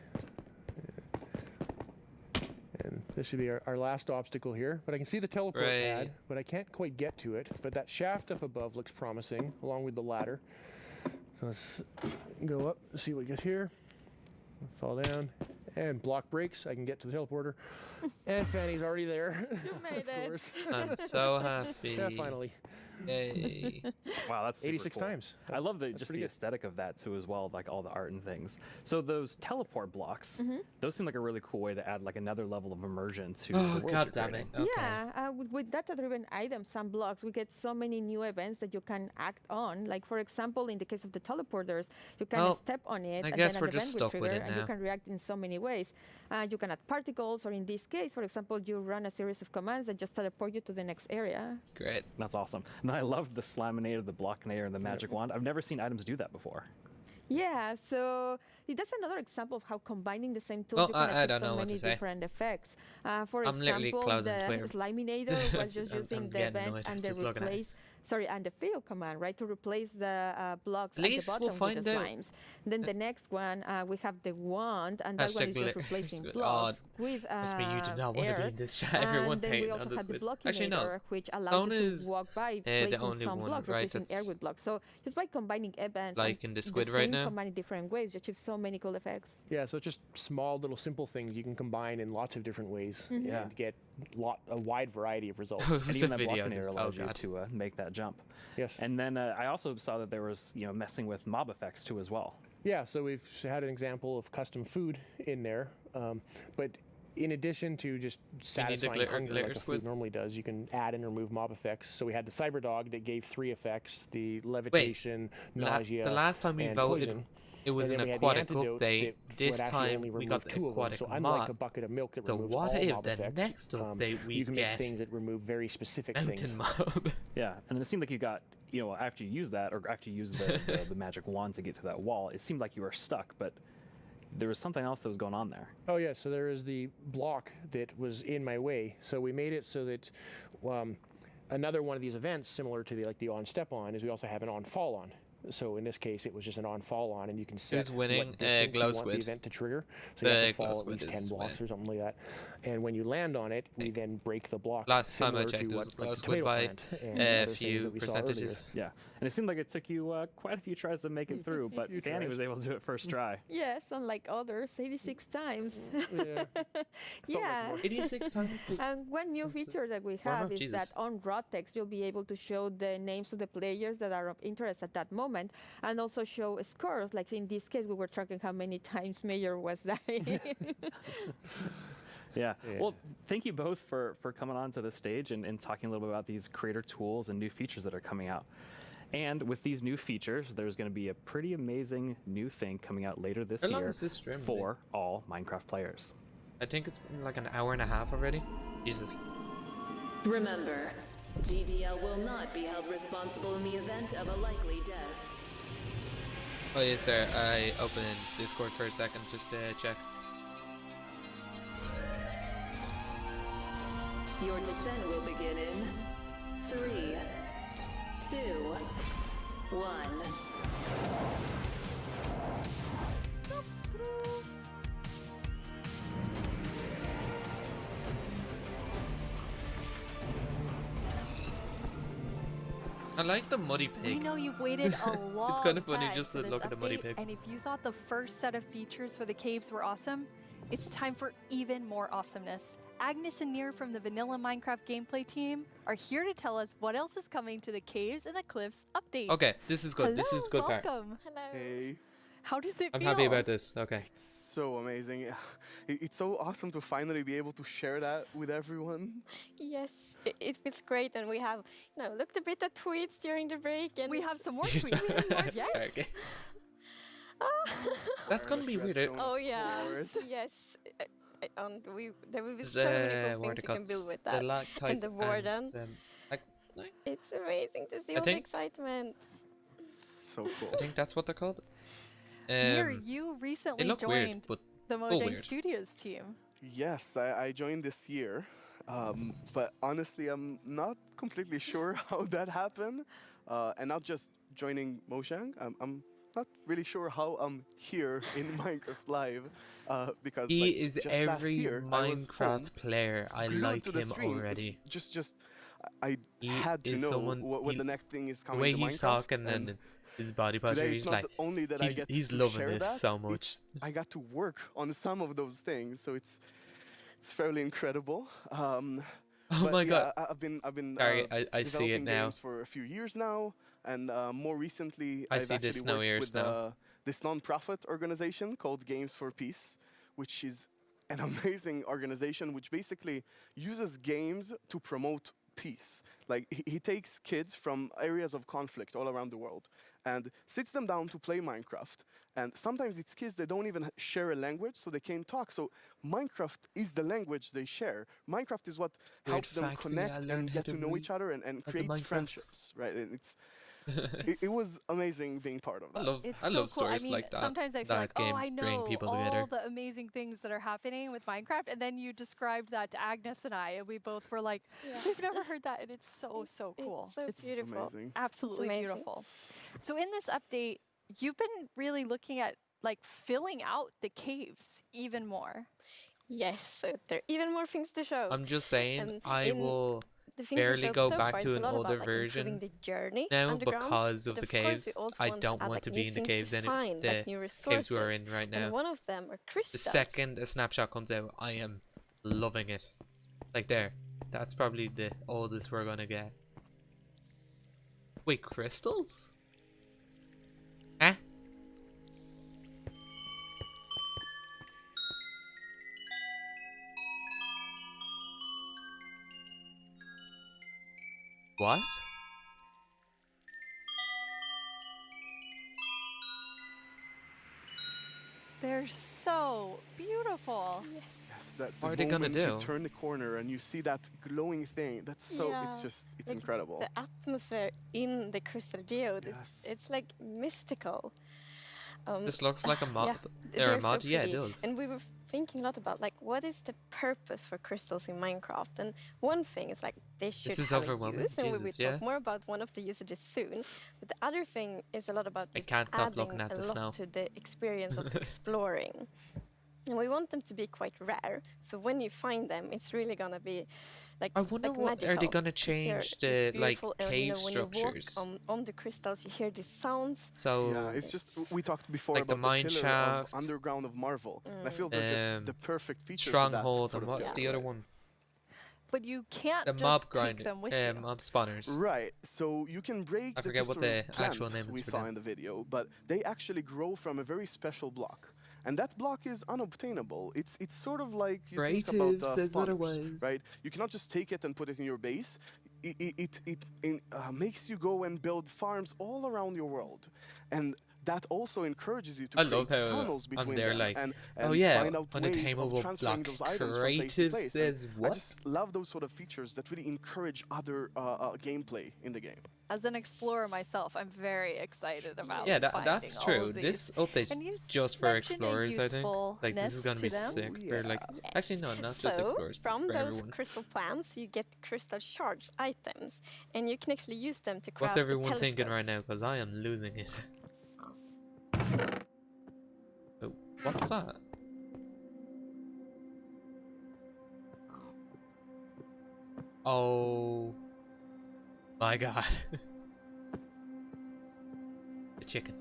And this should be our last obstacle here. But I can see the teleport Right. pad, but I can't quite get to it. But that shaft up above looks promising, along with the ladder. So let's go up, see what we get here. Fall down, and block breaks. I can get to the teleporter. And Fanny's already there. You made of it. course. I'm so happy. Yeah, finally. Yay. Wow, that's super 86 cool. times. I love That's just pretty the good. aesthetic of that too as well, like all the art and things. So those teleport blocks, Mm-hmm. those seem like a really cool way to add like another level of immersion to Oh, the world God you're damn creating. it. Okay. Yeah, with data-driven items and blocks, we get so many new events that you can act on. Like, for example, in the case of the teleporters, you can Well, step on it, I and guess then we're an just event will stuck with trigger, it and you now. can react in so many ways. You can add particles, or in this case, for example, you run a series of commands that just teleport you to the next area. Great. That's awesome. And I love the Slaminator, the Blockinator, and the Magic Wand. I've never seen items do that before. Yeah, so that's another example of how combining the same tools Well, you can I achieve don't so know what many to say. different effects. For I'm literally example, closing the Twitter. Sliminator was just I'm using the getting event annoyed and the just looking at it. and the fill command, right, to replace the blocks At at the least bottom we'll find with the out. slimes. Then the next one, we have the wand, and that one Hashtag is just glitter. replacing Oh, blocks with must be you do not want to be air. in this chat. And Everyone's then we hating also on this have the bit. Actually, no. Blockinator, which allows Stone you is to walk by the placing only some one, blocks, right, replacing air that's with blocks. So just by combining events like and in the squid the right same now. command in different ways, you achieve so many cool effects. Yeah, so it's just small little simple things you can combine in lots of different ways Mhm. Yeah. and get a wide variety of results. Oh, And There's even a that video of Blockinator this. allows Oh, you God. to make that jump. Yes. And then I also saw that there was, messing with mob effects too as well. Yeah, so we've had an example of custom food in there, but in addition to just satisfying glitter- hunger glitter like a squid? food normally does, you can add and remove mob effects. So we had the cyber dog that gave 3 effects: the levitation, nausea, the last time we and voted, poison. it was And an then we had the aquatic antidote update. that This would actually time only we got remove the 2 of them. aquatic So unlike mob. a bucket of milk that So removes what all if mob the effects, next update we you can get make things that remove very specific mountain things. mob? Yeah, and it seemed like you got, after you use that, or after you use the magic wand to get to that wall, it seemed like you were stuck, but there was something else that was going on there. Oh yeah, so there is the block that was in my way. So we made it so that another one of these events, similar to the on step on, is we also have an on fall on. So in this case, it was just an on fall on, and you can set winning? what distance you want the Glowsquid. event to trigger. So you have to fall at Glowsquid least 10 is blocks win. or something like that. And when you land on it, we then break the block. Last time I similar checked, to it was what, like the Glowsquid tomato by plant and a other things few that we saw earlier. percentages. Yeah, and it seemed like it took you quite a few tries to make it through, but few Fanny tries. was able to do it first try. Yes, unlike others, 86 times. Yeah. Yeah. 86 times. And one new feature that we Warm have up, is Jesus. that on raw text, you'll be able to show the names of the players that are of interest at that moment, and also show scores. Like in this case, we were tracking how many times Mayor was dying. Yeah. Well, thank you both for coming on to the stage and talking a little bit about these creator tools and new features that are coming out. And with these new features, there's going to be a pretty amazing new thing coming out later this How long year is this stream, for all Minecraft players. I think it's been like an hour and a half already. Jesus. Remember, GDL will not be held responsible in the event of a likely death. Oh yes, sir. I opened Discord for a second just to check. Your descent will begin in 3, 2, 1. I like the muddy pig. We know you've waited a long It's kind of funny time just for to this look at the muddy update, pig. And if you thought the first set of features for the caves were awesome, it's time for even more awesomeness. Agnes and Nir from the Vanilla Minecraft gameplay team are here to tell us what else is coming to the Caves and the Cliffs update. Okay, this is good. Hello, This is good part. welcome. Hello. Hey. How does it I'm feel? happy about this. Okay. So amazing. It's so awesome to finally be able to share that with everyone. Yes, it feels great, and we have, looked a bit at tweets during the break, and we have some more tweets. Yes. Sorry, okay. That's gonna be weird. Oh yeah, yes. There will be so many cool things you can build with that. And the Warden. It's amazing to see all the excitement. It's so cool. I think that's what they're called. Nir, you recently weird, joined but the Mojang Studios team. Yes, I joined this year, but honestly, I'm not completely sure how that happened, and not just joining Mojang. I'm not really sure how I'm here in Minecraft Live, because he like, is just every year, Minecraft player. I like him already. I had to know what the next thing is coming. The way to he's Minecraft, talking and his body posture, today he's it's not like, only that I get he's to loving share this that, so much. I got to work on some of those things, so it's fairly incredible. Oh but my yeah, god! I've been Sorry, I see it developing now. games for a few years now, and more recently I I've see actually this snow worked ears with now. this non-profit organization called Games for Peace, which is an amazing organization which basically uses games to promote peace. Like he takes kids from areas of conflict all around the world and sits them down to play Minecraft. And sometimes it's kids that don't even share a language, so they can't talk. So Minecraft is the language they share. Minecraft is what helps them connect and get to know each other and creates friendships, right? And it was amazing being part of that. I love stories like that. Sometimes I feel like, games I know bring people all together. the amazing things that are happening with Minecraft, and then you described that to Agnes and I, and we both were like, we've never heard that, and it's so cool. It's so beautiful. Amazing. Absolutely beautiful. So in this update, you've been really looking at like filling out the caves even more. Yes, so there are even more things to show. I'm just saying, And I will the things we barely showed go so back far, to it's a an lot older about, like, improving version the journey now underground, because of but the of course we caves. also I want don't add, want like, to new be in the things caves to find, the like new caves we are resources. in right now. And one of them are The crystals. second a snapshot comes out, I am loving it. Like there, that's probably the oldest we're gonna get. Wait, crystals? Huh? What? They're so beautiful. Yes, that What the are they gonna moment do? you turn the corner and you see that glowing thing, that's so, it's Like, incredible. The atmosphere in the crystal geode, it's like mystical. This looks like a mod. Yeah, Or a they're mod? so Yeah, it pretty. does. And we were thinking a lot about like what is the purpose for crystals in Minecraft. And one thing is like they should is have a overwhelming. use, and we Jesus, will talk yeah. more about one of the usages soon. But the other thing is a lot about I just can't stop adding looking at a the lot snow. to the experience of exploring. And we want them to be quite rare, so when you find them, it's really gonna be like I wonder like what are they magical, gonna 'cause they're change just the like beautiful, and, cave when you structures. walk on the crystals, you hear these sounds. So Yeah, it's just we talked before like the about the mine pillar shaft, of underground of Marvel. And I feel they're just the perfect feature stronghold, for that sort and of what's game. the other one? But you can't The just mob take grinder, them with you. mob spawners. Right, so you can break I the forget what the crystal actual plants name is we for saw them. in the video, but they actually grow from a very special block. and that block is unobtainable. It's sort of like you think about Creative says spawners, otherwise. right? You cannot just take it and put it in your base. It makes you go and build farms all around your world, and that also encourages you to I create love how tunnels between they're them like, and oh yeah, find out ways unattainable of transferring block. those items from place to Creative place. says And what? I just love those sort of features that really encourage other gameplay in the game. As an explorer myself, I'm very excited about Yeah, finding that's all true. of these. This update's just for explorers, I think. Like, this is gonna be usefulness to sick them. for, like, actually, no, not just So, explorers, but from for those everyone. crystal plants, you get crystal shards items, and you can actually use them to craft What's a everyone thinking telescope. right now? Because I am losing it. Oh, what's that? Oh my god. The chicken.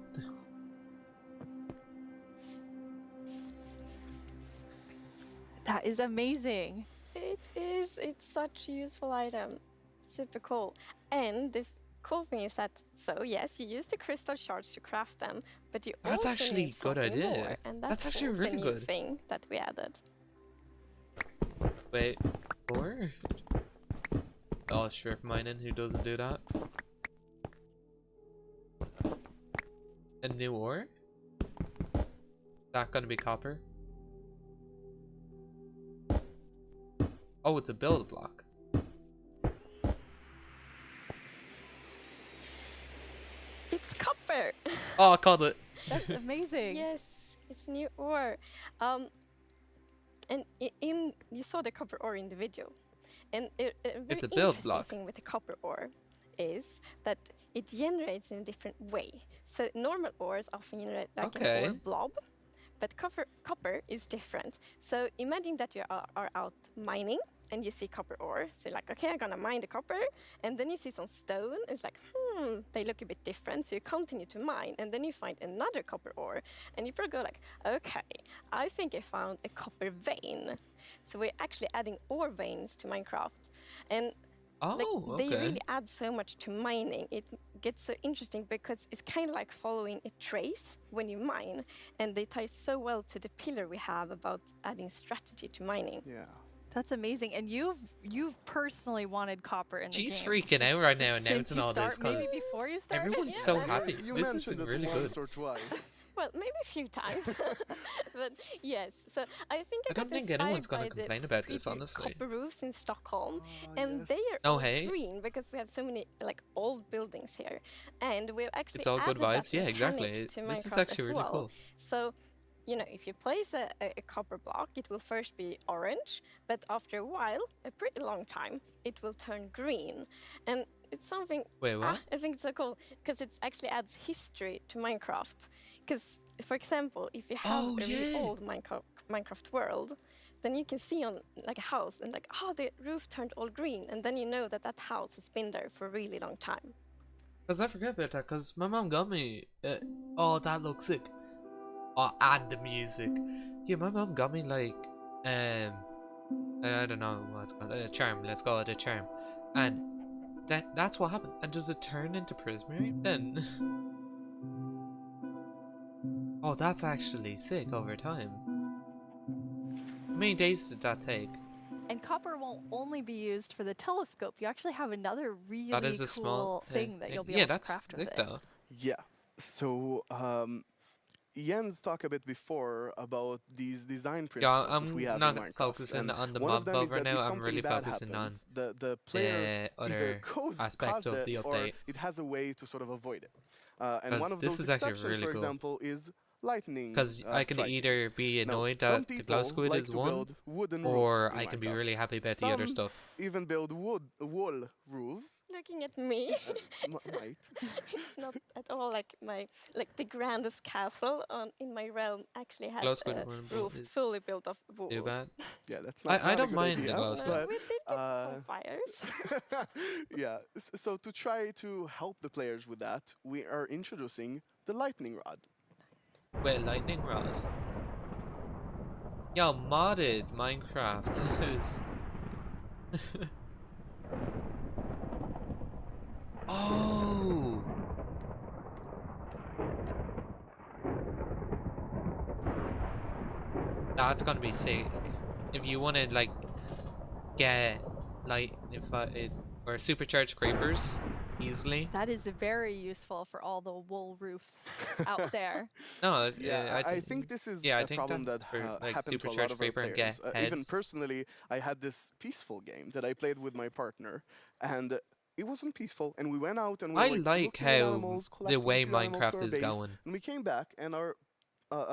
That is amazing. It is. It's such a useful item. Super cool. And the cool thing is that, so yes, you use the crystal shards to craft them, but you That's also actually need a good something idea. more, and That's actually also really a new good. thing that we added. Wait, more? Oh, strip mining, who doesn't do that? A new ore? Is that gonna be copper? Oh, it's a build block. It's copper. Oh, I called it. That's amazing. Yes, it's new ore. And you saw the copper ore in the video, and a very It's a build interesting block. thing with the copper ore is that it generates in a different way. So normal ores often generate like an ore blob, but copper is different. So imagine that you are out mining and you see copper ore. So you're like, okay, I'm gonna mine the copper, and then you see some stone. It's like, they look a bit different. So you continue to mine, and then you find another copper ore, and you probably go like, okay, I think I found a copper vein. So we're actually adding ore veins to Minecraft, and they really add so much to mining. It gets so interesting because it's kind of like following a trace when you mine, and they tie so well to the pillar we have about adding strategy to mining. Yeah. That's amazing, and you've personally wanted copper in the game. She's freaking out right now Since announcing you all this maybe because before you started. everyone's so happy. You This is mentioned it really once good. or twice. Well, maybe a few times, but yes. So I think I don't think anyone's gonna complain about this, honestly. Copper roofs in Stockholm, and they are Oh, all hey? green because we have so many like old buildings here, and we've actually It's all good added that vibes. Yeah, exactly. mechanic to This is Minecraft actually as really well. cool. So, you know, if you place a copper block, it will first be orange, but after a while, a pretty long time, it will turn green. And it's something, Wait, what? I think it's so cool, because it actually adds history to Minecraft. Because, for example, if you have a really old Minecraft world, then you can see on like a house and like, oh, the roof turned all green, and then you know that that house has been there for a really long time. Because I forget about that, because my mom got me. Oh, that looks sick. Oh, and the music. Yeah, my mom got me like, I don't know what's called, a charm. Let's call it a charm. And that's what happened. And does it turn into prismarine then? Oh, that's actually sick over time. How many days did that take? And copper won't only be used for the telescope. You actually have another really That is a cool small thing that you'll be yeah, able to that's craft with sick it. though. Yeah. So Jens talked a bit before about these design principles that we have not in Minecraft. focusing And on the one of mob them is build right that if now. I'm something really bad focusing on happens, the player other either caused aspect of it the or update. it has a way to sort of avoid it. And 'Cause one of this those is actually exceptions, really for cool. example, is lightning. Because I can strike. either be Now, annoyed some that the people Glowsquid like is to one, build wooden or roofs in I can be Minecraft. really happy about the other Some stuff. even build wall roofs. Looking at me, Right. it's not at all like the grandest castle in my realm actually has Glowsquid a one roof is fully built of wood. Too bad. Yeah, that's not. I not a don't good mind the idea, Glowsquid. but, We did get some fires. yeah. So to try to help the players with that, we are introducing the lightning rod. Wait, lightning rod. Yo, modded Minecraft is. Oh. That's gonna be sick. If you want to like get light or supercharged creepers easily. That is very useful for all the wool roofs out there. No, I think this is a problem that happened to a lot of our players. Even personally, I had this peaceful game that I played with my partner, and it wasn't peaceful. And we went out and we were like looking at how animals, the way collecting a few animals to Minecraft our is base, going. and we came back and our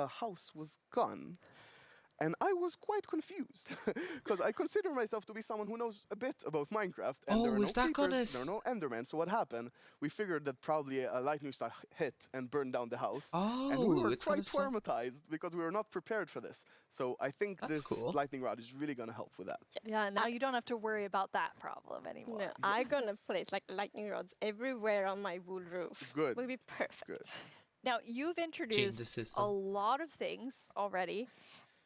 house was gone. And I was quite confused because I consider myself to be someone who knows a bit about Minecraft. And there are no creepers, there are no Endermen. So what happened? We figured that probably a lightning strike hit and burned down the house. And we were quite traumatized because we were not prepared for this. So I think this lightning rod is really going to help with that. Yeah, now you don't have to worry about that problem anymore. No, I'm going to place like lightning rods everywhere on my wool roof. Good. Will be perfect. Good. Now, you've introduced a lot of things already.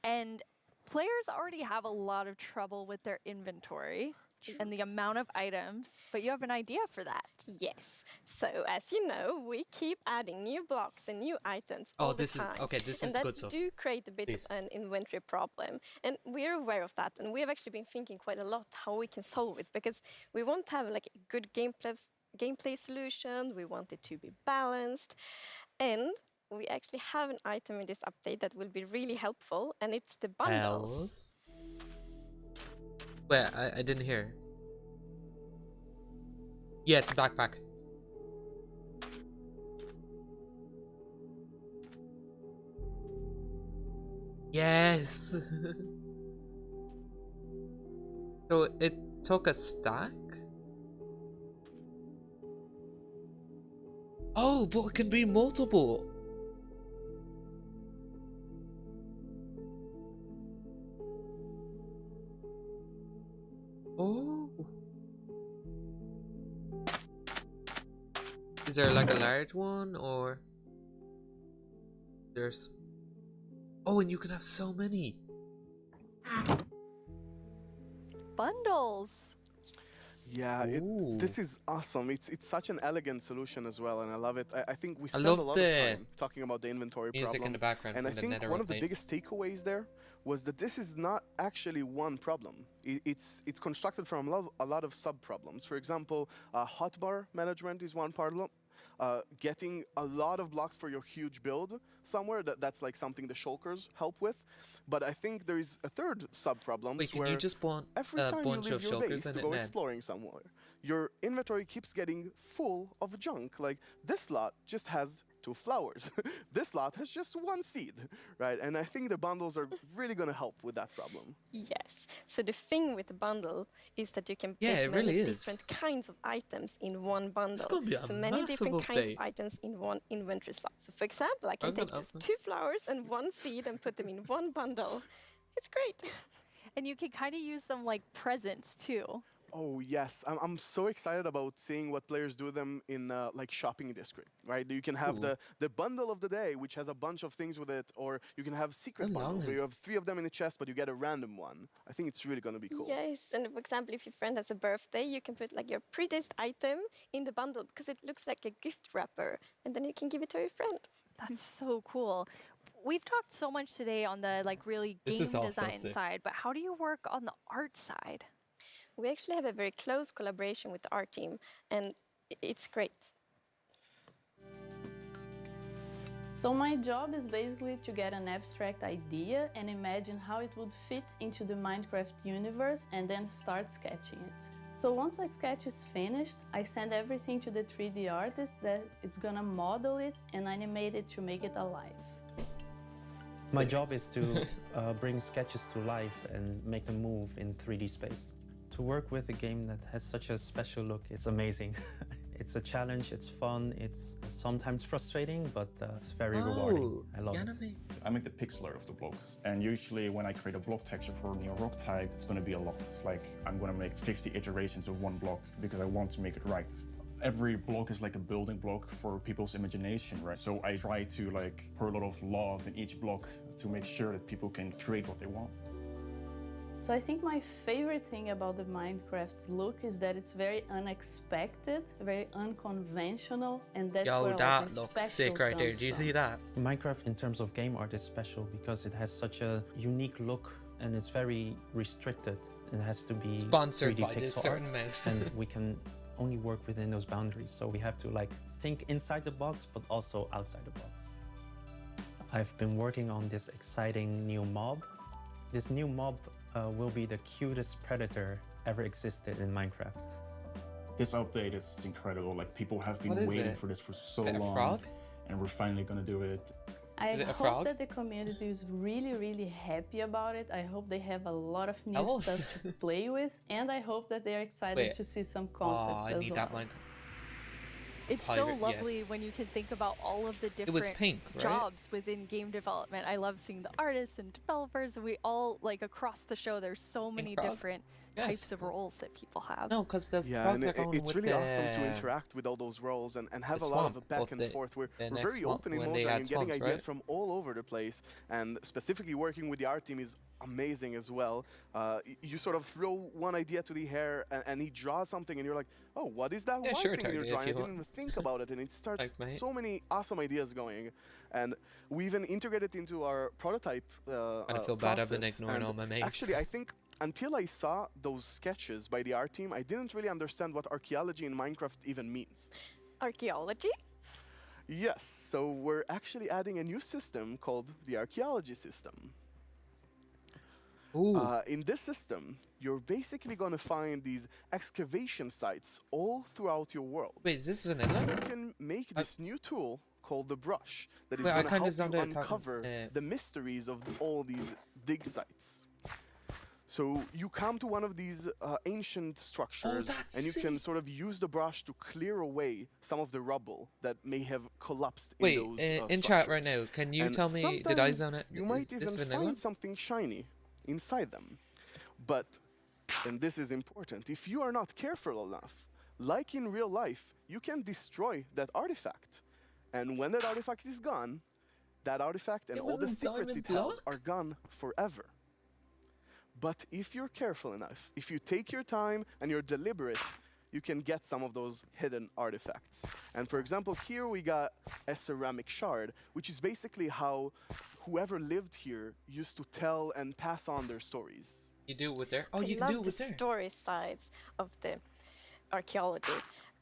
And players already have a lot of trouble with their inventory and the amount of items, but you have an idea for that. Yes. So, as you know, we keep adding new blocks and new items all the time. This is and that good stuff. do create a bit of an inventory problem. And we're aware of that. And we have actually been thinking quite a lot how we can solve it, because we want to have like a good gameplay solution. We want it to be balanced. And we actually have an item in this update that will be really helpful, and it's the bundles. Wait, I didn't hear. Yeah, it's a backpack. Yes! So it took a stack? Oh, but it can be multiple! Oh. Is there like a large one, or there's... Oh, and you can have so many. Bundles. Yeah, this is awesome. It's such an elegant solution as well, and I love it. I think we spend a lot of time talking about the inventory problem. In the background, and I think one of the biggest takeaways there was that this is not actually one problem. It's constructed from a lot of sub-problems. For example, hotbar management is one problem. Getting a lot of blocks for your huge build somewhere, that's like something the shulkers help with. But I think there is a third sub-problem where you just want every time you leave your base to go exploring somewhere, your inventory keeps getting full of junk. Like, this lot just has 2 flowers. This lot has just 1 seed, right? And I think the bundles are really going to help with that problem. Yes. So the thing with the bundle is that you can place many different kinds of items in one bundle. It's gonna be a so many different kinds of items in one inventory slot. So for example, I can take those 2 flowers and 1 seed and put them in one bundle. It's great. And you can kind of use them like presents too. Oh yes, I'm so excited about seeing what players do them in like shopping district, right? You can have the bundle of the day, which has a bunch of things with it, or you can have secret bundles where you have 3 of them in a chest, but you get a random one. I think it's really going to be cool. Yes, and for example, if your friend has a birthday, you can put like your prettiest item in the bundle because it looks like a gift wrapper, and then you can give it to your friend. That's so cool. We've talked so much today on the like really game design side, but how do you work on the art side? We actually have a very close collaboration with the art team, and it's great. So my job is basically to get an abstract idea and imagine how it would fit into the Minecraft universe and then start sketching it. So once my sketch is finished, I send everything to the 3D artist that it's gonna model it and animate it to make it alive. My job is to bring sketches to life and make them move in 3D space. To work with a game that has such a special look, it's amazing. It's a challenge, it's fun, it's sometimes frustrating, but it's very rewarding. I love it. I make the pixel art of the block, and usually when I create a block texture for a new rock type, it's going to be a lot. Like, I'm going to make 50 iterations of one block because I want to make it right. Every block is like a building block for people's imagination, right? So I try to pour a lot of love in each block to make sure that people can create what they want. So I think my favorite thing about the Minecraft look is that it's very unexpected, very unconventional, and that's Yo, where that like, the looks special sick right there. comes Do you from. see that? Minecraft in terms of game art is special because it has such a unique look and it's very restricted. It has to be Sponsored 3D by this pixel certain art, mouse. and we can only work within those boundaries. So we have to like think inside the box, but also outside the box. I've been working on this exciting new mob. This new mob will be the cutest predator ever existed in Minecraft. This update is incredible. Like, people have been What is waiting it? for this for so Is it a long, frog? and we're finally gonna do it. I Is it a hope frog? that the community is really, really happy about it. I hope they have a lot of new Owls. stuff to play with, and I hope that they're excited Wait. to see some Oh, concepts I as need well. that mine. It's so Pirate, yes. lovely when you can think about all of the It was different pink, right? jobs within game development. I love seeing the artists and developers, and we all, like, across the show, there's so many frog? different types of roles that people have. No, because the Yeah, frogs and are going it's with really the, awesome to interact with all those roles and have the a lot of a swamp, back both and the- forth. We're the next very swamp open in when they Mojang add and getting swamps, ideas right? from all over the place. And specifically working with the art team is amazing as well. You sort of throw one idea to the hair and he draws something and you're like, oh, what is that Yeah, white sure, thing you're Target, if drawing? I you didn't want. even think about it. And it starts Thanks, mate. so many awesome ideas going. And we even integrated into our prototype I feel bad I've been process. ignoring And all my mates. actually, I think until I saw those sketches by the art team, I didn't really understand what archaeology in Minecraft even means. Archaeology? Yes, so we're actually adding a new system called the Archaeology system. In this system, you're basically going to find these excavation sites all throughout your world. Wait, is this vanilla? You can make this new tool called the brush that is Wait, I going to kinda help zoned you out talking, uncover the mysteries of all these dig sites. So you come to one of these ancient structures that's and you can sick. sort of use the brush to clear away some of the rubble that may have collapsed Wait, in those in chat right now, can you And tell me, did I sometimes zone it? You Is might this even vanilla? find something shiny inside them. But, and this is important, if you are not careful enough, like in real life, you can destroy that artifact. And when that artifact is gone, that artifact and It all the was a secrets diamond it held block? are gone forever. But if you're careful enough, if you take your time and you're deliberate, you can get some of those hidden artifacts. And for example, here we got a ceramic shard, which is basically how whoever lived here used to tell and pass on their stories. You do it with there? Oh, I you can love do it with the there. story sides of the archaeology.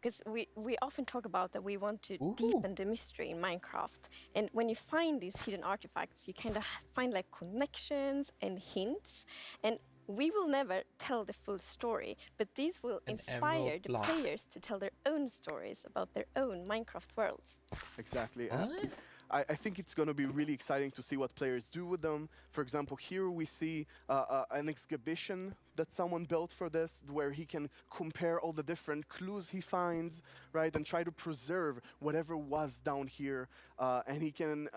Because we often talk about that we want to deepen the mystery in Minecraft. And when you find these hidden artifacts, you kind of find like connections and hints. And we will never tell the full story, but these will An inspire emerald the block. players to tell their own stories about their own Minecraft worlds. Exactly. What? I think it's going to be really exciting to see what players do with them. For example, here we see an exhibition that someone built for this, where he can compare all the different clues he finds, right, and try to preserve whatever was down here, and he can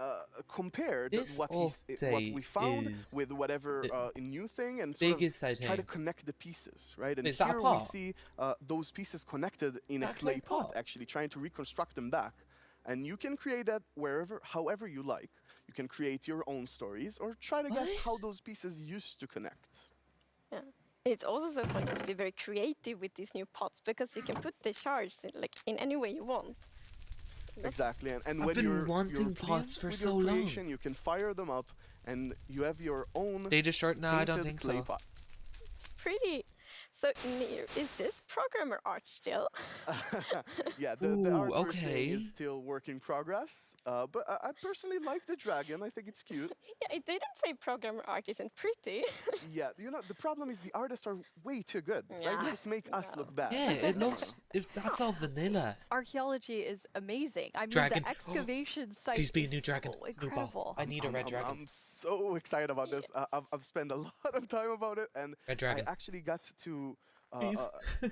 compare This what we found update with whatever the new thing, and sort of biggest try to item. connect the pieces, right? And Is that a here we pot? see those pieces connected in a That clay clay pot, pot? actually trying to reconstruct them back. And you can create that however you like. You can create your own stories or try to guess how those pieces used to connect. Yeah. It's also so fun to be very creative with these new pots because you can put the shards in any way you want. Exactly, and I've when been you're wanting pleased pots for with so your long. creation, you can fire them up, and you have your own They just short? No, I don't painted think clay so. pot. Pretty. So, Nir, is this programmer art still? Yeah, the Ooh, art we're seeing okay. is still work in progress, but I personally like the dragon. I think it's cute. Yeah, it didn't say programmer art isn't pretty. Yeah, you know, the problem is the artists are way too good. Right? Yeah. They just make us look bad. Yeah, it looks, if that's all vanilla. Archaeology is amazing. I mean, Dragon. the excavation site Please be a is new dragon. so New boss. incredible. I need a red dragon. I'm so excited about this. I've spent a lot of time about it, and Red dragon. I actually got to Please.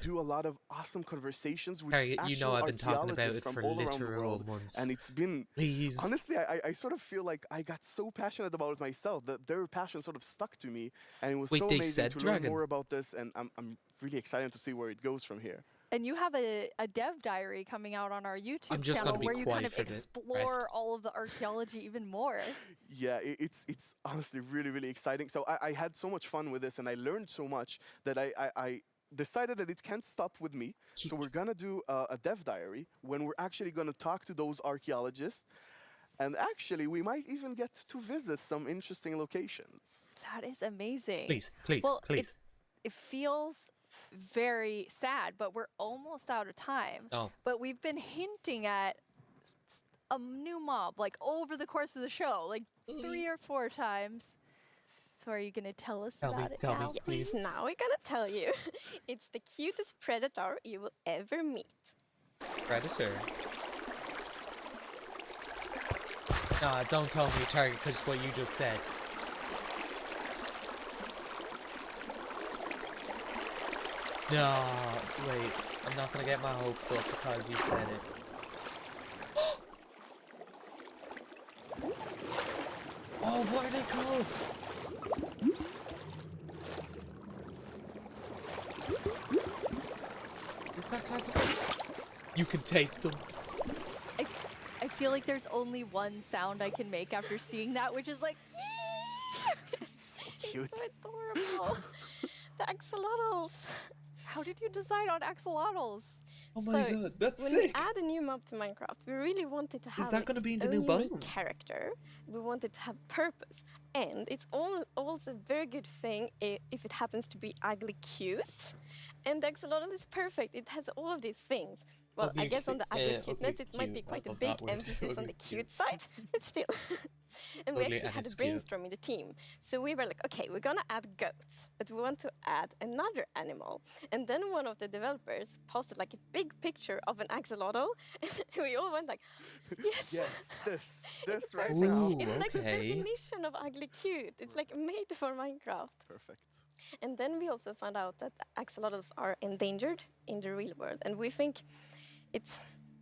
do a lot of awesome conversations with Harry, you know actual I've been talking about archaeologists it from for all around the literal world, months. and it's been Please. honestly, I sort of feel like I got so passionate about it myself that their passion sort of stuck to me, and it was Wait, so they amazing said to dragon? learn more about this, and I'm really excited to see where it goes from here. And you have a dev diary coming out on our YouTube I'm just channel gonna be where you kind quiet of for the explore rest. all of the archaeology even more. Yeah, it's honestly really, really exciting. So I had so much fun with this, and I learned so much that I decided that it can't stop with me. So we're gonna do a dev diary when we're actually gonna talk to those archaeologists. And actually, we might even get to visit some interesting locations. That is amazing. Please, please, well, please. It feels very sad, but we're almost out of time. Oh. But we've been hinting at a new mob, like over the course of the show, like 3 or 4 times. So are you going to tell us about it now? Yes, now we're gonna tell you. It's the cutest predator you will ever meet. Predator. Nah, don't tell me target because what you just said. No, wait. I'm not gonna get my hopes up because you said it. Oh, what are they called? Is that classified? You can take them. I feel like there's only one sound I can make after seeing that, which is like... It's so cute. It's so adorable. The axolotls. How did you decide on axolotls? Oh my god, that's when sick! we add a new mob to Minecraft, we really wanted to have that gonna be in its the new own unique biome? character. We wanted to have purpose, and it's also a very good thing if it happens to be ugly cute. And the axolotl is perfect. It has all of these things. Well, I guess on the ugly cuteness, it might be quite a big emphasis on the cute side, but still. And we Ugly actually and had a it's cute. brainstorm in the team. So we were like, okay, we're gonna add goats, but we want to add another animal. And then one of the developers posted like a big picture of an axolotl, and we all went like, yes, Yes, this right perfect. now. It's like the okay. definition of ugly cute. It's like made for Minecraft. Perfect. And then we also found out that axolotls are endangered in the real world, and we think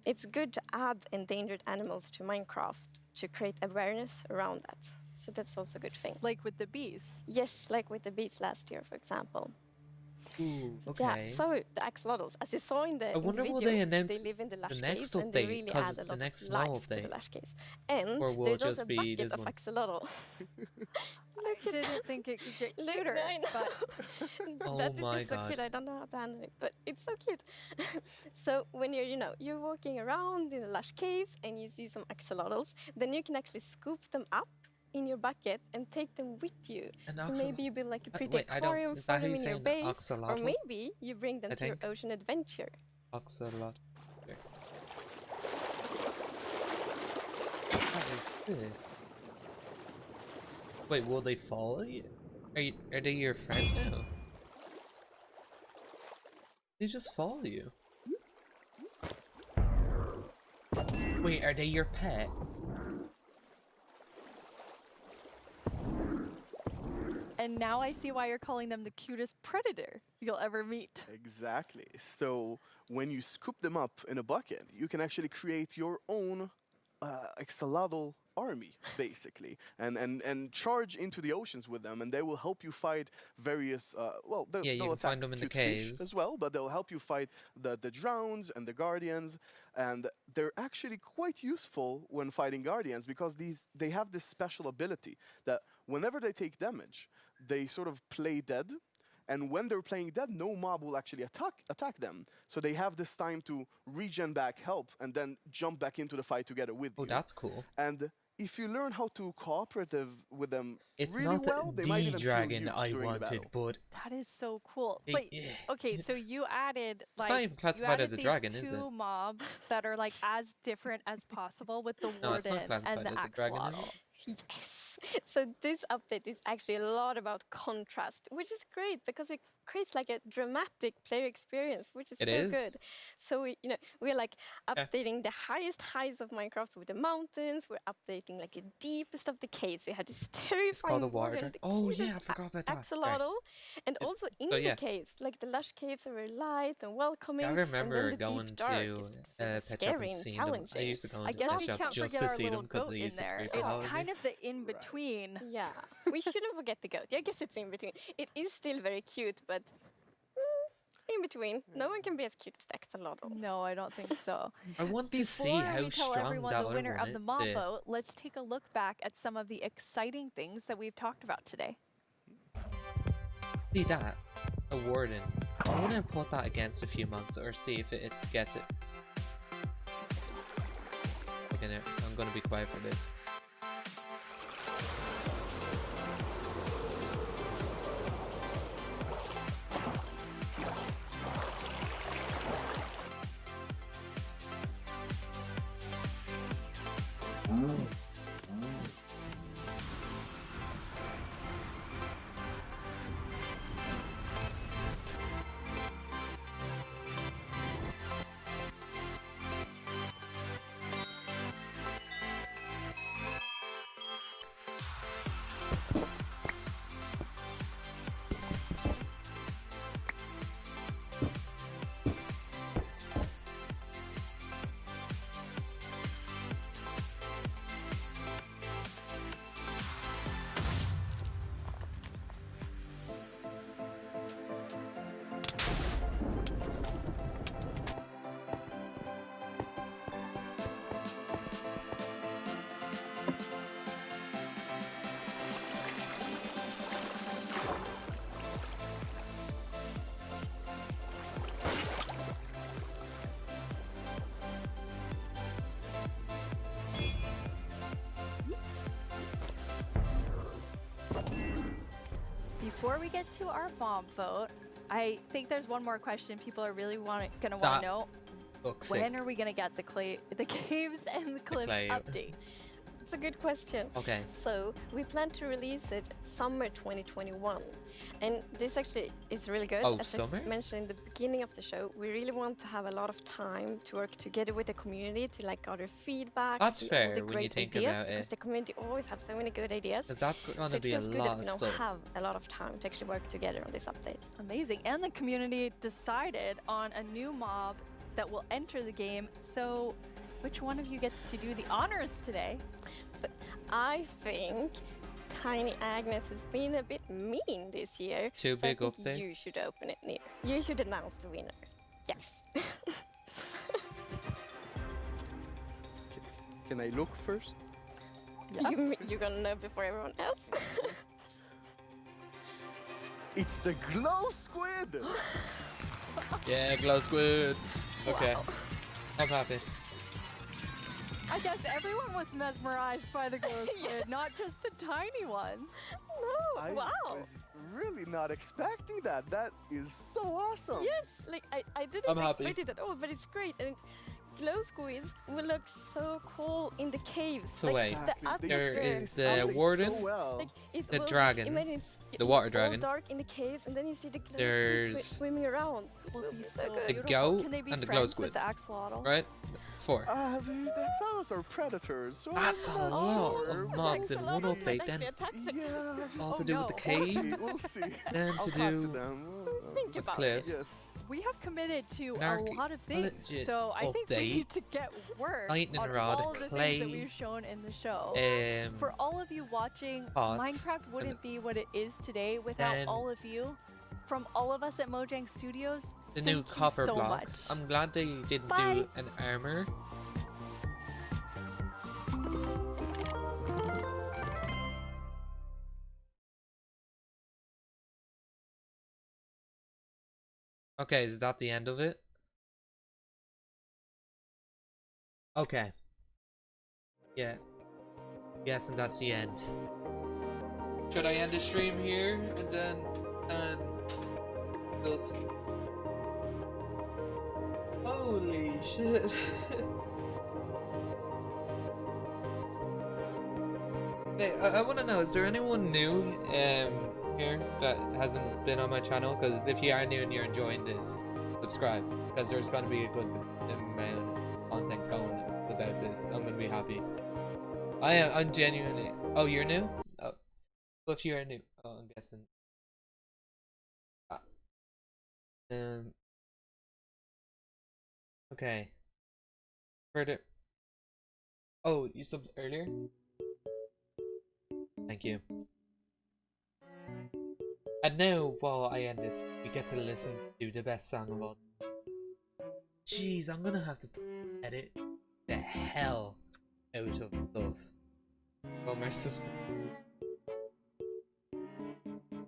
it's good to add endangered animals to Minecraft to create awareness around that. So that's also a good thing. Like with the bees? Yes, like with the bees last year, for example. Ooh, Yeah, okay. so the axolotls, as you saw in the, I wonder in the will video, they announce they live in the lush the caves next and they update, really 'cause add a the lot next of small life to the update. lush caves. And Or will there's it also just a be bucket this of one? axolotl. I didn't think it could get Look, cuter, I know. but Oh That is my just so God. cute. I don't know how to handle it, but it's so cute. So when you're walking around in the lush caves and you see some axolotls, then you can actually scoop them up in your bucket and take them with you. An So axolotl- maybe you build like a pretty wait, I don't- aquarium is for that how them you in say your an base, or axolotl? maybe you bring them I to your think. ocean adventure. Axolotl. Okay. That is sick. Wait, will they follow you? Are they your friend now? They just follow you. Wait, are they your pet? And now I see why you're calling them the cutest predator you'll ever meet. Exactly. So when you scoop them up in a bucket, you can actually create your own axolotl army, basically, and charge into the oceans with them, and they will help you fight various. Well, Yeah, you they'll can attack find them in the cute fish caves. as well, but they'll help you fight the drowns and the guardians, and they're actually quite useful when fighting guardians because they have this special ability that whenever they take damage, they sort of play dead. And when they're playing dead, no mob will actually attack them. So they have this time to regen back help and then jump back into the fight together with you. Oh, that's cool. And if you learn how to cooperate with them It's really not well, they might the even heal dragon you I during the wanted, battle. but That is so cool. It- But yeah. okay, so you added not like even classified you as a added dragon, these is two it? mobs that are like as different as possible with the No, it's not Warden classified and the as a dragon, is Axolotl. Yes. So this update is actually a lot about contrast, which is great because it creates like a dramatic player experience, which is It so is. good. So we're like updating the highest heights of Minecraft with the mountains. We're updating like the deepest of the caves. We have this terrifying a Warden, Warden. the Oh, yeah, cutest I forgot about that. Right. Axolotl, and also in so the yeah. caves, like the lush caves are very light and welcoming. I and remember then the going deep dark to is sort of Pet Shop scary and and seeing them. I challenging. used to go I into guess Pet we Shop can't just forget to our see little them because goat they in used to there. creep It's out. kind of the in between. Yeah, we shouldn't forget the goat. I guess it's in between. It is still very cute, but in between. No one can be as cute as the Axolotl. No, I don't think so. I want to see Before how we tell strong everyone that the other winner one of the is. mob vote, let's take a look back at some of the exciting things that we've talked about today. See that? A Warden. I want to put that against a few mobs or see if it gets it. I'm gonna be quiet for this. Before we get to our mob vote, I think there's one more question people are really gonna want to know. When are we gonna get the caves and the cliffs update? It's a good question. Okay. So we plan to release it summer 2021, and this actually is really good. Oh, As summer? I mentioned in the beginning of the show, we really want to have a lot of time to work together with the community to like gather feedback. That's see all fair the when you great think ideas, about because it. the community always have so many good ideas. 'Cause that's gonna so it be a feels good lot that we of now stuff. have a lot of time to actually work together on this update. Amazing. And the community decided on a new mob that will enter the game. So which one of you gets to do the honors today? So I think Tiny Agnes has been a bit mean this year. Two so big I think you updates. should open it near. You should announce the winner. Yes. Can I look first? You're gonna know before everyone else. It's the Glowsquid! Yeah, Glowsquid. Okay. I'm happy. I guess everyone was mesmerized by the Glowsquid, not just the tiny ones. No, I wow. was really not expecting that. That is so awesome. Yes, like I didn't I'm happy. expect it at all, but it's great. And Glowsquid will look so cool in the caves. So like, wait, the there atmosphere is the Warden, Like, the will, dragon, imagine it's the water all dragon, dark in the caves, and then you see the Glowsquid There's swimming around. It will be so good. the goat Can they be and the friends Glowsquid. with the Axolotls? Right? 4. The Axolotls are predators. So That's a I'm not lot sure. of mobs in one update then. All to do with the caves, We'll see. then I'll to talk do to them. with cliffs. Yes. We have committed to An a lot of things, Archaeology so I think we update. need to get work Lightning on rod, all the clay, things that we've shown in the show. For all of you watching, pots, Minecraft and wouldn't be what it is today without then all of you. From all of us at Mojang Studios, the thank new you copper so block. much. I'm glad they didn't Bye. do an armor. Okay, is that the end of it? Okay. Yeah. Yes, and that's the end. Should I end the stream here and then just... Holy shit. Hey, I want to know, is there anyone new here that hasn't been on my channel? Because if you are new and you're enjoying this, subscribe, because there's going to be a good amount of content going about this. I'm going to be happy. I'm genuinely... Oh, you're new? Oh. Well, if you are new. Oh, I'm guessing. Okay. Further... Oh, you subbed earlier? Thank you. And now, while I end this, we get to listen to the best song of all. Jeez, I'm gonna have to edit the hell out of stuff. Well, there's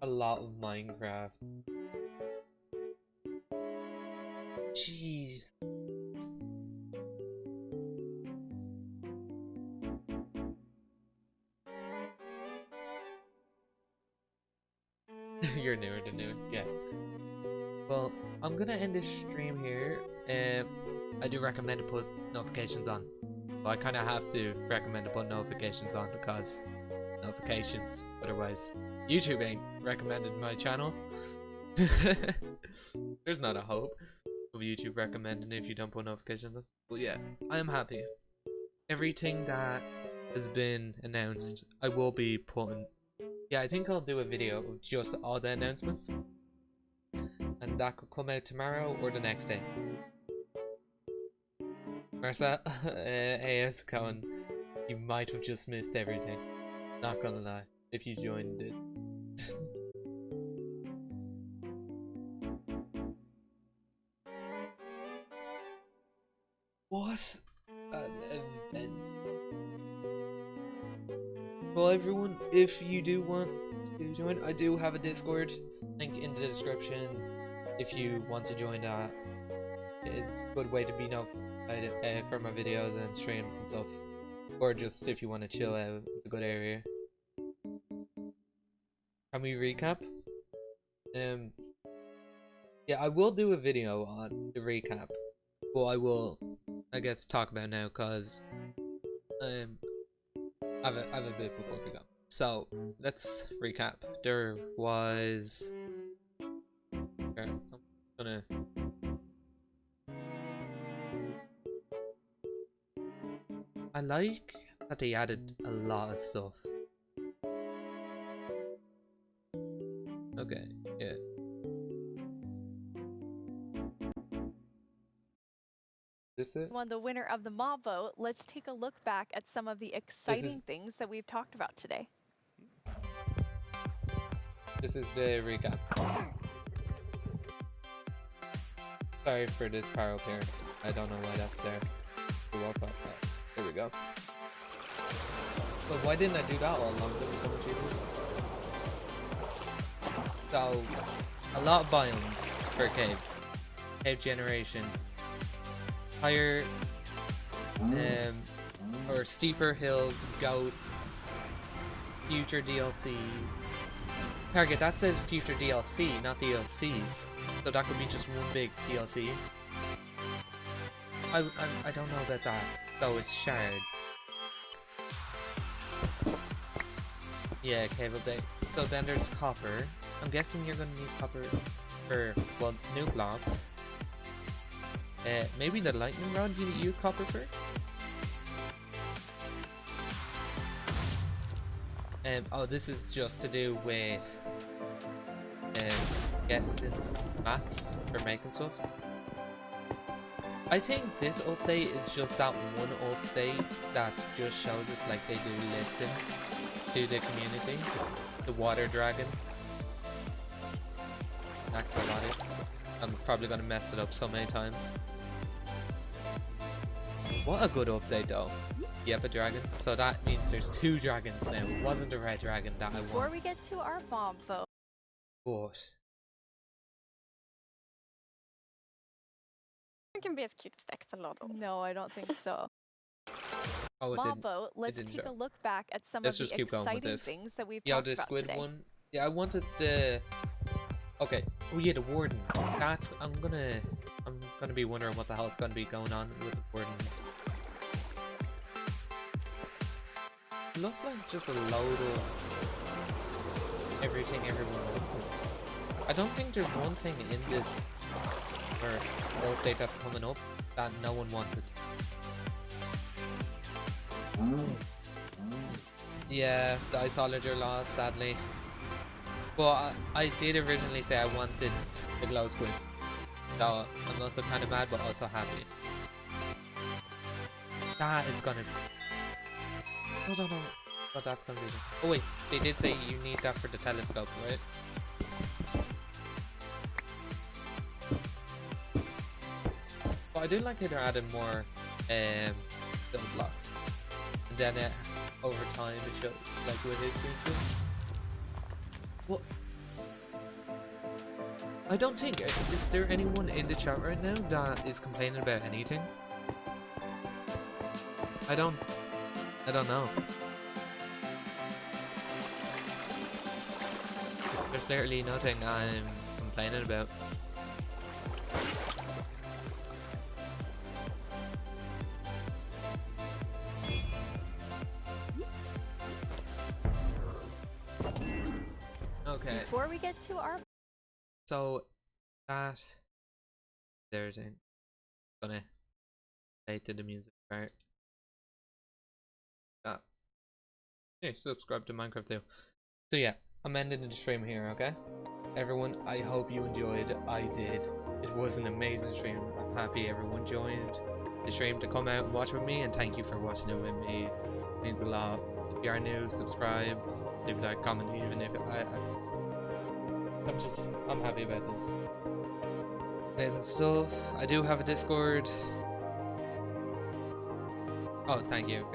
a lot of Minecraft. Jeez. You're newer than new, yeah. Well, I'm gonna end this stream here. I do recommend to put notifications on. Well, I kind of have to recommend to put notifications on because notifications. Otherwise, YouTube ain't recommended my channel. There's not a hope of YouTube recommending if you don't put notifications on. But yeah, I am happy. Everything that has been announced, I will be putting. Yeah, I think I'll do a video of just all the announcements. And that could come out tomorrow or the next day. Marissa, hey, how's it going? You might have just missed everything. Not gonna lie, if you joined it. What an event. Well, everyone, if you do want to join, I do have a Discord link in the description. If you want to join that, it's a good way to be notified for my videos and streams and stuff. Or just if you want to chill out, it's a good area. Can we recap? Yeah, I will do a video on the recap, but I will, I guess, talk about now because I have a bit before we go. So let's recap. There was. I'm gonna. I like that they added a lot of stuff. Okay, yeah. This it? Won the winner of the mob vote. Let's take a look back at some of the exciting things that we've talked about today. This is the recap. Sorry for this power up here. I don't know why that's there. Here we go. But why didn't I do that all along? That was so much easier. So, a lot of biomes for caves. Cave generation. Higher, or steeper hills, goats, future DLC. Target, that says future DLC, not DLCs. So that could be just one big DLC. I don't know about that. So it's shards. Yeah, cave update. So then there's copper. I'm guessing you're gonna need copper for, well, new blocks. Maybe the lightning rod you use copper for? Oh, this is just to do with guessing maps for making stuff. I think this update is just that one update that just shows it like they do listen to the community. The water dragon. Axolotl. I'm probably gonna mess it up so many times. What a good update though. Yep, a dragon. So that means there's 2 dragons now. It wasn't the red dragon that I want. Before we get to our mob vote. But It can be as cute as Axolotl. No, I don't think so. oh, Mob vote. Let's take a look back at some Let's of just the keep going with exciting this. things that we've yeah, talked the about squid today. one. Yeah, I wanted the. Okay. Oh yeah, the warden. That I'm gonna be wondering what the hell's gonna be going on with the warden. It looks like just a load of everything everyone wants. I don't think there's one thing in this or update that's coming up that no one wanted. Yeah, the Iceologer lost, sadly. But I did originally say I wanted the Glowsquid. So I'm also kind of mad, but also happy. That is gonna be... I don't know what that's gonna be. Oh wait, they did say you need that for the telescope, right? But I do like how they're adding more build blocks, and then over time it shows, like with his screen. Well, I don't think, is there anyone in the chat right now that is complaining about anything? I don't know. There's literally nothing I'm complaining about. Okay. Before we get to our... So, that... everything. Gonna play to the music part. Hey, subscribe to Minecraft too. So yeah, I'm ending the stream here, okay? Everyone, I hope you enjoyed. I did. It was an amazing stream. I'm happy everyone joined the stream to come out and watch with me, and thank you for watching it with me. It means a lot. If you are new, subscribe, leave a like, comment, even if I'm happy about this. Amazing stuff. I do have a Discord. Oh, thank you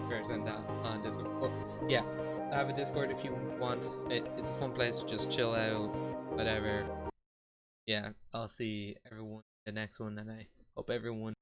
for sending that on Discord. But yeah, I have a Discord if you want. It's a fun place to just chill out, whatever. Yeah, I'll see everyone in the next one, and I hope everyone